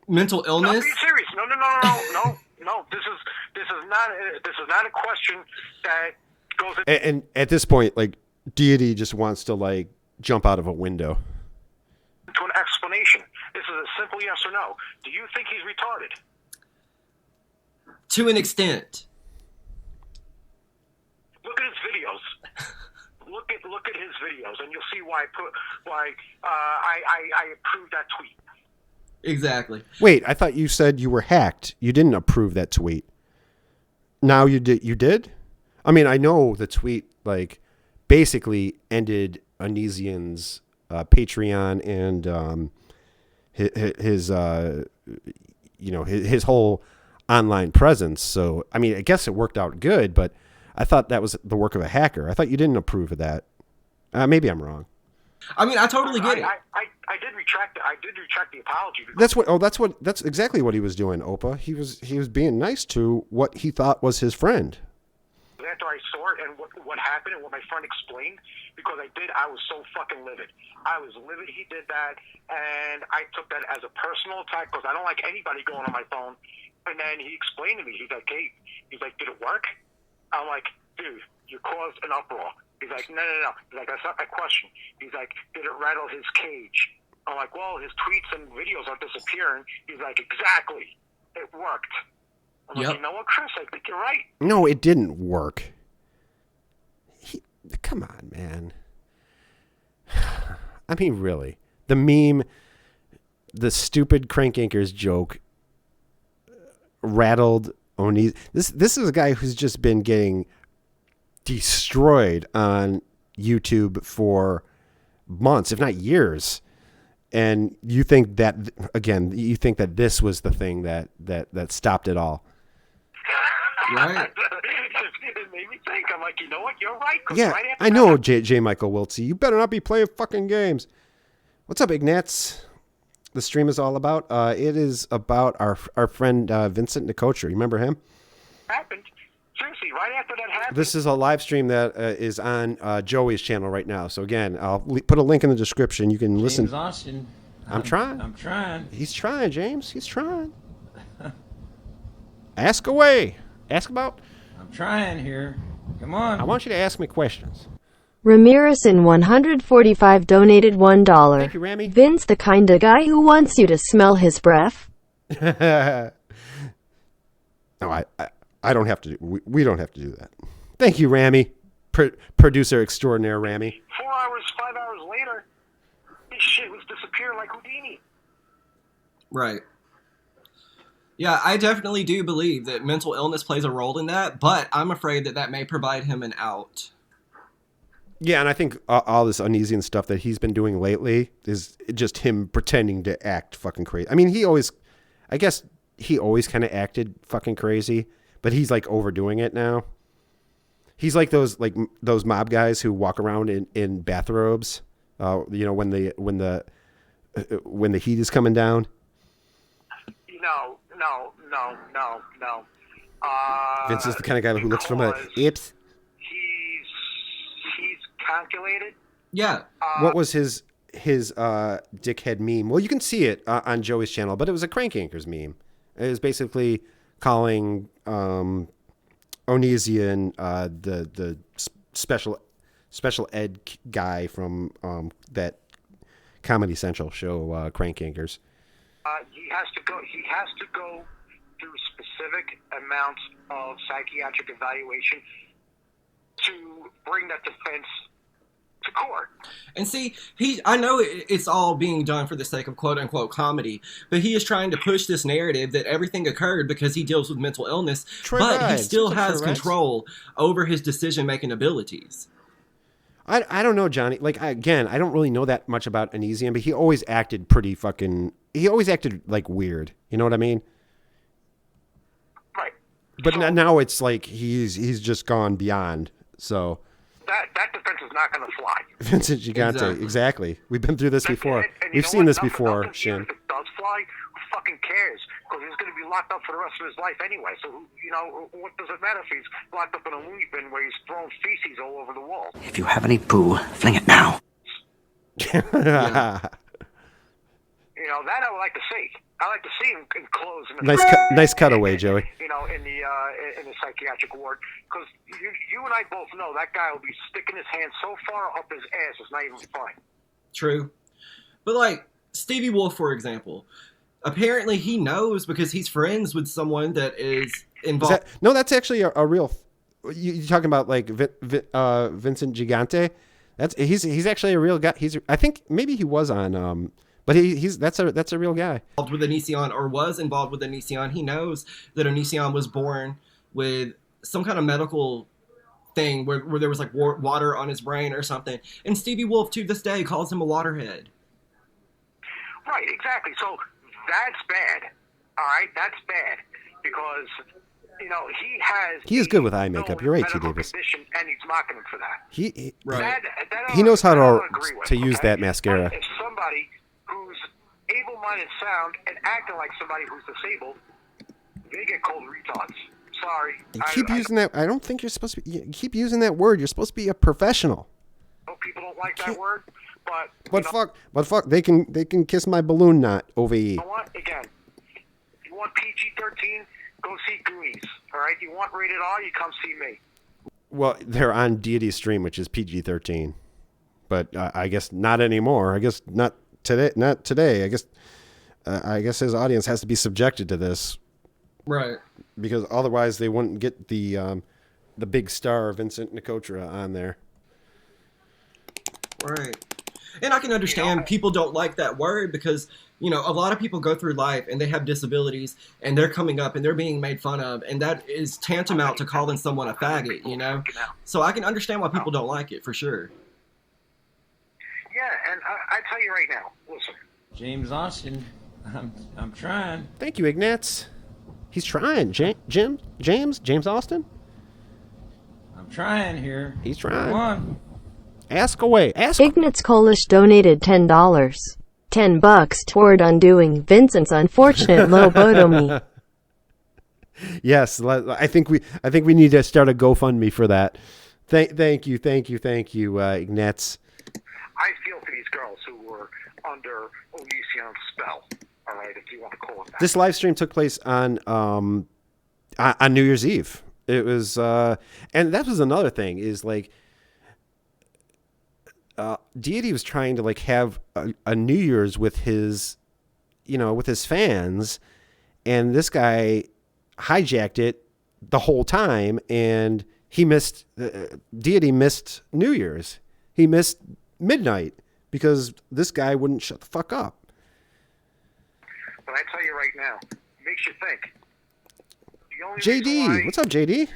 mental illness. No, be serious. No. This is not a question that goes. And at this point, like Deity just wants to like jump out of a window. To an explanation. This is a simple yes or no. Do you think he's retarded? To an extent. Look at his videos. Look at his videos, and you'll see why I approved that tweet. Exactly. Wait, I thought you said you were hacked. You didn't approve that tweet. Now you did. You did? I mean, I know the tweet like basically ended Onision's Patreon and his whole online presence. So I mean, I guess it worked out good, but I thought that was the work of a hacker. I thought you didn't approve of that. Maybe I'm wrong. I mean, I totally get it. I did retract the apology. That's exactly what he was doing, Opa. He was being nice to what he thought was his friend. After I saw it and what happened and what my friend explained, because I was so fucking livid. I was livid he did that, and I took that as a personal attack because I don't like anybody going on my phone. And then he explained to me, he's like, hey, did it work? I'm like, dude, you caused an uproar. He's like, no. He's like, that's not my question. He's like, did it rattle his cage? I'm like, well, his tweets and videos are disappearing. He's like, exactly. It worked. I'm like, you know what, Chris? I think you're right. No, it didn't work. Come on, man. I mean, really. The meme, the stupid Crank Anchors joke rattled Onizi. This is a guy who's just been getting destroyed on YouTube for months, if not years. And you think that, again, this was the thing that stopped it all. Right. It made me think. I'm like, you know what? You're right. Yeah, right I know, J. Michael Wiltsey. You better not be playing fucking games. What's up, Ignatz? The stream is all about. It is about our friend Vincent Nicotra. Remember him? Happened. Seriously, right after that happened. This is a live stream that is on Joey's channel right now. So again, I'll put a link in the description. You can listen. James Austin. I'm trying. I'm trying. He's trying, James. He's trying. Ask away. Ask about. I'm trying here. Come on. I want you to ask me questions. Ramirez in 145 donated $1. Thank you, Rami. Vince, the kinda guy who wants you to smell his breath. No, I don't have to. We don't have to do that. Thank you, Rami. Producer extraordinaire, Rami. 4 hours, 5 hours later, this shit was disappearing like Houdini. Right. Yeah, I definitely do believe that mental illness plays a role in that, but I'm afraid that may provide him an out. Yeah, and I think all this uneasy and stuff that he's been doing lately is just him pretending to act fucking crazy. I mean, I guess he always kind of acted fucking crazy, but he's like overdoing it now. He's like those mob guys who walk around in bathrobes, when the heat is coming down. No. Vince is the kind of guy who looks from a ips. He's calculated. Yeah. What was his dickhead meme? Well, you can see it on Joey's channel, but it was a Crank Anchors meme. It was basically calling Onizian the special ed guy from that Comedy Central show, Crank Anchors. He has to go through specific amounts of psychiatric evaluation to bring that defense to court. And see, I know it's all being done for the sake of quote unquote comedy, but he is trying to push this narrative that everything occurred because he deals with mental illness, but he still has control over his decision-making abilities. I don't know, Johnny. Like, I don't really know that much about Onizian, but he always acted he always acted like weird. You know what I mean? Right. But now it's like he's just gone beyond. So that defense is not going to fly. Vincent Gigante, exactly. We've been through this before. We've seen this before, Shin. If it does fly, who fucking cares? Because he's going to be locked up for the rest of his life anyway. So, what does it matter if he's locked up in a loony bin where he's throwing feces all over the wall? If you have any poo, fling it now. Yeah. That I would like to see. I like to see him in clothes. Nice cutaway, Joey. In the psychiatric ward, because you and I both know that guy will be sticking his hand so far up his ass it's not even fun. True, but like Stevie Wolf, for example, apparently he knows because he's friends with someone that is involved. That's actually a real. You're talking about like Vincent Gigante. He's actually a real guy. I think maybe he was on. But that's a real guy. Involved with Onizian, or was involved with Onizian. He knows that Onizian was born with some kind of medical thing where there was like water on his brain or something. And Stevie Wolf to this day calls him a waterhead. Right, exactly. So that's bad. All right, that's bad because he is good with eye makeup. You're right, T. Davis. And he's mocking him for that. He knows how to use that mascara. If somebody who's able-minded, sound, and acting like somebody who's disabled, they get called retards. Sorry. Keep using that. I don't think you're supposed to be. You keep using that word. You're supposed to be a professional. Oh, people don't like that word, but fuck. They can kiss my balloon knot over here. You want PG-13? Go see Goonies. All right. You want rated R? You come see me. Well, they're on Deity's stream, which is PG-13, but I guess not anymore. I guess not today. Not today. I guess his audience has to be subjected to this, Right. because otherwise they wouldn't get the big star Vincent Nicotra on there. Right. And I can understand people don't like that word because, you know, a lot of people go through life and they have disabilities and they're coming up and they're being made fun of, and that is tantamount to calling someone a faggot, you know? So I can understand why people don't like it, for sure. Yeah, and I tell you right now, listen. James Austin, I'm trying. Thank you, Ignatz. He's trying. James Austin? I'm trying here. He's trying. Come on. Ask away. Ask. Ignatz Kolish donated $10. $10 toward undoing Vincent's unfortunate lobotomy. Yes, I think we need to start a GoFundMe for that. Thank you, Ignatz. I feel for these girls who were under Onision's spell. All right, if you want to call it that. This live stream took place on New Year's Eve. It was, and that was another thing is like, Deity was trying to like have a New Year's with his, with his fans, and this guy hijacked it the whole time, and he missed. Deity missed New Year's. He missed midnight because this guy wouldn't shut the fuck up. But I tell you right now, it makes you think. The only JD, what's up, JD? See,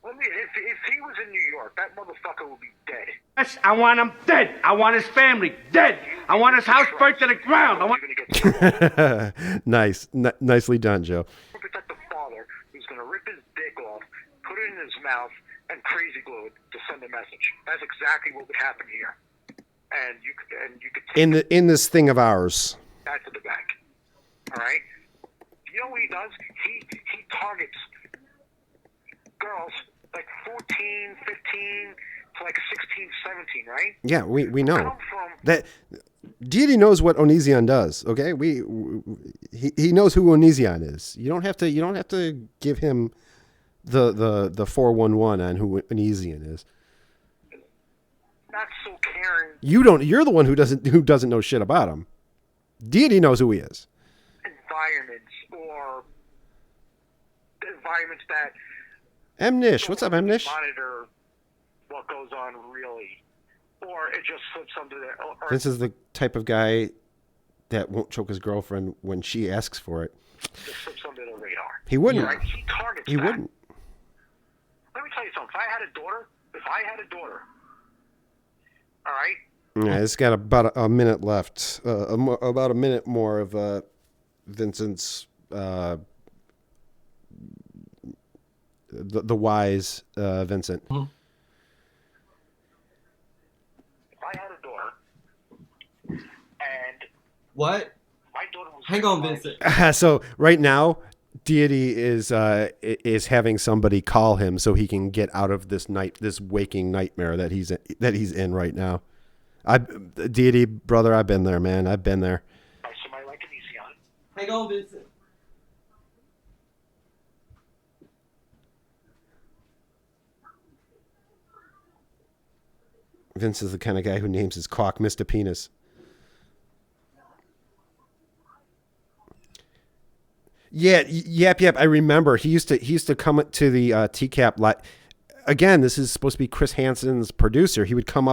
if he was in New York, that motherfucker would be dead. Yes, I want him dead. I want his family dead. I want his house burnt to the ground. Nicely done, Joe. Protect the father who's going to rip his dick off, put it in his mouth, and crazy glue it to send a message. That's exactly what would happen here. And you could take in this thing of ours. that to the bank. All right. You know what he does? He targets girls like 14, 15 to like 16, 17, right? Yeah, we know Come from that Deity knows what Onision does. Okay, he knows who Onision is. You don't have to give him the 411 on who Onision is. not so caring You're the one who doesn't know shit about him. Deity knows who he is. environments or environments that Mnish, what's up, Mnish? monitor what goes on really, or it just slips under there. Or This is the type of guy that won't choke his girlfriend when she asks for it. just slips under the radar. He wouldn't. Right? He targets He that. wouldn't. Let me tell you something. If I had a daughter, all right, Yeah, it's got about a minute left. About a minute more of Vincent's the wise Vincent. if I had a daughter and What? my daughter was Hang on, Vincent. So right now, Deity is having somebody call him so he can get out of this waking nightmare that he's in right now. Deity, brother, I've been there, man. I've been there. somebody like an easy on. Hang on, Vincent. Vince is the kind of guy who names his cock Mr. Penis. Yeah, yep. I remember he used to come to the TCAP. Again, this is supposed to be Chris Hansen's producer. He would come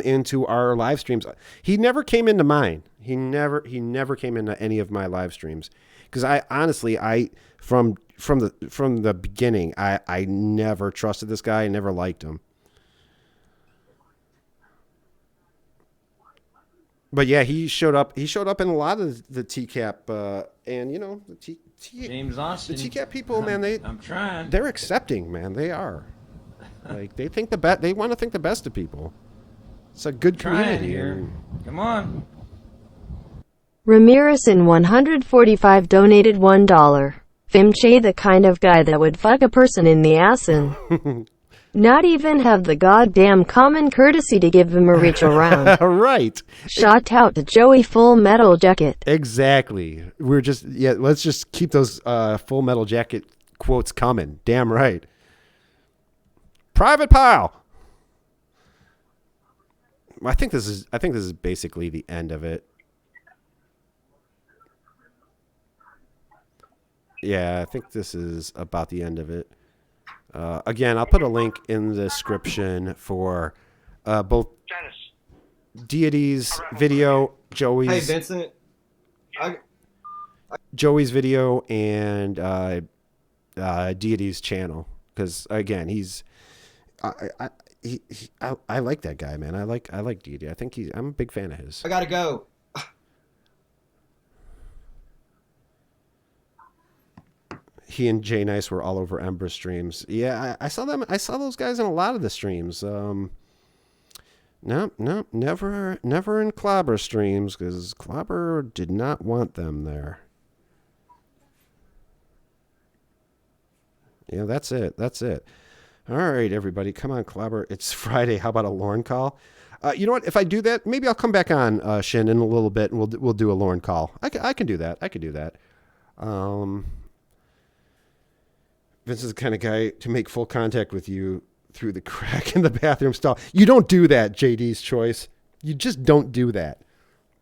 into our live streams. He never came into mine. He never came into any of my live streams because I honestly from the beginning I never trusted this guy. I never liked him. But yeah, he showed up. He showed up in a lot of the TCAP, and the James Austin. The TCAP people, man, I'm trying. They're accepting, man. They are. Like they think they want to think the best of people. It's a good community. Here. Come on. Ramirez in 145 donated $1. Fimche, the kind of guy that would fuck a person in the ass and not even have the goddamn common courtesy to give him a reach around. Right. Shout out to Joey Full Metal Jacket. Exactly. Let's just keep those Full Metal Jacket quotes coming. Damn right. Private Pile. I think this is basically the end of it. Yeah, I think this is about the end of it. Again, I'll put a link in the description for both Deity's video, Joey's. Hey, Vincent. Joey's video and Deity's channel, because again, I like that guy, man. I like Deity. I think I'm a big fan of his. I gotta go. He and Jay Nice were all over Ember streams. Yeah, I saw them. I saw those guys in a lot of the streams. No, never in Clobber streams, because Clobber did not want them there. Yeah, that's it. All right, everybody, come on, Clobber. It's Friday. How about a Lorne call? You know what? If I do that, maybe I'll come back on Shin in a little bit, and we'll do a Lorne call. I can do that. Vince is the kind of guy to make full contact with you through the crack in the bathroom stall. You don't do that, JD's choice. You just don't do that.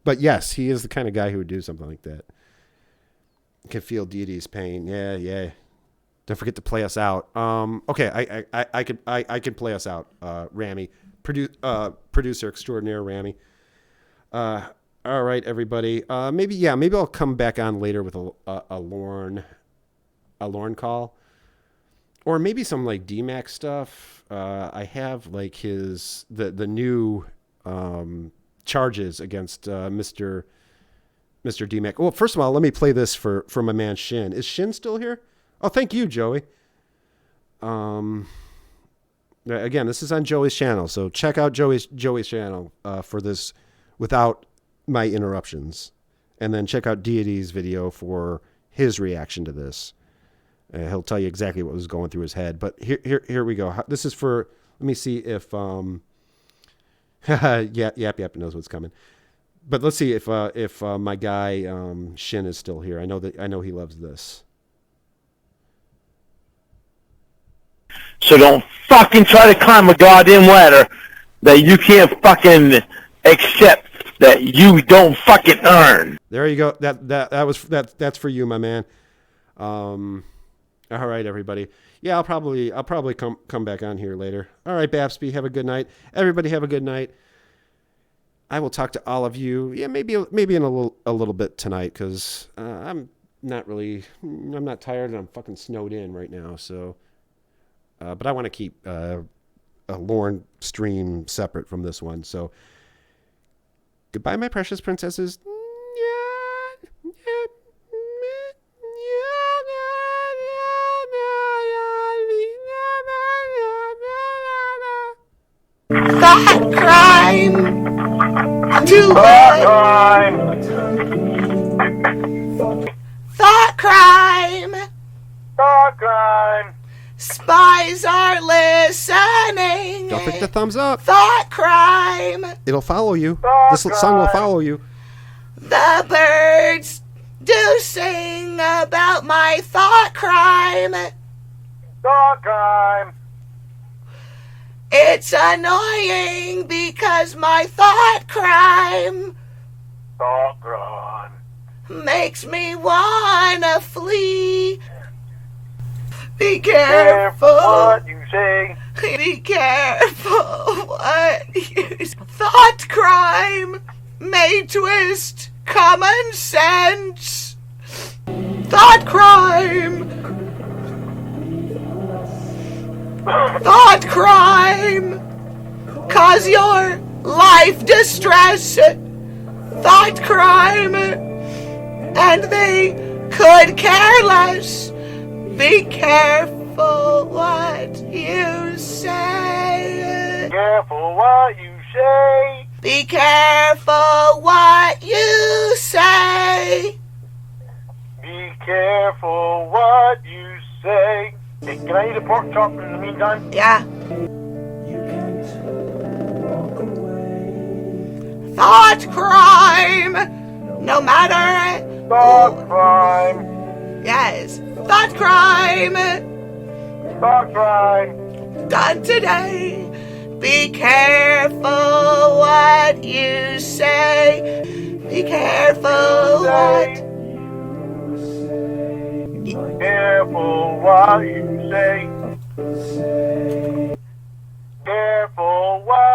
But yes, he is the kind of guy who would do something like that. You can feel Deity's pain. Yeah. Don't forget to play us out. Okay, I can play us out, Rami. Producer extraordinaire, Rami. All right, everybody. Maybe I'll come back on later with a Lorne call. Or maybe some like DMAX stuff. I have like the new charges against Mr. DMAX. Well, first of all, let me play this for my man Shin. Is Shin still here? Oh, thank you, Joey. Again, this is on Joey's channel, so check out Joey's channel for this without my interruptions, and then check out Deity's video for his reaction to this. He'll tell you exactly what was going through his head. But here we go. This is for. Let me see if Yap knows what's coming. But let's see if my guy Shin is still here. I know he loves this. So don't fucking try to climb a goddamn ladder that you can't fucking accept, that you don't fucking earn. There you go. That's for you, my man. All right, everybody. Yeah, I'll probably come back on here later. All right, Babsby, have a good night. Everybody have a good night. I will talk to all of you. Yeah, maybe in a little bit tonight, because I'm not tired and I'm fucking snowed in right now. So, but I want to keep a Lorne stream separate from this one. So, goodbye, my precious princesses. Thought crime. Too bad. Thought crime. Thought crime. Spies are listening. Don't forget the thumbs up. Thought crime. It'll follow you. This song will follow you. The birds do sing about my thought crime. Thought crime. It's annoying because my thought crime makes me wanna flee. Be careful what you say. Be careful what you say. Thought crime may twist common sense. Thought crime. Thought crime cause your life distress. Thought crime, and they could care less. Be careful what you say. Careful what you say. Be careful what you say. Be careful what you say. Hey, can I eat a pork chop in the meantime? Yeah. Thought crime, no matter. Thought crime. Yes. Thought crime Thought crime. done today. Be careful what you say. Be careful what. Careful what you say. Careful what